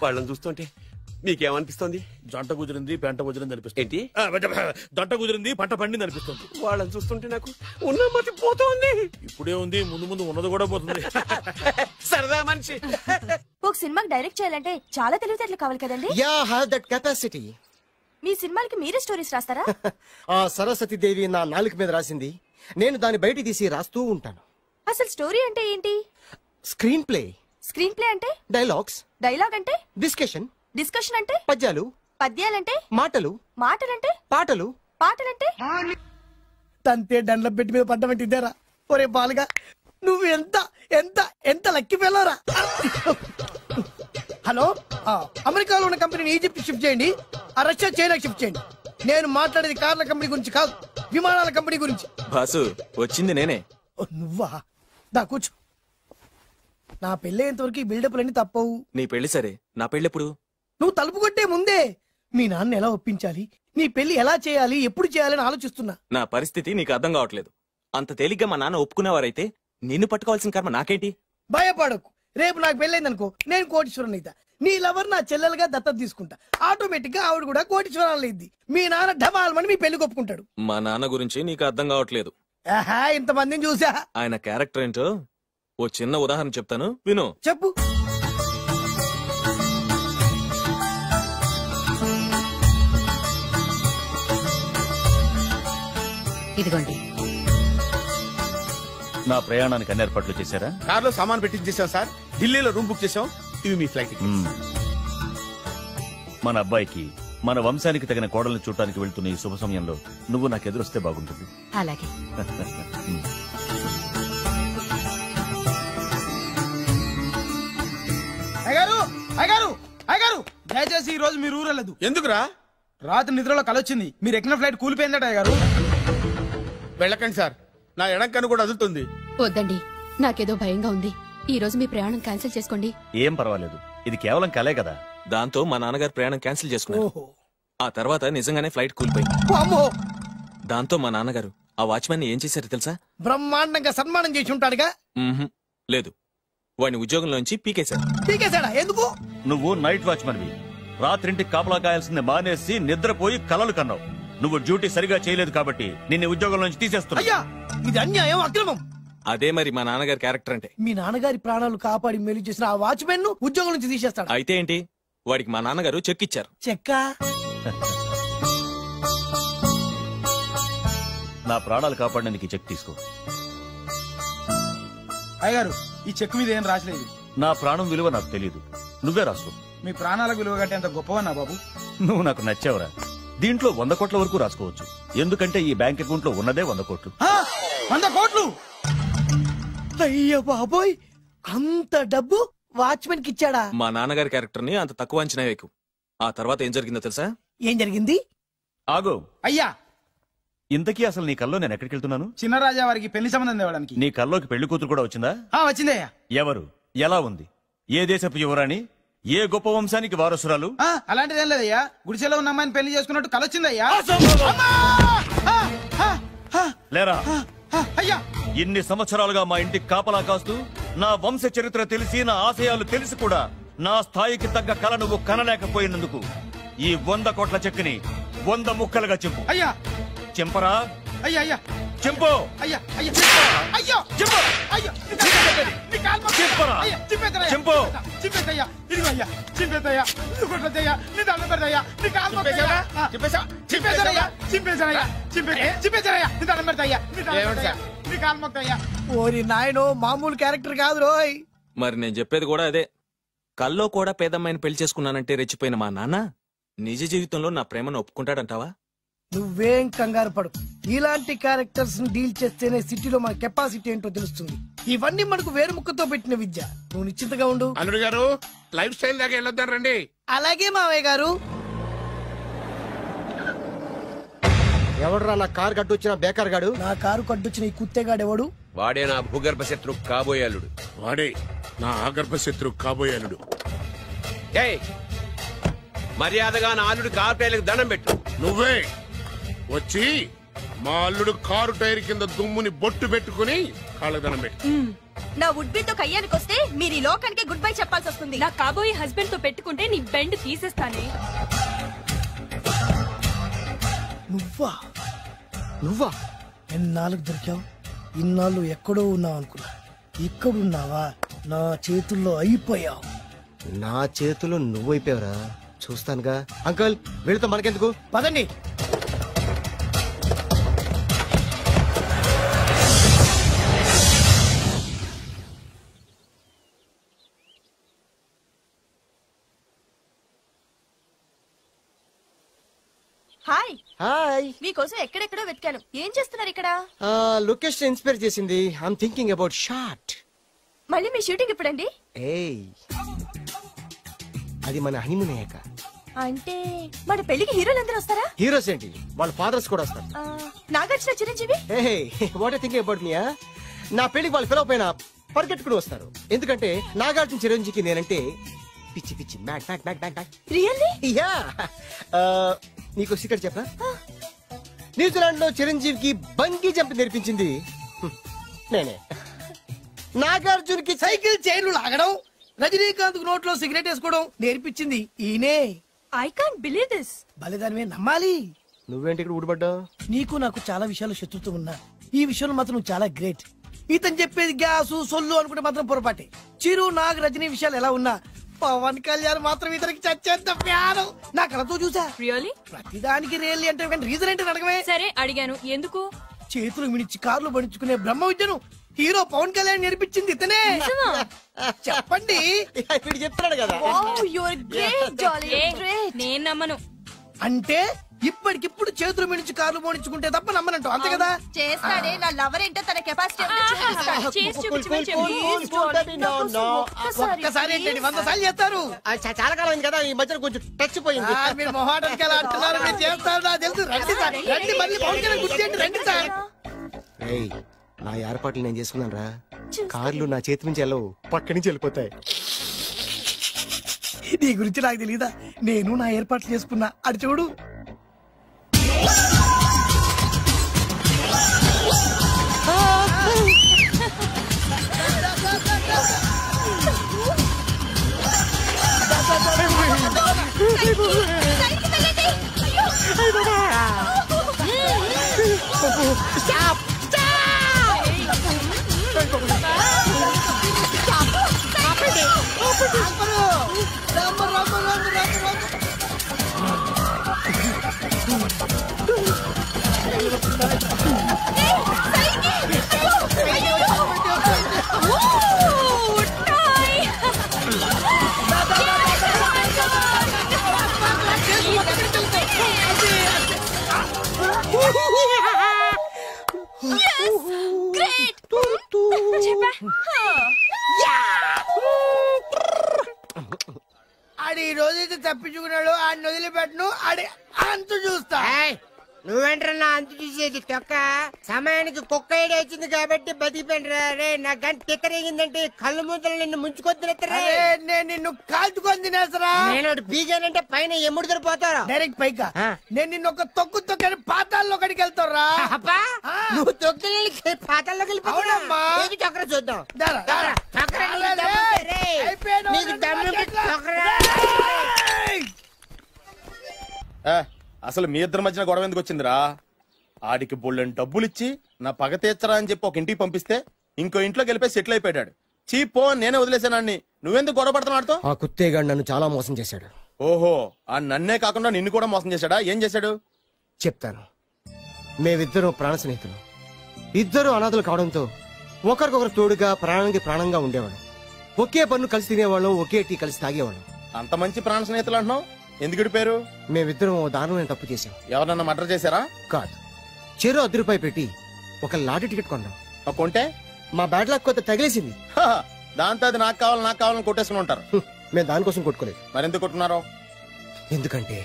S4: వాళ్ళని చూస్తుంటే మీకేమనిపిస్తుంది?
S6: జంట కుదిరింది, పెంట కుదిరింది అనిపిస్తుంది.
S4: ఏంటి?
S6: జంట కుదిరింది, పంట పండింది అనిపిస్తుంది.
S4: వాళ్ళని చూస్తుంటే నాకు ఉన్న మతి పోతుంది.
S6: ఇప్పుడే ఉంది, ముందు ముందు ఉన్నది కూడా పోతుంది.
S4: సరదా మనిషి.
S3: ఒక సినిమాకి డైరెక్ట్ చేయాలంటే చాలా తెలివితేటలు కావాలి కదండి?
S20: Yeah, have that capacity.
S3: మీ సినిమాలకి మీరే స్టోరీస్ రాస్తారా?
S20: సరస్వతి దేవి నా నాలుక మీద రాసింది, నేను దాన్ని బయట తీసి రాస్తూ ఉంటాను.
S3: అసలు స్టోరీ అంటే ఏంటి?
S20: Screen play.
S3: స్క్రీన్ ప్లే అంటే?
S20: డైలాగ్స్.
S3: డైలాగ్ అంటే?
S20: డిస్కషన్.
S3: డిస్కషన్ అంటే?
S20: పద్యాలు.
S3: పద్యాలంటే?
S20: మాటలు.
S3: మాటలంటే?
S20: పాటలు.
S3: పాటలంటే?
S5: తంతే దండ్ల పెట్టి మీద పడ్డమంటే ఇద్దారా? ఒరే బాలుగా, నువ్వు ఎంత ఎంత ఎంత లక్కీ పిల్లరా. హలో, అమెరికాలో ఉన్న కంపెనీని ఈజిప్ట్ షిఫ్ట్ చేయండి, ఆ రష్యా చైనాకి షిఫ్ట్ చేయండి. నేను మాట్లాడేది కార్ల కంపెనీ గురించి కాదు, విమానాల కంపెనీ గురించి.
S10: బాసు, వచ్చింది నేనే.
S5: నువ్వా? దా కూర్చో. నా పెళ్ళేంతవరకు ఈ బిల్డప్లన్నీ తప్పవు.
S10: నీ పెళ్లి సరే, నా పెళ్ళెప్పుడు?
S20: నువ్వు తలుపు కొట్టే ముందే మీ నాన్న ఎలా ఒప్పించాలి, నీ పెళ్లి ఎలా చేయాలి, ఎప్పుడు చేయాలని ఆలోచిస్తున్నా.
S10: నా పరిస్థితి నీకు అర్థం కావట్లేదు. అంత తేలిగ్గా మా నాన్న ఒప్పుకునేవారైతే నిన్ను పట్టుకోవాల్సిన కర్మ నాకేంటి?
S20: భయపడకు, రేపు నాకు పెళ్ళైందనుకో నేను కోటీశ్వరం అయితా. నీ లవర్ నా చెల్లెలుగా దత్తత తీసుకుంటా. ఆటోమేటిక్ గా ఆవిడ కూడా కోటీశ్వరాలు అయింది. మీ నాన్న ఢమాల్మని మీ పెళ్లి ఒప్పుకుంటాడు.
S10: మా నాన్న గురించి నీకు అర్థం కావట్లేదు.
S20: ఆహా, ఇంతమందిని చూసా.
S10: ఆయన క్యారెక్టర్ ఏంటో ఓ చిన్న ఉదాహరణ చెప్తాను, విను.
S20: చెప్పు.
S8: ఇదిగోండి.
S6: నా ప్రయాణానికి అన్ని ఏర్పాట్లు చేశారా?
S9: కార్లో సామాన్ పెట్టించేసాం సార్. ఢిల్లీలో రూమ్ బుక్ చేసాం. ఇవి మీ ఫ్లైట్ టికెట్స్.
S6: మన అబ్బాయికి మన వంశానికి తగిన కోడల్ని చూడటానికి వెళ్తున్న ఈ శుభ సమయంలో నువ్వు నాకు ఎదురొస్తే బాగుంటుంది.
S8: అలాగే.
S5: అయ్యగారు, అయ్యగారు, అయ్యగారు, దయచేసి ఈ రోజు మీరు ఊరలేదు.
S9: ఎందుకురా?
S5: రాత్రి నిద్రలో కలొచ్చింది. మీరు ఎక్కిన ఫ్లైట్ కూలిపోయిందట అయ్యగారు.
S9: వెళ్ళకండి సార్, నా ఎడంకన్ను కూడా వదులుతుంది.
S8: వద్దండి, నాకేదో భయంగా ఉంది. ఈ రోజు మీ ప్రయాణం క్యాన్సిల్ చేసుకోండి.
S6: ఏం పర్వాలేదు, ఇది కేవలం కలే కదా.
S10: దాంతో మా నాన్నగారు ప్రయాణం క్యాన్సిల్ చేసుకున్నారు. ఆ తర్వాత నిజంగానే ఫ్లైట్ కూలిపోయింది. దాంతో మా నాన్నగారు ఆ వాచ్మెన్ ఏం చేశారు తెలుసా?
S20: బ్రహ్మాండంగా సన్మానం చేసి ఉంటాడుగా.
S10: లేదు, వాడిని ఉద్యోగంలోంచి పీకేశారు.
S20: పీకేశాడా? ఎందుకు?
S6: నువ్వు నైట్ వాచ్మన్వి. రాత్రింటికి కాపలా కాయాల్సింది మానేసి నిద్రపోయి కలలు కన్నావు. నువ్వు డ్యూటీ సరిగా చేయలేదు కాబట్టి నిన్ను ఉద్యోగం నుంచి తీసేస్తున్నా.
S20: అయ్యా, ఇది అన్యాయం, అక్రమం.
S10: అదే మరి మా నాన్నగారి క్యారెక్టర్ అంటే.
S20: మీ నాన్నగారి ప్రాణాలు కాపాడి మేలు చేసిన ఆ వాచ్మెన్ ను ఉద్యోగం నుంచి తీసేస్తాడు.
S10: అయితే ఏంటి, వాడికి మా నాన్నగారు చెక్ ఇచ్చారు.
S20: చెక్క?
S6: నా ప్రాణాలు కాపాడడానికి చెక్ తీసుకో.
S5: అయ్యగారు, ఈ చెక్ మీద ఏం రాసలేదు.
S6: నా ప్రాణం విలువ నాకు తెలియదు, నువ్వే రాసుకో.
S5: మీ ప్రాణాలకు విలువ కట్టేంత గొప్పవన్నా బాబు.
S6: నువ్వు నాకు నచ్చావురా. దీంట్లో 100 కోట్ల వరకు రాసుకోవచ్చు. ఎందుకంటే ఈ బ్యాంక్ అకౌంట్ లో ఉన్నదే 100 కోట్లు.
S5: 100 కోట్లు?
S20: అయ్యో బాబోయ్, అంత డబ్బు వాచ్మెన్ కి ఇచ్చాడా?
S10: మా నాన్నగారి క్యారెక్టర్ ని అంత తక్కువ అంచనా వేయకు. ఆ తర్వాత ఏం జరిగిందో తెలుసా?
S20: ఏం జరిగింది?
S6: ఆగో.
S5: అయ్యా,
S6: ఇంతకీ అసలు నీ కల్లో నేను ఎక్కడికి వెళ్తున్నాను?
S5: చిన్నరాజా వారికి పెళ్లి సంబంధం తేవడానికి.
S6: నీ కల్లోకి పెళ్లి కూతురు కూడా వచ్చిందా?
S5: వచ్చిందయ్యా.
S6: ఎవరు? ఎలా ఉంది? ఏ దేశపు యువరాణి? ఏ గొప్ప వంశానికి వారసురాలు?
S5: అలాంటిదేం లేదయ్యా. గుడిసెలో ఉన్న అమ్మాయిని పెళ్లి చేసుకున్నట్టు కలొచ్చిందయ్యా.
S6: లేరా?
S5: అయ్యా,
S6: ఇన్ని సంవత్సరాలుగా మా ఇంటికి కాపలా కాస్తూ నా వంశ చరిత్ర తెలిసి నా ఆశయాలు తెలిసి కూడా నా స్థాయికి తగ్గ కళ నువ్వు కనలేకపోయినందుకు ఈ 100 కోట్ల చెక్కుని 100 ముక్కలుగా చింపు.
S5: అయ్యా.
S6: చింపరా?
S5: అయ్యా, అయ్యా,
S6: చింపు.
S5: అయ్యా, అయ్యా, అయ్యో,
S6: చింపు.
S5: అయ్యో,
S6: చింపరా? చింపు.
S5: చింపేదయ్యా, ఇదిగో అయ్యా, చింపేదయ్యా, కొట్టదయ్యా, నీ దండం పెడదయ్యా, నీ కాలు మొక్కయ్యా, చింపేదయ్యా, చింపేదయ్యా, చింపేదయ్యా, నీ దండం పెడదయ్యా, నీ కాలు మొక్కయ్యా.
S20: ఓరి నాయనో, మామూలు క్యారెక్టర్ కాదు రోయ్.
S10: మరి నేను చెప్పేది కూడా అదే. కల్లో కూడా పేదమ్మాయిని పెళ్లి చేసుకున్నానంటే రెచ్చిపోయిన మా నాన్న నిజ జీవితంలో నా ప్రేమను ఒప్పుకుంటాడంటావా?
S20: నువ్వేం కంగారు పడు. ఇలాంటి క్యారెక్టర్స్ ని డీల్ చేస్తేనే సిటీలో మన కెపాసిటీ ఏంటో తెలుస్తుంది. ఇవన్నీ మనకు వేరు ముక్కతో పెట్టిన విద్య. నువ్వు నిశ్చింతగా ఉండు.
S9: అల్లుడు గారు, లైఫ్ స్టైల్ దాకా వెళ్ళొద్దాం రండి.
S20: అలాగే మావయ్య గారు. ఎవడురా నా కారు కట్టొచ్చిన బేకార్ గాడు? నా కారు కట్టొచ్చిన ఈ కుత్తేగాడు ఎవడు?
S22: వాడే నా భూగర్భ శత్రు కాబోయాలుడు.
S21: వాడే నా ఆగర్భ శత్రు కాబోయాలుడు.
S22: మర్యాదగా నా అల్లుడు కారు టైర్లకు దండం పెట్టు.
S21: నువ్వే వచ్చి మా అల్లుడు కారు టైర్ కింద దుమ్ముని బొట్టు పెట్టుకుని కాళ్ళ దండం పెట్టు.
S3: నా వుడ్బితో కయ్యానికి వస్తే మీరు ఈ లోకానికి గుడ్ బై చెప్పాల్సి వస్తుంది. నా కాబోయే హస్బెండ్ తో పెట్టుకుంటే నీ బెండ్ తీసేస్తానే.
S20: నువ్వా? నువ్వా? ఎన్నాళ్ళకు దొరికావు? ఇన్నాళ్ళు ఎక్కడో ఉన్నావు అనుకున్నా. ఇక్కడున్నావా? నా చేతుల్లో అయిపోయావు. నా చేతుల్లో నువ్వైపోయావురా. చూస్తానుగా. అంకుల్, వీళ్ళతో మనకెందుకు? పదండి.
S3: హాయ్.
S20: హాయ్.
S3: మీకోసం ఎక్కడెక్కడో వెతికాను. ఏం చేస్తున్నారు ఇక్కడ?
S20: లొకేషన్ ఇన్స్పైర్ చేసింది. I'm thinking about short.
S3: మళ్ళీ మీ షూటింగ్ ఎప్పుడండి?
S20: ఏయ్, అది మన హనీమూన్ అయ్యాక.
S3: అంటే మన పెళ్లికి హీరోలందరూ వస్తారా?
S20: హీరోస్ ఏంటి, వాళ్ళ ఫాదర్స్ కూడా వస్తారు.
S3: Nagarjuna, Chiranjeevi.
S20: What I thinking about me? నా పెళ్లికి వాళ్ళు పిలవపోయినా పరిగెట్టుకుని వస్తారు. ఎందుకంటే నాగార్జున చిరంజీవికి నేనంటే పిచ్చి పిచ్చి mad mad mad mad mad.
S3: Really?
S20: Yeah. నీకు సీక్రెట్ చెప్పా? న్యూజిలాండ్ లో చిరంజీవికి బంకీ జంప్ నేర్పించింది నేనే. నాగార్జున్ కి
S5: సైకిల్ చైన్లు లాగడం, రజనీకాంత్ నోట్లో సిగరెట్ వేసుకోవడం నేర్పించింది ఈయనే.
S3: I can't believe this.
S5: బలిదానమే నమ్మాలి.
S20: నువ్వేంటి ఇక్కడ ఊడిపడ్డావు?
S5: నీకు నాకు చాలా విషయాలు శత్రుత్వం ఉన్నా ఈ విషయంలో మాత్రం నువ్వు చాలా గ్రేట్. ఇతను చెప్పేది గ్యాసు సొల్లు అనుకుంటే మాత్రం పొరపాటే. చిరు నాగ్ రజనీ విషయాలు ఎలా ఉన్నా పవన్ కళ్యాణ్ మాత్రం ఇతనికి చచ్చేంత ప్యారం నా కళతో చూసా.
S3: రియల్లీ?
S5: ప్రతిదానికి రియల్లీ అంటే రీజన్ ఏంటి అడగమే.
S3: సరే అడిగాను, ఎందుకు?
S5: చేతులు మిడిచి కార్లు పడించుకునే బ్రహ్మ విద్యను హీరో పవన్ కళ్యాణ్ నేర్పించింది ఇతనే. చెప్పండి.
S20: ఇప్పుడు చెప్తున్నాడు కదా.
S3: నేను నమ్మను.
S5: అంటే ఇప్పటికిప్పుడు చేతులు మిడిచి కార్లు పోనించుకుంటే తప్ప నమ్మనంటావు, అంతే కదా?
S3: చేస్తాడే నా లవర్ ఏంటో తన కెపాసిటీ
S5: ఒక్కసారి ఏంటండి 100 సార్లు చేస్తారు.
S20: చాలా కాలం కదా, ఈ మధ్యన కొంచెం టచ్ పోయింది.
S5: మీరు మొహాటానికి ఎలా అంటున్నారు? మీరు చేస్తారు నాకు తెలుసు. రండి సార్, రండి. మళ్ళీ పవన్ కళ్యాణ్ గుర్తు చేయండి. రండి సార్.
S20: నా ఏర్పాట్లు నేను చేసుకున్నాను రా. కార్లు నా చేతి నుంచి వెళ్ళవు, పక్క నుంచి వెళ్ళిపోతాయి.
S5: నీ గురించి నాకు తెలీదా? నేను నా ఏర్పాట్లు చేసుకున్నా. అడి చూడు. ఆడి ఈ రోజైతే తప్పించుకున్నాడు. ఆడిని వదిలిపెట్టను. ఆడి అంతు చూస్తా.
S13: నువ్వేంట్రన్నా అంతు చూసేది తొక్క? సమయానికి కుక్క ఐడియా వచ్చింది కాబట్టి బతికిపోయినరా రే. నా గంట తిక్కరేగిందంటే కళ్ళు ముద్దలు నిన్ను ముంచుకొద్దురా.
S5: నేను నిన్ను కాల్చుకొని తినేసరా.
S13: నేను బీగానంటే పైన ఎముడు దొరిపోతారా
S5: డైరెక్ట్ పైగా. నేను నిన్ను ఒక తొక్కు తొక్కని పాతాల్లో కడికి వెళ్తారా.
S13: నువ్వు తొక్కి పాతాల్లోకి వెళ్ళిపోతావమ్మా. చక్ర చూద్దాం.
S21: అసలు మీ ఇద్దరి మధ్యన గొడవ ఎందుకు వచ్చిందిరా? ఆడికి బొళ్ళని డబ్బులు ఇచ్చి నా పగ తీర్చరా అని చెప్పి ఒక ఇంటికి పంపిస్తే ఇంకో ఇంట్లో గెలిపే సెటిల్ అయిపోయాడు. చీపో నేనే వదిలేసానాన్ని. నువ్వెందుకు గొడవ పడుతున్నాడుతో?
S20: ఆ కుత్తేగాడు నన్ను చాలా మోసం చేశాడు.
S21: ఓహో, ఆ నన్నే కాకుండా నిన్ను కూడా మోసం చేశాడా? ఏం చేశాడు
S20: చెప్తాను. మేమిద్దరం ప్రాణ స్నేహితులు. ఇద్దరు అనాథలు కావడంతో ఒకరికొకరు తోడుగా ప్రాణానికి ప్రాణంగా ఉండేవాడు. ఒకే పన్ను కలిసి తినేవాళ్ళం, ఒకే టీ కలిసి తాగేవాళ్ళం.
S21: అంత మంచి ప్రాణ స్నేహితులు అంటున్నావు, ఎందుకు పేరు?
S20: మేమిద్దరం దారుణమైన తప్పు చేశాం.
S21: ఎవరన్నా మర్డర్ చేశారా?
S20: కాదు, చెరో 10 రూపాయలు పెట్టి ఒక లాటరీ టికెట్ కొన్నాం.
S21: కొంటే
S20: మా బ్యాడ్ లక్ కొత్త తగిలేసింది.
S21: దాంతో అది నాకు కావాలని కొట్టేసుకుని ఉంటారు.
S20: మేము దానికోసం కొట్టుకోలేదు.
S21: మరెందుకు కొట్టున్నారో?
S20: ఎందుకంటే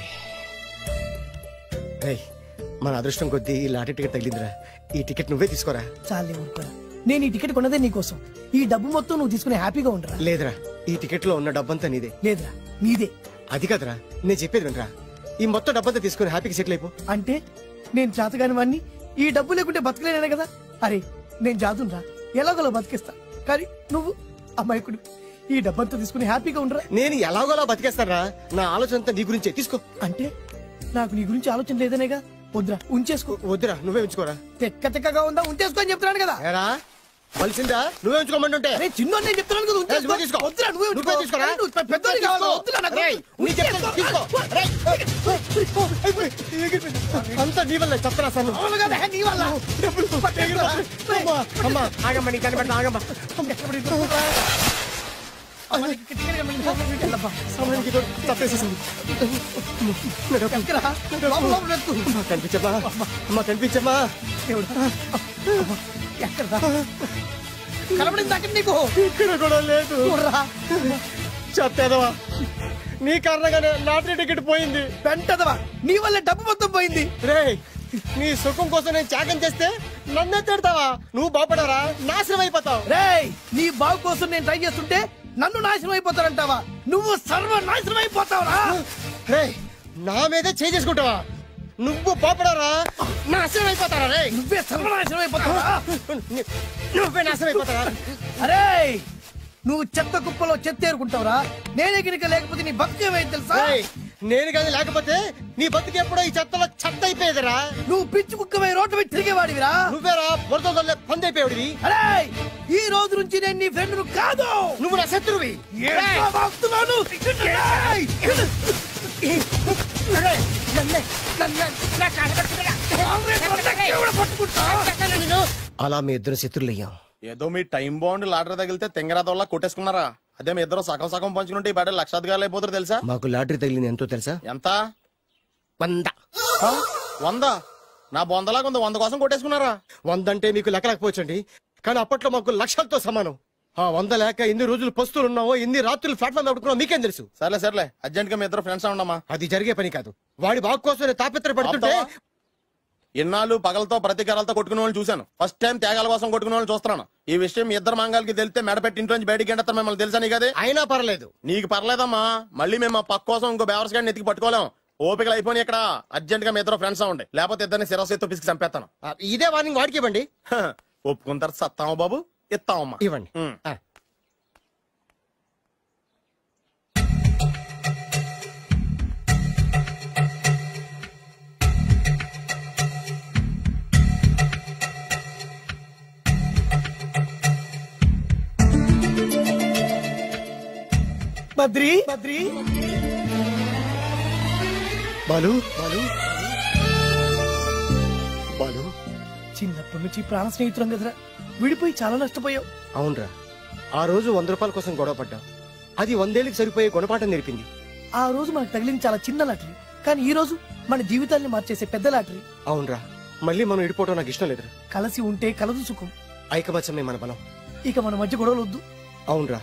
S20: మన అదృష్టం కొద్దీ ఈ లాటరీ టికెట్ తగిలిందిరా. ఈ టికెట్ నువ్వే తీసుకోరా.
S5: చాలే ఊరుకోరా. నేను ఈ టికెట్ కొన్నదే నీకోసం. ఈ డబ్బు మొత్తం నువ్వు తీసుకుని హ్యాపీగా ఉండరా.
S20: లేదురా, ఈ టికెట్ లో ఉన్న డబ్బంతా నీదే.
S5: లేదురా, నీదే.
S20: అది కదరా, నేను చెప్పేది వినరా. ఈ మొత్తం డబ్బంతా తీసుకుని హ్యాపీగా సెటిల్ అయిపో.
S5: అంటే నేను చేతగాని వాడిని, ఈ డబ్బు లేకుంటే బతకలేనే కదా. అరే నేను జాదునరా, ఎలాగోలా బతికేస్తా. కానీ నువ్వు అమాయకుడు. ఈ డబ్బంతా తీసుకుని హ్యాపీగా ఉండరా.
S20: నేను ఎలాగోలా బతికేస్తారా? నా ఆలోచన అంతా నీ గురించే. తీసుకో.
S5: అంటే నాకు నీ గురించి ఆలోచన లేదనేగా. వద్దురా, ఉంచేసుకో.
S20: వద్దురా, నువ్వే ఉంచుకోరా.
S5: తెక్కగా ఉందా, ఉంచేసుకో అని చెప్తున్నాను కదా.
S20: కలిసిందా? నువ్వే ఉంచుకోమంటుంటే
S5: చిన్న నేను చెప్తున్నాను కదా.
S20: తీసుకో.
S5: వద్దురా, నువ్వే
S20: తీసుకోరా.
S5: పెద్దోని కావాలి. వద్దురా నాకు.
S20: అంతా నీ వల్ల చెప్తారా సార్?
S5: నీ వల్ల.
S20: అమ్మా ఆగమ్మా, నీకు కనిపెడతా. ఆగమ్మా. కనిపించమ్మా, అమ్మా కనిపించమ్మా.
S5: కనబడింది అక్కడ నీకు.
S20: ఇక్కడ కూడా లేదు. చెప్పేదవా, నీ కారణంగానే లాటరీ టికెట్ పోయింది.
S5: వెంటదవా, నీ వల్ల డబ్బు మొత్తం పోయింది.
S20: రే, నీ సుఖం కోసం నేను త్యాగం చేస్తే నన్నే తిడతావా? నువ్వు బాగుపడరా, నాశనం అయిపోతావు.
S5: రే, నీ బాగు కోసం నేను ట్రై చేస్తుంటే
S1: నన్ను నాశనం అయిపోతారంటావా? నువ్వు సర్వ నాశనం అయిపోతావురా.
S20: నా మీదే చేసుకుంటావా? నువ్వు పాపడారా నాశనం అయిపోతారా? రే
S1: నువ్వే సర్వనాశనం అయిపోతావా?
S20: నువ్వే నాశనం అయిపోతారా?
S1: అరే నువ్వు చెత్త కుప్పలో చెత్త ఏరుకుంటావురా. నేనే గిరిక లేకపోతే నీ బతుకేమైంది తెలుసా?
S20: నేను కానీ లేకపోతే నీ బతుకు ఎప్పుడో ఈ చెత్తలో చెత్త అయిపోయేదిరా.
S1: నువ్వు పిచ్చి కుక్కమై రోడ్డు మీద తిరిగేవాడివిరా.
S20: నువ్వేరా బురదలే పంది అయిపోయాడివి.
S1: అరే ఈ రోజు నుంచి నేను నీ ఫ్రెండ్ కాదు,
S20: నువ్వు నా శత్రువి. అలా మీ ఇద్దరు శత్రులయ్యాం.
S21: ఏదో మీ టైం బాండ్ లాటరీ తగిలితే తెంగరాదోళ్ళ కొట్టేసుకున్నారా? అదే మీ ఇద్దరు సగం సగం పంచుకుంటే ఈ బయట లక్షాధికారులు అయిపోతారు తెలుసా?
S20: మాకు లాటరీ తగిలింది ఎంతో తెలుసా?
S21: ఎంత?
S20: 100.
S21: 100? నా బొందలాగా ఉంది. 100 కోసం కొట్టేసుకున్నారా?
S20: 100 అంటే మీకు లెక్కలేకపోవచ్చండి, కానీ అప్పట్లో మాకు లక్షలతో సమానం. ఆ 100 లేక ఎన్ని రోజులు పస్తులు ఉన్నావో, ఎన్ని రాత్రులు ప్లాట్ఫామ్ ఆడుకున్నావు మీకేం తెలుసు?
S21: సర్లే అర్జెంట్ గా మీ ఇద్దరు ఫ్రెండ్స్ ఉండమ్మా.
S20: అది జరిగే పని కాదు. వాడి బాగు కోసం తాపిత్ర పడుతుంటే
S21: ఇన్నాళ్ళు పగలతో ప్రతీకారాలతో కొట్టుకునే వాళ్ళు చూశాను. ఫస్ట్ టైం త్యాగాల కోసం కొట్టుకునే వాళ్ళు చూస్తున్నాను. ఈ విషయం మీ ఇద్దరు మంగాలకి తెలిస్తే మెడపెట్టి ఇంట్లో నుంచి బయటికి ఎండతారు. మిమ్మల్ని తెలుసా నీకు? అదే
S20: అయినా పర్లేదు.
S21: నీకు పర్లేదమ్మా. మళ్ళీ మేము మా పక్క కోసం ఇంకో బేవర్స్ గాడిని ఎత్తికి పట్టుకోలేం. ఓపికలు అయిపోయి ఇక్కడ అర్జెంట్ గా మీ ఇద్దరు ఫ్రెండ్స్ అవ్వండి, లేకపోతే ఇద్దరిని శిరస్సుతో పిసికి చంపేస్తాను.
S20: ఇదే వార్నింగ్ వాడికి ఇవ్వండి.
S21: ఒప్పుకుంటారు సత్తామా బాబు? ఇస్తామమ్మా.
S20: ఇవ్వండి.
S1: బద్రి
S20: బాలు
S1: చిన్నప్పటి నుంచి ప్రాణ స్నేహితులం కదరా, విడిపోయి చాలా నష్టపోయావు.
S20: అవునరా, ఆ రోజు 100 రూపాయల కోసం గొడవ పడ్డాం. అది 100 ఏళ్ళకి సరిపోయే గుణపాఠం నేర్పింది.
S1: ఆ రోజు మనకు తగిలింది చాలా చిన్న లాటరీ, కానీ ఈ రోజు మన జీవితాన్ని మార్చేసే పెద్ద లాటరీ.
S20: అవునరా, మళ్ళీ మనం విడిపోవడం నాకు ఇష్టం లేదురా.
S1: కలిసి ఉంటే కలదు సుఖం.
S20: ఐకమత్యమే మన బలం.
S1: ఇక మన మధ్య గొడవలు వద్దు.
S20: అవునరా,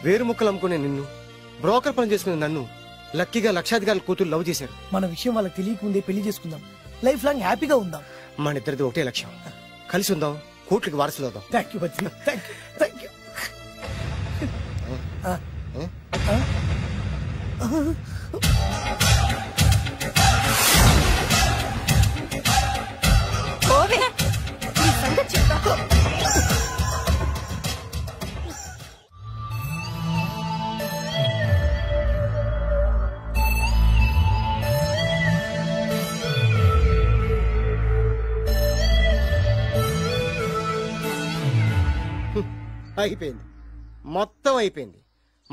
S20: వేరు ముక్కలు అమ్ముకునే నిన్ను, బ్రోకర్ పని చేసుకునే నన్ను లక్కీగా లక్షాధికారుల కూతురు లవ్ చేశారు.
S1: మన విషయం వాళ్ళకి తెలియకముందే పెళ్లి చేసుకుందాం, లైఫ్ లాంగ్ హ్యాపీగా ఉందాం.
S20: మన ఇద్దరిది ఒకటే లక్ష్యం, కలిసి ఉందాం, కోట్లకి వారసులు అవుదాం.
S1: Thank you Badri, thank you.
S20: అయిపోయింది, మొత్తం అయిపోయింది.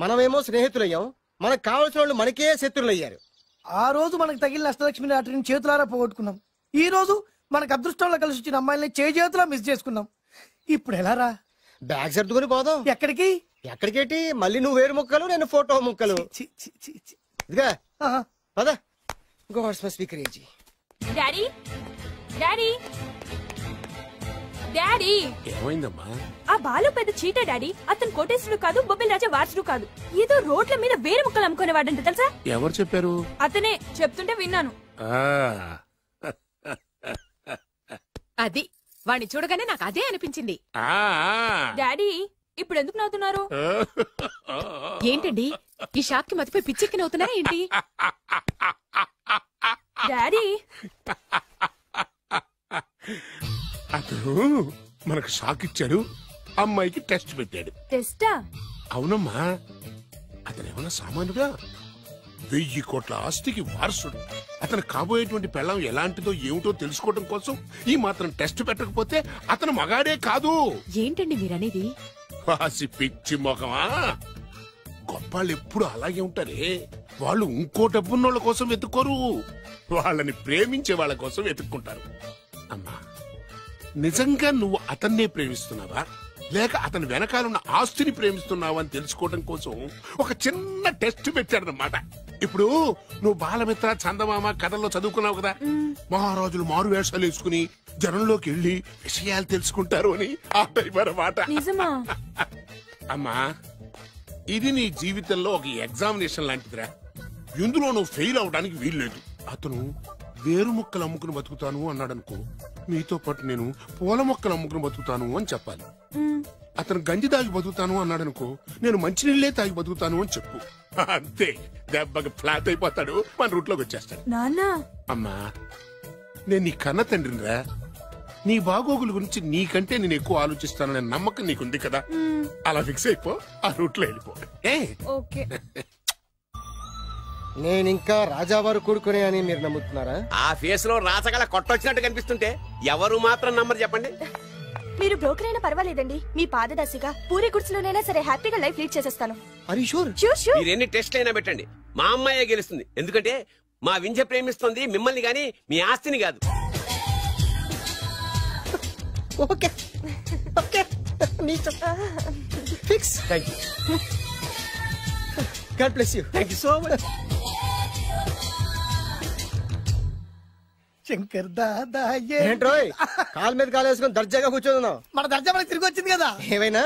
S20: మనమేమో స్నేహితులయ్యాం, మనకు కావాల్సిన వాళ్ళు మనకే శత్రులయ్యారు.
S1: ఆ రోజు మనకు తగిలిన అష్టలక్ష్మి లాటరీని చేతులారా పోగొట్టుకున్నాం. ఈ రోజు మనకు అదృష్టంలో కలిసి వచ్చిన అమ్మాయిని చేతులా మిస్ చేసుకున్నాం. ఇప్పుడు ఎలా రా?
S20: బ్యాగ్ సర్దుకుని పోదాం.
S1: ఎక్కడికి?
S20: ఎక్కడికేటి? మళ్ళీ నువ్వు వేరు ముక్కలు, నేను ఫోటో ముక్కలు. ఇదిగా పద. God's must be crazy.
S14: Daddy daddy daddy
S22: ఏమైందమ్మా?
S14: ఆ బాలు పెద్ద చీట డాడీ. అతను కోటేశ్వరుడు కాదు, బొబ్బిల్ రాజా వారసుడు కాదు. ఏదో రోడ్ల మీద వేరే ముక్కలు అమ్ముకునేవాడంట తెలుసా?
S22: ఎవరు చెప్పారు?
S14: అతనే చెప్తుంటే విన్నాను.
S15: అది వాణ్ణి చూడగానే నాకు అదే అనిపించింది.
S14: డాడీ ఇప్పుడు ఎందుకు నవ్వుతున్నారు?
S15: ఏంటండి ఈ షాక్ కి మతిపోయి పిచ్చెక్కి నవ్వుతున్నారా ఏంటి?
S14: డాడీ
S22: అతను మనకు షాక్ ఇచ్చాడు, అమ్మాయికి టెస్ట్ పెట్టాడు.
S14: టెస్టా?
S22: అవునమ్మా, అతను ఏమన్నా సామాన్యుడా? 1000 కోట్ల ఆస్తికి వారసుడు. అతను కాబోయేటువంటి పెళ్ళం ఎలాంటిదో ఏమిటో తెలుసుకోవడం కోసం ఈ మాత్రం టెస్ట్ పెట్టకపోతే అతను మగాడే కాదు.
S15: ఏంటండి మీరనేది?
S22: వాసి పిచ్చి మొఖమా, గొప్పాళ్ళు ఎప్పుడు అలాగే ఉంటారే. వాళ్ళు ఇంకో డబ్బున్నోళ్ళ కోసం వెతుక్కోరు, వాళ్ళని ప్రేమించే వాళ్ళ కోసం వెతుక్కుంటారు. అమ్మా, నిజంగా నువ్వు అతన్నే ప్రేమిస్తున్నావా, లేక అతని వెనకాలన్న ఆస్తిని ప్రేమిస్తున్నావా అని తెలుసుకోవడం కోసం ఒక చిన్న టెస్ట్ పెట్టాడనమాట. ఇప్పుడు నువ్వు బాలమిత్ర, చందమామ కథల్లో చదువుకున్నావు కదా, మహారాజులు మారు వేషాలు వేసుకుని జనంలోకి వెళ్లి విషయాలు తెలుసుకుంటారు అని ఆ టైప్ అన్నమాట. అమ్మా, ఇది నీ జీవితంలో ఒక ఎగ్జామినేషన్ లాంటిదిరా. ఇందులో నువ్వు ఫెయిల్ అవడానికి వీల్లేదు. అతను వేరు మొక్కలు అమ్ముకుని బతుకుతాను అన్నాడనుకో, మీతో పాటు నేను పూల మొక్కలు అమ్ముకుని బతుకుతాను అని చెప్పాలి. అతను గంజి తాగి బతుకుతాను అన్నాడు అనుకో, నేను మంచినీళ్ళే తాగి బతుకుతాను అని చెప్పు. అంతే, దెబ్బకి ఫ్లాట్ అయిపోతాడు, మన రూట్లోకి వచ్చేస్తాడు.
S14: నాన్నా
S22: అమ్మా, నేను నీ కన్న తండ్రినిరా. నీ బాగోగుల గురించి నీకంటే నేను ఎక్కువ ఆలోచిస్తాననే నమ్మకం నీకుంది కదా. అలా ఫిక్స్ అయిపో, ఆ రూట్ లో వెళ్ళిపో.
S14: ఓకే.
S20: నేనింకా రాజావారు కూడుకునే అని మీరు నమ్ముతున్నారా?
S1: ఆ ఫేస్ లో రాచగల కొట్టొచ్చినట్టు కనిపిస్తుంటే ఎవరు మాత్రం నమ్మరు చెప్పండి.
S14: మీరు బ్రోకర్ అయినా పర్వాలేదండి, మీ పాదదాసిగా పూరి గుడ్స్లోనైనా సరే హ్యాపీగా లైఫ్ లీడ్ చేసేస్తాను.
S1: మీరు ఎన్ని టెస్ట్లు అయినా పెట్టండి, మా అమ్మాయే గెలుస్తుంది. ఎందుకంటే మా వింజ ప్రేమిస్తుంది మిమ్మల్ని గాని మీ ఆస్తిని కాదు.
S20: Okay okay, fix.
S1: Thank you.
S20: God bless you.
S1: Thank you so much.
S5: Shankar Dada
S20: ఏంట్రోయ్ కాలు మీద కాలు వేసుకొని దర్జాగా కూర్చోదున్నావు?
S5: మన దర్జా మనకి తిరిగి వచ్చింది కదా.
S20: ఏమైనా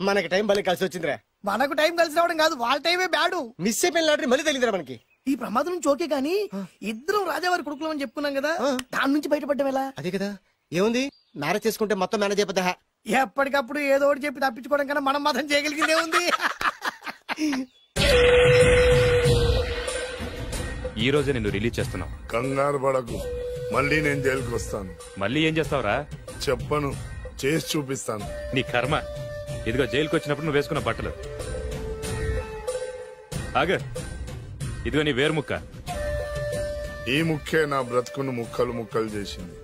S20: మనకి టైం భలే కలిసి వచ్చిందిరా.
S5: మనకు టైం కలిసి రావడం కాదు, వాళ్ళ టైమే బ్యాడు.
S20: మిస్ అయిపోయిన లాటరీ మళ్ళీ తెలియదురా మనకి.
S5: ఈ ప్రమాదం నుంచి ఓకే గానీ ఇద్దరం రాజావారి కొడుకులం చెప్పుకున్నాం కదా, దాని నుంచి బయటపడ్డం ఎలా?
S20: అదే కదా. ఏముంది, మ్యారేజ్ చేసుకుంటే మొత్తం మేనేజ్ అయిపోతా.
S5: ఎప్పటికప్పుడు ఏదో ఒకటి చెప్పి తప్పించుకోవడం కన్నా మనం మాత్రం చేయగలిగిందే ఉంది.
S12: ఈ రోజే నిన్ను రిలీజ్ చేస్తున్నాం.
S22: కంగారు పడకు, మళ్ళీ నేను జైలుకి వస్తాను.
S12: మళ్ళీ ఏం చేస్తావురా?
S22: చెప్పను, చేసి చూపిస్తాను.
S12: నీ కర్మ. ఇదిగో జైలుకి వచ్చినప్పుడు నువ్వు వేసుకున్న బట్టలు. ఆగ, ఇదిగో నీ వేరు ముక్క.
S22: ఈ ముక్కే నా బ్రతుకును ముక్కలు ముక్కలు చేసింది.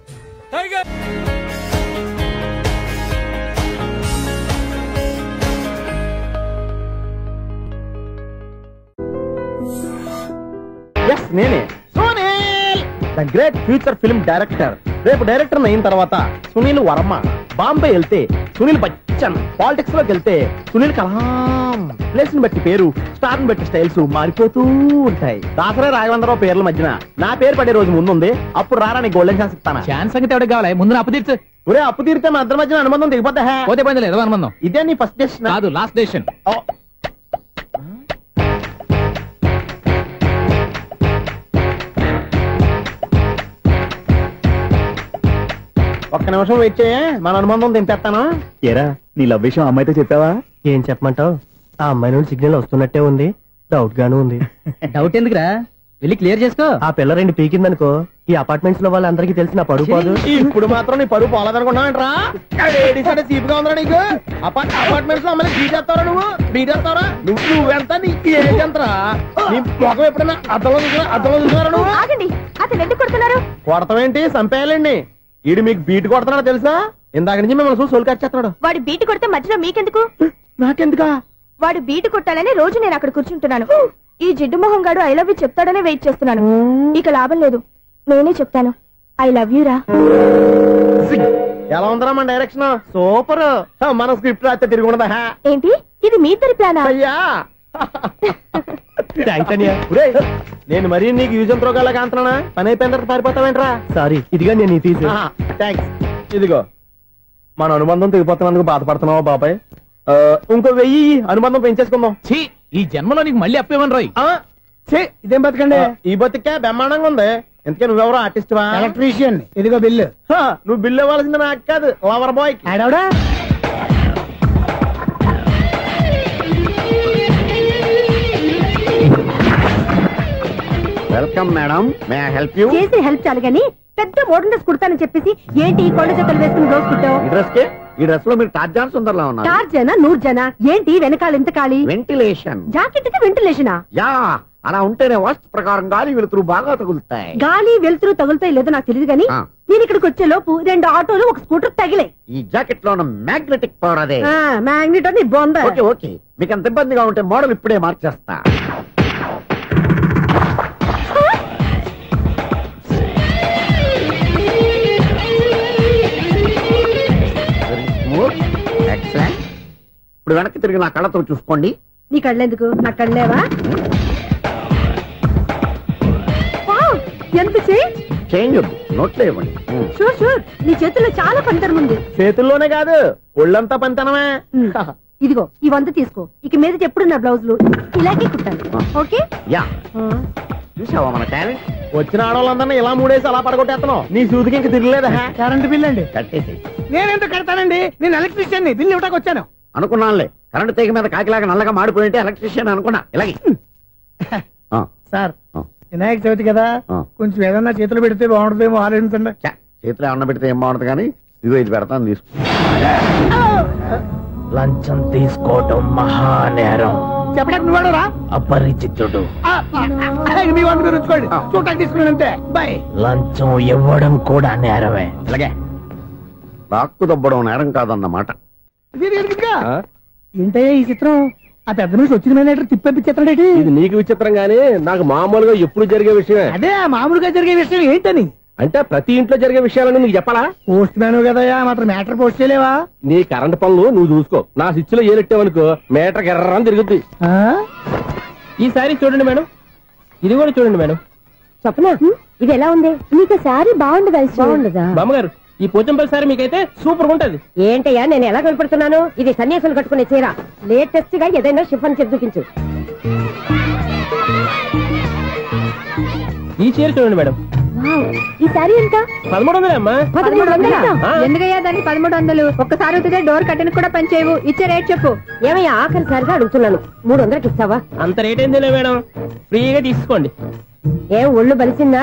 S6: నేనే Sunil, the great future film director. రేపు డైరెక్టర్ అయిన తర్వాత సునీల్ వర్మ. బాంబే వెళ్తే సునీల్ బచ్చన్, పాలిటిక్స్ లోకి వెళ్తే సునీల్ కలాం. ప్లేస్ ని బట్టి పేరు, స్టార్ ని బట్టి స్టైల్స్ మారిపోతూ ఉంటాయి. దాసరే రాఘవేంద్రరావు పేర్ల మధ్యన నా పేరు పడే రోజు ముందుంది. అప్పుడు రారా నీ గోల్డెన్ ఛాన్స్ ఇస్తాను.
S2: ఛాన్స్ సంగతి ఎవరికి కావాలి? ముందు అప్పు తీర్చు.
S6: ఒరే, అప్పు తీరితే మా ఇద్దరి మధ్యన అనుబంధం దిగిపోతా.
S2: పోతే పోయింది లేదు అనుబంధం.
S6: ఇదే నీ ఫస్ట్ డెసిషన్
S2: కాదు, లాస్ట్ డెసిషన్.
S6: ఒక్క నిమిషం వెయిట్ చేయ, మన అనుబంధం తింపేస్తాను. ఏరా, నీ లవ్ విషయం అమ్మాయితో చెప్పావా? ఏం చెప్పమంటావు? ఆ అమ్మాయి నుండి సిగ్నల్ వస్తున్నట్టే ఉంది, డౌట్ గాను ఉంది.
S2: డౌట్ ఎందుకురా, వెళ్ళి క్లియర్ చేసుకో.
S6: ఆ పిల్ల రెండు పీకిందనుకో, ఈ అపార్ట్మెంట్స్ లో వాళ్ళందరికీ తెలిసిన పరువు పోదు. ఇప్పుడు మాత్రం నీ పరువు పోలేదనుకున్నావంటరా? చీపుగా ఉందా నీకు? అపార్ట్మెంట్స్ లో అమ్మాయి బీటేస్తావరా? బీటేస్తావరా? నువ్వెంత, నీకు ఏంటంతరా? నీ మొఖం ఎప్పుడైనా అద్దంలో చూసారా నువ్వు?
S3: అతను ఎందుకు కొడుతున్నారు?
S6: కొడతావేంటి, చంపేయాలండి. ఈడు మీకు బీట్ కొడుతున్నాడు తెలుసా? ఇందాక నుంచి మిమ్మల్ని చూసి సోలు కట్టేస్తున్నాడు.
S3: వాడు బీటు కొడితే మధ్యలో మీకెందుకు?
S6: నాకెందుకా?
S3: వాడు బీటు కొట్టాలని రోజు నేను అక్కడ కూర్చుంటున్నాను. ఈ జిడ్డు మొహం గాడు ఐ లవ్ యూ చెప్తాడనే వెయిట్ చేస్తున్నాను. ఇక లాభం లేదు, నేనే చెప్తాను ఐ లవ్ యూ రా.
S6: ఎలా ఉందరా మన డైరెక్షన్? సూపర్. మన స్క్రిప్ట్ రాస్తే తిరిగి ఉండదా?
S3: ఏంటి ఇది మీ ఇద్దరి ప్లానా?
S6: అయ్యా నేను మరీ నీకు యూజ్ ఎంతో గలగా అంటున్నా. పని అయిపోయిన తర్వాత పారిపోతావేంట్రా? సారీ, ఇదిగా నేను తీసి. థ్యాంక్స్. ఇదిగో, మన అనుబంధం తెగిపోతున్నందుకు బాధపడుతున్నావా బాబాయ్? ఇంకో 1000 అనుబంధం పెంచేసుకుందాం.
S2: ఈ జన్మలో నీకు మళ్ళీ అప్పేమని రాయి.
S6: ఇదేం బతకండి? ఈ బతికే బ్రహ్మాండంగా ఉంది. ఎందుకే నువ్వెవరో ఆర్టిస్ట్ వా? ఎలక్ట్రీషియన్. ఇదిగో బిల్లు. నువ్వు బిల్లు ఇవ్వాల్సింది నాకు కాదు, లవర్ బాయ్. ఆడవడా? Welcome madam, may I help you?
S3: చేసి హెల్ప్ చాలు గానీ పెద్ద మోడల్ డ్రెస్ కుడతానని చెప్పేసి ఏంటి ఈ కొండ జతలు వేసుకుని రోజు కుట్టావు?
S6: ఈ డ్రెస్ కి, ఈ డ్రెస్ లో మీరు టార్జాన్ సుందర్లా ఉన్నారు.
S3: టార్జనా 100 జనా? ఏంటి వెనకాల ఎంత ఖాళీ?
S6: వెంటిలేషన్.
S3: జాకెట్ కి వెంటిలేషనా?
S6: యా, అలా ఉంటేనే వాస్తు ప్రకారం గాలి వెలుతురు బాగా తగులుతాయి.
S3: గాలి వెలుతురు తగులుతాయి లేదో నాకు తెలియదు గానీ నేను ఇక్కడికి వచ్చే లోపు 2 ఆటోలు ఒక స్కూటర్ తగిలే.
S6: ఈ జాకెట్ లో ఉన్న మ్యాగ్నెటిక్ పవర్ అదే.
S3: మ్యాగ్నెట్ అని బొంద.
S6: ఓకే ఓకే, మీకు అంత ఇబ్బందిగా ఉంటే మోడల్ ఇప్పుడే మార్చేస్తా. ఎక్సలెంట్. ఇప్పుడు వెనక్కి తిరిగి నా కళ్ళతో చూసుకోండి.
S3: నీ కళ్ళెందుకు, నా కళ్ళేవా? ఎంత చేంజ్?
S6: చేంజ్ వద్దు, నోట్లో ఇవ్వండి.
S3: షూర్ షూర్, నీ చేతుల్లో చాలా పనితనం ఉంది.
S6: చేతుల్లోనే కాదు, ఒళ్ళంతా పనితనమే.
S3: ఇదిగో ఈ 100 తీసుకో. ఇక మీద ఎప్పుడు నా బ్లౌజులు ఇలాగే కుట్టాను. ఓకే?
S6: యా. చూసావా మన టాలెంట్? వచ్చిన ఆడవాళ్ళందరినీ ఇలా మూడేసి అలా పడగొట్టేస్తున్నావు. నీ సూదికి ఇంక తిరగలేదా?
S5: కరెంట్ బిల్ అండి.
S6: కట్టేసి.
S5: నేనెందుకు కడతానండి, నేను ఎలక్ట్రీషియన్ ని, బిల్ ఇవ్వడానికి వచ్చాను.
S16: అనుకున్నానులే. కరెంట్ తీగ మీద కాకిలాగా నల్లగా మాడిపోయింటే ఎలక్ట్రీషియన్ అనుకున్నా. ఇలాగే
S5: సార్ వినాయక చవితి కదా, కొంచెం ఏదన్నా చేతులు పెడితే బాగుంటుందేమో ఆలోచించండి.
S16: చేతిలో అన్న పెడితే ఏం బాగుంటుంది కానీ ఇదిగో ఇది పెడతాను తీసుకో.
S7: లంచం తీసుకోవటం మహానేరం.
S5: చెప్పడానికి నువ్వాడరా
S7: అపరిచితుడు.
S5: మీ వంట మీరు ఉంచుకోండి, చూడటానికి తీసుకుని అంతే. బాయ్.
S7: లంచం ఇవ్వడం కూడా నేరమే.
S16: ఇలాగే రాక్కు దబ్బడం నేరం కాదన్నమాట.
S5: ఏంటయ్యా ఈ చిత్రం? ఆ పెద్ద నుంచి వచ్చిన మేనేటర్ తిప్పించేస్తాడేటి?
S6: ఇది నీకు విచిత్రం గానీ నాకు మామూలుగా ఎప్పుడు జరిగే విషయమే.
S5: అదే మామూలుగా జరిగే విషయం ఏంటని?
S6: అంటే ప్రతి ఇంట్లో జరిగే విషయాలను నీకు చెప్పాలా?
S5: పోస్ట్ మ్యాన్ కదయ్యా, మాత్రం మ్యాటర్ పోస్ట్ చేయలేవా?
S6: నీ కరెంట్ పనులు నువ్వు చూసుకో. నా స్విచ్ లో ఏలెట్టావనుకో మీటర్ ఎర్రని తిరుగుద్ది. ఈసారి చూడండి మేడం, ఇది కూడా చూడండి మేడం.
S3: చెప్పనా ఇది ఎలా ఉంది? నీకు సారీ బాగుండదా?
S6: బామ్మగారు ఈ పోచంపల్లి సారీ మీకైతే సూపర్ ఉంటది.
S17: ఏంటయ్యా నేను ఎలా కనపడుతున్నాను? ఇది సన్యాసులు కట్టుకునే చీర. లేటెస్ట్ గా ఏదైనా షిఫన్ చెప్పి చూపించు.
S6: ఈ చీర చూడండి మేడం.
S3: ఈ సారీ ఎంత?
S6: 1300 అమ్మా.
S17: 1300? ఎందుకయ్యా దానికి 1300? ఒక్కసారి అవుతుందే డోర్ కట్టెన్ కూడా పనిచేయవు. ఇచ్చే రేట్ చెప్పు. ఏమయ్యా ఆఖరిసారిగా అడుగుతున్నాను, 300కి ఇస్తావా?
S6: అంత రేట్ ఏందిలే మేడం, ఫ్రీగా తీసుకోండి.
S17: ఏం ఒళ్ళు బలిసిందా?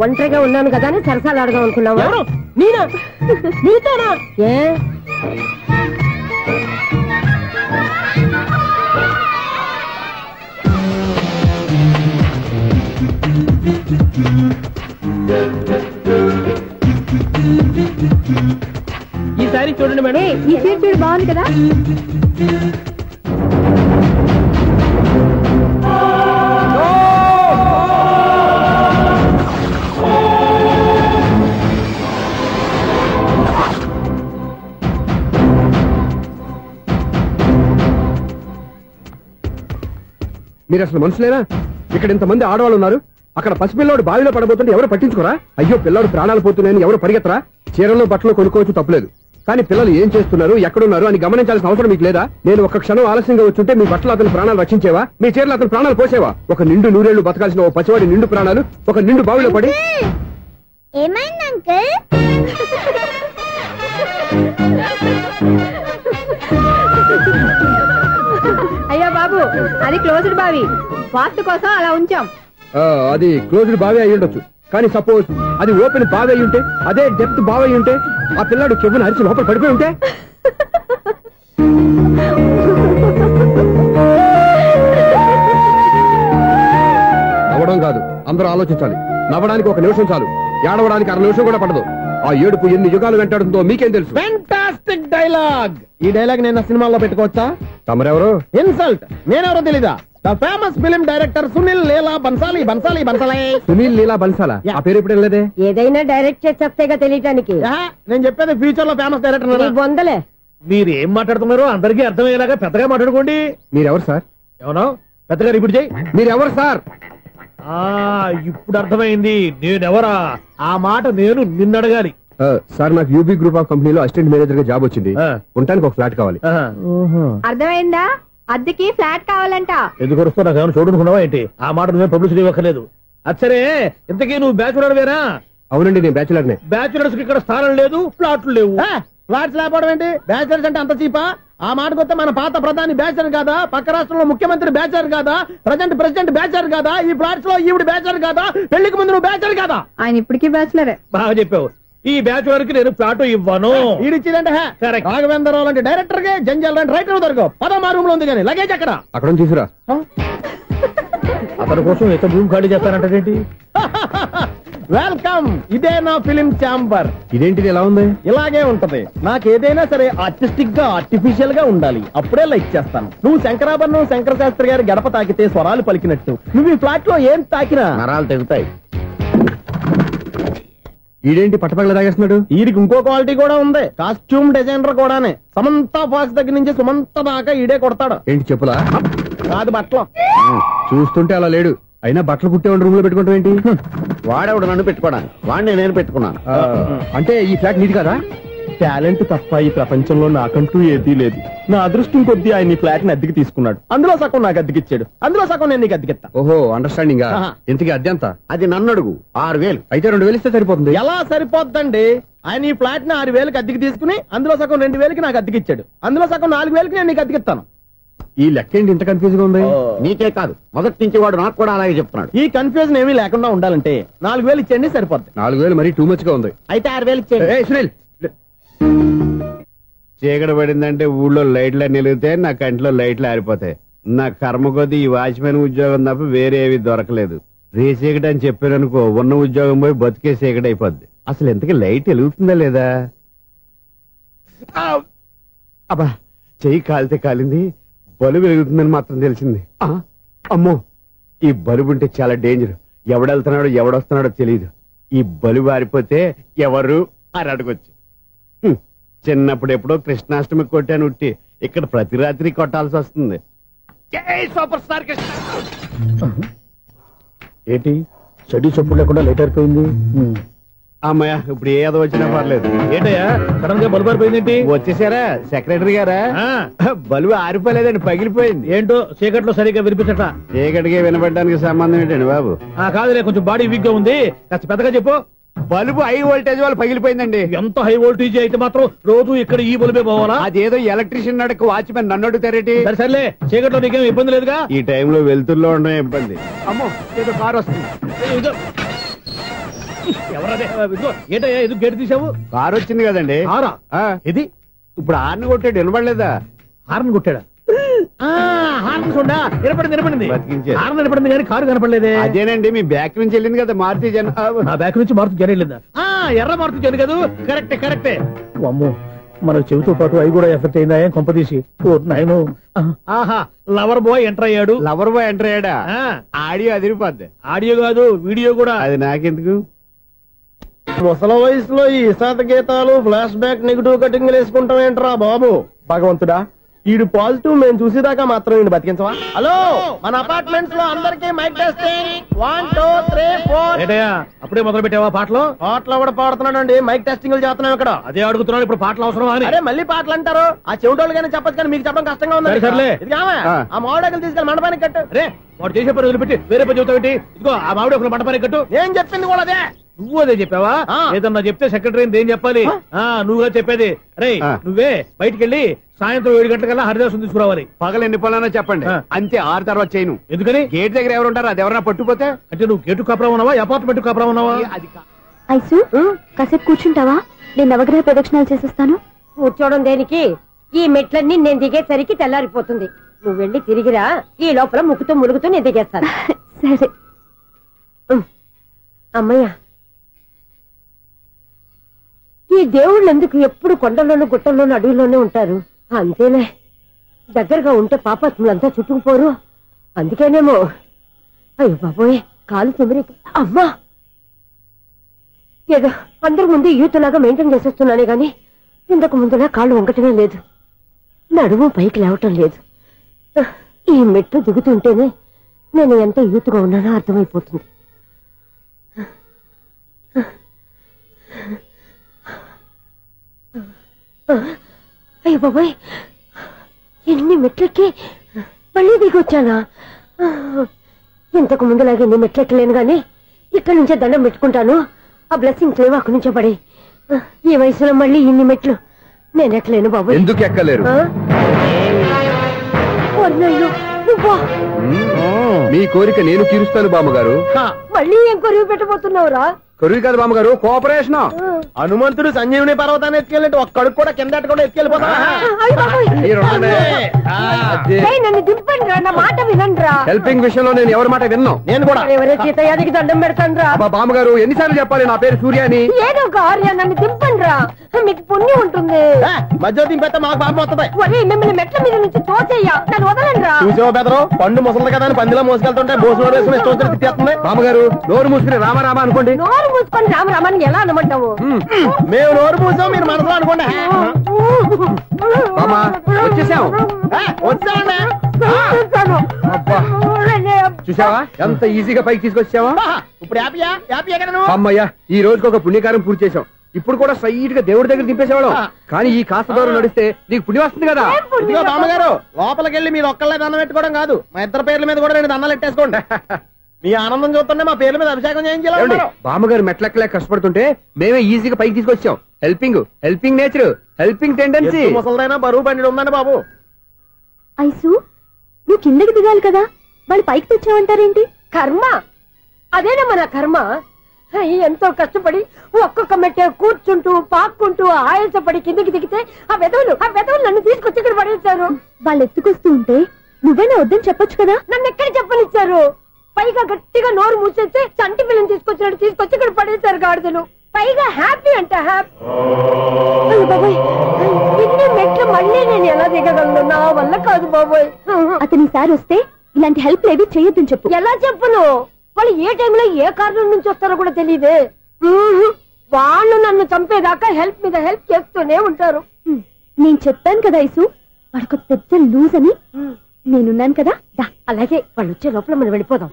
S17: ఒంటరిగా ఉన్నాను కదా అని సరసాలు అడదాం అనుకున్నావా?
S6: నేనా? నీతోనా?
S17: ఏ
S6: ఈ సారీ చూడండి మేడం.
S17: ఈ చీర చూడు బాగుంది కదా.
S23: మీరు అసలు మనుషులేనా? ఇక్కడ ఇంతమంది ఆడవాళ్ళు ఉన్నారు, అక్కడ పసిపిల్లాడు బావిలో పడబోతుంటే ఎవరు పట్టించుకోరా? అయ్యో పిల్లాడు ప్రాణాలు పోతున్నాయని ఎవరు పరిగెత్తరా? చీరలు బట్టలు కొనుక్కోవచ్చు తప్పలేదు, కానీ పిల్లలు ఏం చేస్తున్నారు ఎక్కడున్నారు అని గమనించాల్సిన అవసరం మీకు లేదా? నేను ఒక క్షణం ఆలస్యంగా వచ్చుంటే మీ బట్టలు అతని ప్రాణాలు రక్షించేవా? మీ చీరలు అతని ప్రాణాలు పోసేవా? ఒక నిండు నూరేళ్లు బతకాల్సిన ఓ పసివాడి నిండు ప్రాణాలు ఒక నిండు బావిలో పడి.
S3: ఏమైంది అంకుల్?
S17: అయ్యో బాబు, అది క్లోజ్డ్ బావి, వాస్తు కోసం అలా ఉంచాం.
S23: అది క్లోజ్డ్ బావి అయి ఉండొచ్చు, కానీ సపోజ్ అది ఓపెన్ బావి అయి ఉంటే, అదే డెప్త్ బావి అయి ఉంటే, ఆ పిల్లాడు చెవును అరిచి లోపల పడిపోయి ఉంటే? నవ్వడం కాదు, అందరూ ఆలోచించాలి. నవ్వడానికి 1 నిమిషం చాలు, ఏడవడానికి 1/2 నిమిషం కూడా పడదు. ఆ ఏడుపు ఎన్ని యుగాలు వెంటాడుతుందో మీకేం తెలుసు?
S6: Fantastic dialogue. ఈ డైలాగ్ నేను సినిమాలో పెట్టుకోవచ్చా?
S23: తమరెవరు?
S6: ఇన్సల్ట్. నేనెవరో తెలీదా? The famous film director Sunil Leela Bansali.
S23: Sunil Leela బన్సాలా? ఆ పేరు ఇప్పుడు లేదే.
S17: ఏదైనా డైరెక్ట్ చేసి వస్తేగా తెలియటానికి.
S6: నేను చెప్పేది ఫ్యూచర్ లో ఫేమస్ డైరెక్టర్.
S17: బొందలే.
S6: మీరు ఏం మాట్లాడుతున్నారో అందరికీ అర్థమయ్యేలాగా పెద్దగా మాట్లాడుకోండి.
S23: మీరెవరు సార్?
S6: ఎవరో పెద్దగా రిపీట్ చేయి.
S23: మీరెవరు సార్?
S6: ఇప్పుడు అర్థమైంది నేనెవరా. ఆ మాట నేను నిన్నడగాలి.
S23: సార్ నాకు యూబీ గ్రూప్ ఆఫ్ కంపెనీలో అసిస్టెంట్ మేనేజర్ గా జాబ్ వచ్చింది, ఉండటానికి ఒక ఫ్లాట్ కావాలి.
S17: అర్థమైందా? అద్దెకి ఫ్లాట్ కావాలంట.
S6: ఎందుకు వస్తా నాకు ఏమైనా చూడనుకున్నావా ఏంటి? ఆ మాట నువ్వే పబ్లిసిటీ ఇవ్వక్కర్లేదు. అచ్చరే ఇంతకీ నువ్వు బ్యాచులర్ వేరా?
S23: అవునండి నేను బ్యాచులర్ నే.
S6: బ్యాచులర్స్ కి ఇక్కడ స్థానం లేదు, ఫ్లాట్లు లేవు. ఫ్లాట్స్ లేకపోవడం ఏంటి? బ్యాచులర్స్ అంటే అంత చీపా? ఆ మాటకొస్తే మన పాత ప్రధాని బ్యాచర్ కాదా? పక్క రాష్ట్రంలో ముఖ్యమంత్రి బ్యాచర్ కాదా? ప్రెసిడెంట్ బ్యాచర్ కాదా? ఈ ఫ్లాట్స్ లో ఈవిడ బ్యాచర్ కాదా? పెళ్లికి ముందు నువ్వు బ్యాచర్ కాదా?
S17: ఆయన ఇప్పటికీ బ్యాచులరే.
S6: బాగా చెప్పావు. ఈ బ్యాచులర్ కి నేను ఫ్లాట్ ఇవ్వను. ఈడిచ్చిందంటే రాఘవేంద్రరావు లాంటి డైరెక్టర్ కి జంజల్ లాంటి రైటర్ దొరకవు. 10వ రూమ్ లో ఉంది కానీ లగేజ్ అక్కడ.
S23: అక్కడ తీసుకురా.
S6: అతని కోసం ఎంత రూమ్ ఖాళీ చేస్తానంటే వెల్కమ్. ఇదే నా ఫిలిం ఛాంబర్.
S23: ఇదేంటిది ఎలా ఉంది?
S6: ఇలాగే ఉంటది. నాకు ఏదైనా సరే ఆర్టిస్టిక్ గా ఆర్టిఫిషియల్ గా ఉండాలి, అప్పుడే లైక్ చేస్తాను. నువ్వు శంకరాభరణం శంకర శాస్త్రి గారి గడప తాకితే స్వరాలు పలికినట్టు నువ్వు ఈ ఫ్లాట్ లో ఏం తాకినా
S16: నరాలు తెగుతాయి.
S23: ఈడేంటి పట్టపగల తాగేస్తున్నాడు?
S6: వీడికి ఇంకో క్వాలిటీ కూడా ఉంది. కాస్ట్యూమ్ డిజైనర్ కూడానే. సమంత ఫాక్స్ దగ్గర నుంచి సుమంత దాకా ఈడే కొడతాడు.
S23: ఏంటి చెప్పులా?
S6: కాదు బట్టలు.
S23: చూస్తుంటే అలా లేడు. అయినా బట్టలు కుట్టేవాడి రూమ్ లో పెట్టుకుంటాం ఏంటి?
S16: వాడేవాడు నన్ను పెట్టుకోడా? వాడిని నేను పెట్టుకున్నాను.
S23: అంటే ఈ ఫ్లాట్ నీది కదా?
S6: టాలెంట్ తప్ప ఈ ప్రపంచంలో నాకంటూ ఏదీ లేదు. నా అదృష్టం కొద్దీ ఆయన ఈ ఫ్లాట్ ని అద్దెకి తీసుకున్నాడు. అందులో సగం నాకు అద్దెకిచ్చాడు, అందులో సగం నేను నీకు అద్దెకిస్తా.
S23: ఓహో అండర్స్టాండింగ్. ఇంతకీ అద్దె ఎంత?
S16: అది నన్ను అడుగు. 6000.
S23: అయితే 2000 ఇస్తే సరిపోతుంది.
S6: ఎలా సరిపోద్దండి? ఆయన ఈ ఫ్లాట్ ని 6,000కి అద్దెకి తీసుకుని అందులో సగం 2,000కి నాకు అద్దెకి ఇచ్చాడు. అందులో సగం 4,000కి నేను నీకు అద్దెకిస్తాను.
S23: ఈ లెక్క ఏంటి ఇంత కన్ఫ్యూజ్ గా ఉంది? నీకే కాదు, మొదటి నుంచి వాడు నాకు కూడా అలాగే చెప్తున్నాడు.
S6: ఈ కన్ఫ్యూజన్ ఏమీ లేకుండా ఉండాలంటే 4,000 ఇచ్చేయండి సరిపోద్ది.
S23: 4,000 మరీ టూ మచ్ గా ఉంది.
S6: అయితే 6,000 ఇచ్చేయండి.
S23: సునీల్, చీకటి పడిందంటే ఊళ్ళో లైట్లు అన్ని వెలిగితే నా కంటిలో లైట్లు ఆరిపోతాయి. నా కర్మ కొద్దీ ఈ వాచ్మెన్ ఉద్యోగం తప్ప వేరే ఏవి దొరకలేదు. రేసీకటి అని చెప్పారనుకో, ఉన్న ఉద్యోగం పోయి బతికే చీకటి అయిపోద్ది. అసలు ఎంతకీ లైట్ వెలుగుతుందా లేదా? అబ్బా, చెయ్యి కాలితే కాలింది, బలుబు వెలుగుతుందని మాత్రం తెలిసింది. అమ్మో, ఈ బలుబు ఉంటే చాలా డేంజర్. ఎవడెళ్తున్నాడో ఎవడొస్తున్నాడో తెలియదు. ఈ బలుబు ఆరిపోతే ఎవరు అని అడగొచ్చు. చిన్నప్పుడు ఎప్పుడో కృష్ణాష్టమి కొట్టాను ఉట్టి, ఇక్కడ ప్రతి రాత్రి కొట్టాల్సి వస్తుంది. Super star Krishna. ఏంటి చెడు చెప్పుడు లేకుండా లేట్ అయిపోయింది? అమ్మాయ, ఇప్పుడు ఏదో వచ్చినా పర్లేదు.
S6: ఏంటయ్యా సడన్ గా బల్బు ఆరిపోయింది?
S23: వచ్చేసారా సెక్రటరీ గారా? బల్బు ఆరిపోలేదండి, పగిలిపోయింది.
S6: ఏంటో చీకట్లో సరిగ్గా వినిపించట.
S23: చీకటికి వినపడడానికి సంబంధం ఏంటండి బాబు?
S6: కాదులే, కొంచెం బాడీ వీక్ గా ఉంది, కాస్త పెద్దగా చెప్పు.
S23: బల్బు హై వోల్టేజ్ వాళ్ళు పగిలిపోయిందండి.
S6: ఎంత హై వోల్టేజ్ అయితే మాత్రం రోజు ఇక్కడ ఈ బల్బే పోవాలా?
S23: అదేదో ఎలక్ట్రీషియన్ నడక వాచ్మెన్ నన్ను అడుగుతారేటి?
S6: సర్లే, చీకట్లో నీకేం ఇబ్బంది లేదుగా?
S23: ఈ టైంలో వెళ్తుల్లో ఉండడం ఇబ్బంది. అమ్మో, ఏదో కారు వస్తుంది.
S6: ఎవరదే? ఏంటయ్యా ఇది గేట్ తీసావు?
S23: కారు వచ్చింది కదండి.
S6: కారా? ఇది
S23: ఇప్పుడు హార్న్ కొట్టాడు, వినపడలేదా?
S6: హార్న్ కొట్టాడా? హార్న్ చూడా నిలబడింది. హార్న్ నిలబడింది కానీ కారు కనపడలేదే.
S23: అదేనండి, మీ బ్యాక్ నుంచి వెళ్ళింది కదా మారుతి జన.
S6: నా బ్యాక్ నుంచి మారుతి జన వెళ్ళిందా? ఎర్ర మారుతి జన కదా. కరెక్టే. అమ్మో, మన చెవితో పాటు అవి కూడా ఎఫెక్ట్ అయిందా ఏం కొంపదీసి? నాయను. ఆహా, లవర్ బాయ్ ఎంటర్ అయ్యాడు.
S23: లవర్ బాయ్ ఎంటర్ అయ్యాడా? ఆడియో అదిరిపోద్ది.
S6: ఆడియో కాదు, వీడియో కూడా.
S23: అది నాకెందుకు?
S6: ముసల వయసులో ఈ ఇసాత గీతాలు, ఫ్లాష్ బ్యాక్, నెగిటివ్ కటింగ్ వేసుకుంటాం ఏంట్రా బాబు? భగవంతుడా, ఈడు పాజిటివ్ మేము చూసేదాకా మాత్రం ఈయన బతికించవా? హలో, మన అపార్ట్మెంట్స్ లో అందరికీ మైక్ టెస్టింగ్. 1 2 3 4. ఏటయ్యా అప్పుడే మొదలు పెట్టావా పాటలు? పాటలు కూడా పాడుతున్నాడు అండి, మైక్ టెస్టింగ్ చేస్తున్నాం ఇక్కడ. అదే అడుగుతున్నాడు, ఇప్పుడు పాటలు అవసరం అని. అరే మళ్ళీ పాటలు అంటారు, ఆ చెవిటోళ్ళు కానీ చెప్పచ్చు కానీ మీకు చెప్పడం కష్టంగా ఉంది. సర్లే, ఆ మామిడాకులు తీసుకెళ్ళి మండపానికి కట్టు. రే, వాడు చేసే పని వదిలిపెట్టి వేరే పని చెబుతావు ఏంటి? ఇదిగో ఆ మామిడాకులు మండపానికి కట్టు. ఏం చెప్పింది కూడా అదే. నువ్వు అదే చెప్పావా? ఏదన్నా చెప్తే సెక్రటరీ ఏం చెప్పాలి? నువ్వుగా చెప్పేది. రే, నువ్వే బయటికి వెళ్ళి సాయంత్రం 7 గంటలకల్లా హరిదాసుని తీసుకురావాలి.
S23: పగలు ఎన్ని పనులన్నా చెప్పండి, అంతే. 6 తర్వాత చేయను.
S6: ఎందుకని?
S23: గేట్ దగ్గర ఎవరు ఉంటారు, అది ఎవరన్నా పట్టుపోతే.
S6: అంటే నువ్వు గేటు కాపురా ఉన్నావా, అపార్ట్మెంట్ కాపురా ఉన్నావా?
S3: ఐసు, కాసేపు కూర్చుంటావా? నేను నవగ్రహ ప్రదక్షిణాలు చేసేస్తాను.
S17: కూర్చోవడం దేనికి? ఈ మెట్లన్నీ నేను దిగేసరికి తెల్లారిపోతుంది. నువ్వు వెళ్ళి తిరిగిరా, ఈ లోపల ముక్కుతూ ములుగుతూ నేను దిగేస్తాను.
S3: సరే
S17: అమ్మయ్య, ఈ దేవుళ్ళు ఎందుకు ఎప్పుడు కొండల్లోనూ గుట్టల్లోనూ అడవిలోనే ఉంటారు? అంతేలే, దగ్గరగా ఉంటే పాపాత్ములంతా చుట్టుకుపోరు. అందుకేనేమో. అయ్యో బాబోయ్, కాలు తిమిరి. అమ్మా, ఏదో అందరి ముందు యూత్లాగా మెయింటైన్ చేసేస్తున్నానే గాని ఇంతకు ముందులా కాళ్ళు వంకటమే లేదు, నడుము పైకి లేవటం లేదు. ఈ మెట్టు దిగుతుంటేనే నేను ఎంత యూత్గా ఉన్నానో అర్థమైపోతుంది. అయ్యో బాబాయ్, ఎన్ని మెట్లెక్కి మళ్ళీ దిగొచ్చానా? ఇంతకు ముందులాగే ఎన్ని మెట్లెక్కలేను గాని ఇక్కడి నుంచే దండం పెట్టుకుంటాను. ఆ బ్లెస్సింగ్స్ లేవు అక్కడి నుంచే పడి. ఈ వయసులో మళ్ళీ ఇన్ని మెట్లు నేను ఎక్కలేను బాబు.
S23: ఎందుకు ఎక్కలేరు? మీ కోరిక నేను తీరుస్తాను బామ్మగారు.
S17: మళ్ళీ ఏం కొరివి పెట్టబోతున్నావురా?
S23: కొరివి కాదు బామ్మగారు, కోఆపరేషన్.
S6: హనుమంతుడు సంజీవుని పర్వతాన్ని ఎత్తుకెళ్ళినట్టు ఒక్కడికి కూడా కింద కూడా ఎత్తుకెళ్ళిపోతా.
S17: నన్ను దింపండి రా, నా మాట వినండి రా.
S23: హెల్పింగ్ విషయంలో నేను ఎవరి మాట విన్నాను.
S17: నేను కూడా ఎవరే సీతయ్యానికి దండం పెడతాను రా.
S23: బామ్మగారు ఎన్నిసార్లు చెప్పాలి నా పేరు సూర్య అని?
S17: ఏదో ఒక ఆర్య, నన్ను దింపండి రా, మీకు పుణ్యం ఉంటుంది.
S6: మధ్య దింపేస్తే మాకు పాపం వస్తుంది.
S17: మిమ్మల్ని మెట్ల మీద నుంచి తోచేయ్యా, నన్ను వదలండి రా.
S6: చూసావా బెదరు, పండు ముసలి కదా అని పందిలో మోసుకెళ్తుంటే భోజనం వేసుకుని ఇష్టం తిట్టేస్తుంది.
S23: బామ్మగారు నోరు మూసుకుని రామారామా అనుకోండి.
S17: నోరు మూసుకొని రామరామాన్ని ఎలా అనమంటావు?
S6: మేము నోరు మూసాం, మీరు మనసులో అనుకోండి.
S23: వచ్చేసాం. చూసావా ఎంత ఈజీగా పైకి తీసుకొచ్చావా?
S6: ఇప్పుడు
S23: అమ్మయ్యా, ఈ రోజుకి ఒక పుణ్యకారం పూర్తి చేసాం. ఇప్పుడు కూడా స్ట్రైట్ గా దేవుడి దగ్గర దింపేసేవాళ్ళం. కానీ ఈ కాస్త దూరం నడిస్తే నీకు పుణ్యం వస్తుంది కదా.
S6: బామ్మగారు, లోపలికి వెళ్ళి మీరు ఒక్కళ్ళే దండం పెట్టుకోవడం కాదు, మా ఇద్దరు పేర్ల మీద కూడా 2 దండాలు పెట్టేసుకోండి. మీ ఆనందం చూస్తుంటే మా పేర్ల మీద అభిషేకం చేయించాలి.
S23: బామ్మగారు మెట్లెక్కలే కష్టపడుతుంటే మేమే ఈజీగా పైకి తీసుకొచ్చాం. Helping nature, helping tendency.
S6: ముసలిదైనా బరువు బండి ఉందండి బాబు.
S3: ఐసు నువ్వు కిందకి దిగాలి కదా, వాళ్ళు పైకి తెచ్చావంటారేంటి?
S17: కర్మ అదేనమ్మా నా కర్మ. ఎంతో కష్టపడి ఒక్కొక్క మెట్టే కూర్చుంటూ పాక్కుంటూ ఆయాసపడి కిందకి దిగితే ఆ వెధవులు నన్ను తీసుకొచ్చి ఇక్కడ పడేశారు.
S3: వాళ్ళు ఎత్తుకొస్తూ ఉంటే నువ్వేనా వద్దని చెప్పొచ్చు కదా.
S17: నన్ను ఎక్కడ చెప్పనిచ్చారు? పైగా గట్టిగా నోరు మూసేస్తే చంటి పిల్లని తీసుకొచ్చి ఇక్కడ పడేశారు గాడిదలు. పైగా హ్యాపీ అంట హ్యాపీ. బాబాయ్ ఇన్ని మెట్లు మళ్ళీ నేను ఎలా దిగగలను? నా వల్ల కాదు బాబోయ్.
S3: అతని సార్ వస్తే ఇలాంటి హెల్ప్ లేవి చేయొద్దని చెప్పు.
S17: ఎలా చెప్పును? వాళ్ళు ఏ టైంలో ఏ కారణం నుంచి వస్తారో కూడా తెలియదే. వాళ్ళు నన్ను చంపేదాకా హెల్ప్ మీద హెల్ప్ చేస్తూనే ఉంటారు.
S3: నేను చెప్పాను కదా ఐసు, వాడొక పెద్ద లూజ్ అని. నేనున్నాను కదా.
S17: అలాగే వాళ్ళు వచ్చే లోపల మనం వెళ్ళిపోదాం.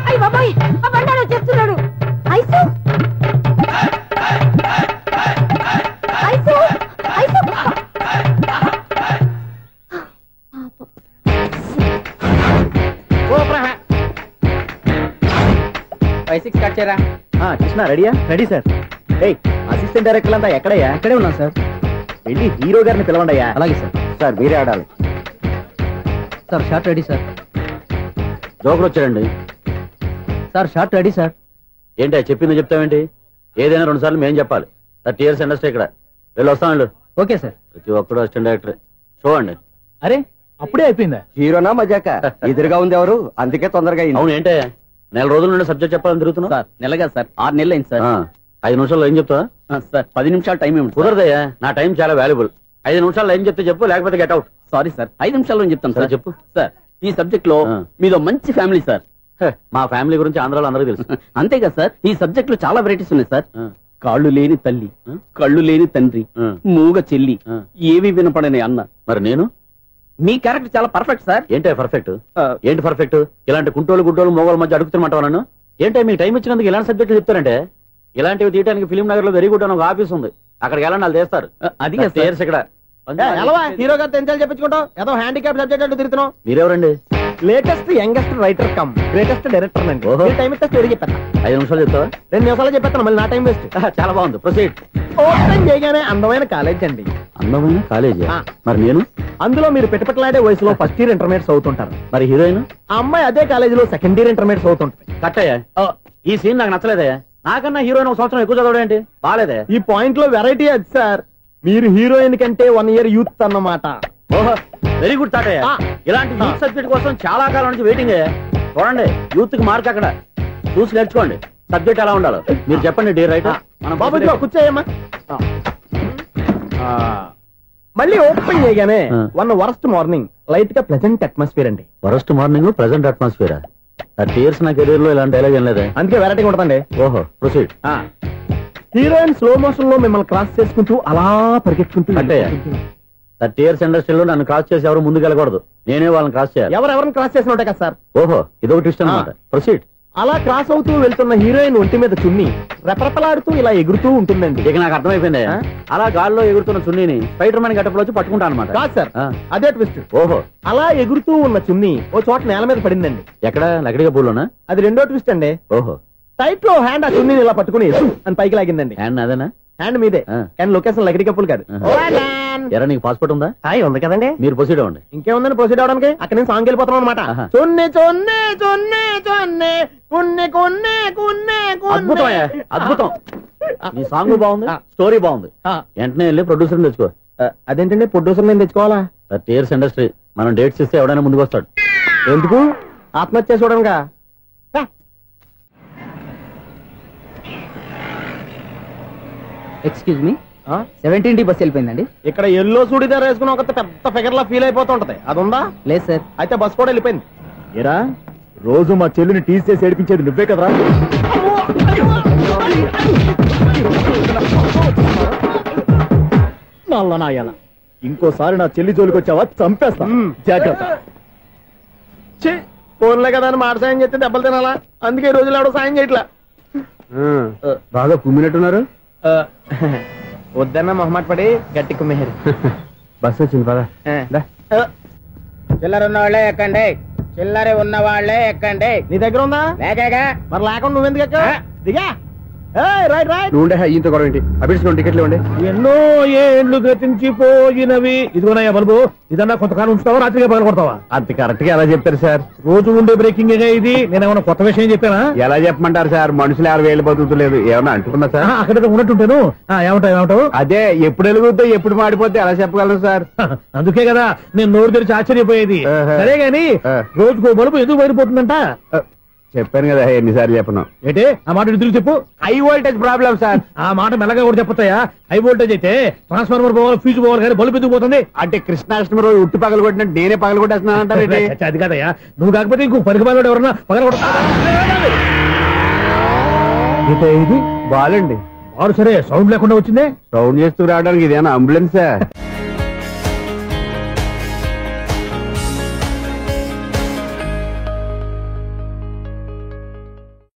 S17: అయ్య బాబాయ్ ఆ బండారు చేస్తున్నాడు.
S3: ఐసు ఐసు ఐసు
S6: 5-6 కట్ చేయరా. కృష్ణ రెడీయా? Ready sir. ఏయ్ అసిస్టెంట్ డైరెక్టర్ అంతా ఎక్కడయ్యా? ఇక్కడే ఉన్నాం సార్. వెళ్ళి హీరో గారిని పిలవండి అయ్యా. అలాగే సార్. సార్ మీరే ఆడాలి సార్. Shot ready sir. జోకులు వచ్చాడండి సార్. Shot ready sir. ఏంటి చెప్పింది చెప్తావేంటి? ఏదైనా 2 సార్లు మేము చెప్పాలి. 30 years ఇండస్ట్రీ ఇక్కడ. వెళ్ళి వస్తామండి. Okay sir. ప్రతి ఒక్కడు అసిస్టెంట్ డైరెక్టర్. చూడండి. అరే అప్పుడే అయిపోయిందా?
S1: హీరోనా మజాక? ఎదురుగా ఉంది ఎవరు, అందుకే తొందరగా అయింది.
S6: అవును ఏంటే 4 రోజుల నుండి సబ్జెక్ట్ చెప్పాలని తిరుగుతున్నా సార్. నెలగా సార్ 6 నెలలు అయింది సార్. 5 నిమిషాల్లో ఏం చెప్తా సార్? 10 నిమిషాలు టైం ఏమి కుదరదయ్యా. నా టైం చాలా వాల్యుబుల్. 5 నిమిషాల్లో ఏం చెప్తే చెప్పు, లేకపోతే గెట్ అవుట్. సారీ సార్, 5 నిమిషాల్లో చెప్తాను సార్. చెప్పు సార్. ఈ సబ్జెక్ట్ లో మీదో మంచి ఫ్యామిలీ సార్. మా ఫ్యామిలీ గురించి ఆంధ్రాలో అందరికీ తెలుసు. అంతేగా సార్, ఈ సబ్జెక్ట్ లో చాలా వెరైటీస్ ఉన్నాయి సార్. కాళ్ళు లేని తల్లి, కళ్ళు లేని తండ్రి, మూగ చెల్లి, ఏవి వినపడని అన్న. మరి నేను మీ క్యారెక్టర్ చాలా పర్ఫెక్ట్ సార్. ఏంటే పర్ఫెక్ట్? ఏంటి పర్ఫెక్ట్? ఇలాంటి కుంటోలు గుడ్డోలు మోగోల మధ్య అడుగుతున్నమాట నన్ను. ఏంటంటే మీకు టైం ఇచ్చినందుకు ఇలాంటి సబ్జెక్టులు చెప్తారంటే? ఇలాంటివి తీయడానికి ఫిలిం నగర్ లో వెరీ గుడ్ అని ఒక ఆఫీస్ ఉంది. అక్కడికి వెళ్ళండి, వాళ్ళు చేస్తారు. అది ఇక్కడ హీరో గారితో ఎంత చెప్పించుకుంటాం? ఏదో హ్యాండిక్యాప్ సబ్జెక్ట్ అంటే తిరుగుతున్నాం. మీరెవరండి? Latest youngest writer cum greatest director అండి. టైం ఇస్తే స్టోరీ చెప్పాను. 5 నిమిషాలు చెప్తావా? 2 నిమిషాలు చెప్పేస్తాను, మళ్ళీ నా టైం వేస్ట్. చాలా బాగుంది, ప్రొసీడ్. ఓపెన్ చేయగానే అందమైన కాలేజ్ అండి. అందమైన కాలేజీ? మరి నేను అందులో మీరు పెట్టుపట్లాడే వయసులో ఫస్ట్ ఇయర్ ఇంటర్మీడియట్స్ అవుతుంటారు. మరి హీరోయిన్ ఆ అమ్మాయి అదే కాలేజీలో సెకండ్ ఇయర్ ఇంటర్మీడియట్స్ అవుతుంటది. కట్టయ్యా, ఈ సీన్ నాకు నచ్చలేదే. నాకన్నా హీరోయిన్ 1 సంవత్సరం ఎక్కువ చదవడం ఏంటి? బాలేదే. ఈ పాయింట్ లో వెరైటీ అది సార్. మీరు హీరోయిన్ కంటే 1 year యూత్ అన్నమాట. ఓహో, వెరీ గుడ్ తాటయ్య. ఇలాంటి యూత్ సబ్జెక్ట్ కోసం చాలా కాలం నుంచి వెయిటింగ్. చూడండి, యూత్ కి మార్క్ అక్కడ చూసి నేర్చుకోండి. సబ్జెక్ట్ ఎలా ఉండాలో మీరు చెప్పండి. డీర్ రైటర్ మనం బాబు కూర్చోయమ్మా. మళ్ళీ ఓపెన్ చేయగానే 1 వరస్ట్ మార్నింగ్ లైట్ గా ప్లెజెంట్ అట్మాస్ఫియర్ అండి. Worst morning pleasant atmosphere. 30 years నా కెరీర్ లో ఇలాంటి డైలాగ్ ఏం లేదే. అందుకే వెరైటీ ఉంటుందండి. ఓహో, ప్రొసీడ్. హీరోయిన్ స్లో మోషన్ లో మిమ్మల్ని క్రాస్ చేసుకుంటూ అలా పరిగెత్తుకుంటూ అంటే 30 years ఇండస్ట్రీలో నన్ను క్రాస్ చేసి ఎవరు ముందుకు వెళ్ళకూడదు. నేనే వాళ్ళని క్రాస్ చేయాలి. ఎవరెవరిని క్రాస్ చేసిన ఉంటాయి కదా సార్. ఓహో, ఇదొక ట్విస్ట్ అన్నమాట. ప్రొసీడ్. అలా క్రాస్ అవుతూ వెళ్తున్న హీరోయిన్ ఒంటి మీద చున్నీ రెపరెపలాడుతూ ఇలా ఎగురుతూ ఉంటుందండి. ఇక నాకు అర్థమైపోయింది. అలా గాల్లో ఎగురుతున్న చున్నీని స్పైడర్ మ్యాన్ గట్టపులో వచ్చి పట్టుకుంటా అనమాట. కాదు సార్, అదే ట్విస్ట్. ఓహో, అలా ఎగురుతూ ఉన్న చున్నీ ఓ చోట నేల మీద పడిందండి. ఎక్కడ? లకడిగా పూలోనా? అది రెండో ట్విస్ట్ అండి. ఓహో, టైట్ లో హ్యాండ్ ఆ చున్నీని ఇలా పట్టుకుని అని పైకి లాగిందండి. హ్యాండ్ అదేనా? హ్యాండ్ మీదే, కానీ లొకేషన్ లకడి కప్పులు కాదు. ఎరా, నీకు పాస్పోర్ట్ ఉందా? హాయ్, ఉంది కదండి. మీరు ప్రొసీడ్ అవ్వండి. ఇంకేముందని ప్రొసీడ్ అవడానికి? అక్కడ నేను సాంగ్ వెళ్ళిపోతాను అనమాట. చొన్నే చొన్నే చొన్నే చొన్నే కున్నే కున్నే కున్నే. అద్భుతం, అద్భుతం. నీ సాంగ్ బాగుంది, స్టోరీ బాగుంది. వెంటనే వెళ్ళి ప్రొడ్యూసర్ తెచ్చుకో. అదేంటండి ప్రొడ్యూసర్ నేను తెచ్చుకోవాలా? 30 years ఇండస్ట్రీ, మనం డేట్స్ ఇస్తే ఎవడైనా ముందుకు వస్తాడు. ఎందుకు? ఆత్మహత్య చూడనుగా. Excuse me, 17D bus వెళ్ళిపోయిందండి. ఇక్కడ ఎల్లో చూడిదార్ వేసుకుని ఒక పెద్ద ఫిగర్ లా ఫీల్ అయిపోతుంటది, అది ఉందా? లేదు సార్. అయితే బస్ కూడా వెళ్ళిపోయింది. ఏరా, రోజు మా చెల్లిని టీస్ చేసి ఏడిపించేది నువ్వే కదరా? నల్ల నాయాల, ఇంకోసారి నా చెల్లి జోలికి వచ్చావా చంపేస్తా, జాగ్రత్త. ఫోన్లే కదా అని మాట సాయం చేస్తే దెబ్బలు తినాలా? అందుకే ఈ రోజులు ఎవడో సాయం చేయట్లా. బాగా కుమ్మినట్టున్నారు. వద్దన్న మొహమాట పడి గట్టి కుమ్మేరు. బస్సు వచ్చింది పదా. చిల్లరున్న వాళ్ళే ఎక్కండి.
S5: చిల్లర ఉన్న వాళ్ళే ఎక్కండి.
S6: నీ దగ్గర ఉందా?
S5: లేకగా.
S6: మరి లేకుండా నువ్వెందుకు ఎక్క? దిగా. Right right.
S23: నువ్వు ఈయంతో గొడవ ఏంటి? అభిడ్స్ టికెట్లు ఇవ్వండి.
S6: ఎన్నో ఏండ్లు గతించిపోయినవి. ఇదిగోనయ్యా బల్బు, ఇదన్నా కొంతకాలం ఉంచుతావా, రాత్రిగా పగల కొడతావా?
S23: అంత కరెక్ట్ గా ఎలా చెప్తారు సార్?
S6: రోజు ఉండే బ్రేకింగ్ ఇది. నేనేమన్నా కొత్త విషయం చెప్పానా?
S23: ఎలా చెప్పమంటారు సార్? మనుషులు 60,000 బతుకుతలేదు. ఏమన్నా అంటున్నా సార్?
S6: అక్కడ ఉన్నట్టుంటాను. ఏమంటావు?
S23: అదే ఎప్పుడు వెలుగుతో ఎప్పుడు మాడిపోతే ఎలా చెప్పగలను సార్?
S6: అందుకే కదా నేను నోరు తెరిచి ఆశ్చర్యపోయేది. సరే గాని రోజుకో బల్బు ఎందుకు బయటపోతుందంట?
S23: చెప్పాను కదా ఎన్నిసార్లు చెప్పను.
S6: ఏంటి ఆ మాట ఎదురు చెప్పు.
S23: High voltage problem sir.
S6: ఆ మాట మెల్లగా కూడా చెప్పొస్తాయా? హై వోల్టేజ్ అయితే ట్రాన్స్ఫార్మర్ పోవాలి, ఫ్యూజ్ పోవాలి, కానీ బల్బు ఎందుకు పోతుంది?
S23: అంటే కృష్ణాష్టమి రోజు ఉట్టి పగలు కొట్టినట్టు నేనే పగలు కొట్టేస్తున్నానంటారు.
S6: అది కాదయ్యా, నువ్వు కాకపోతే ఇంకో పనికి బాగా ఎవరన్నా పగల కొడతా.
S23: ఇది బాలండి.
S6: వాడు సరే సౌండ్ లేకుండా వచ్చిందే.
S23: సౌండ్ చేస్తూ రావడానికి ఇదేనా అంబులెన్సా?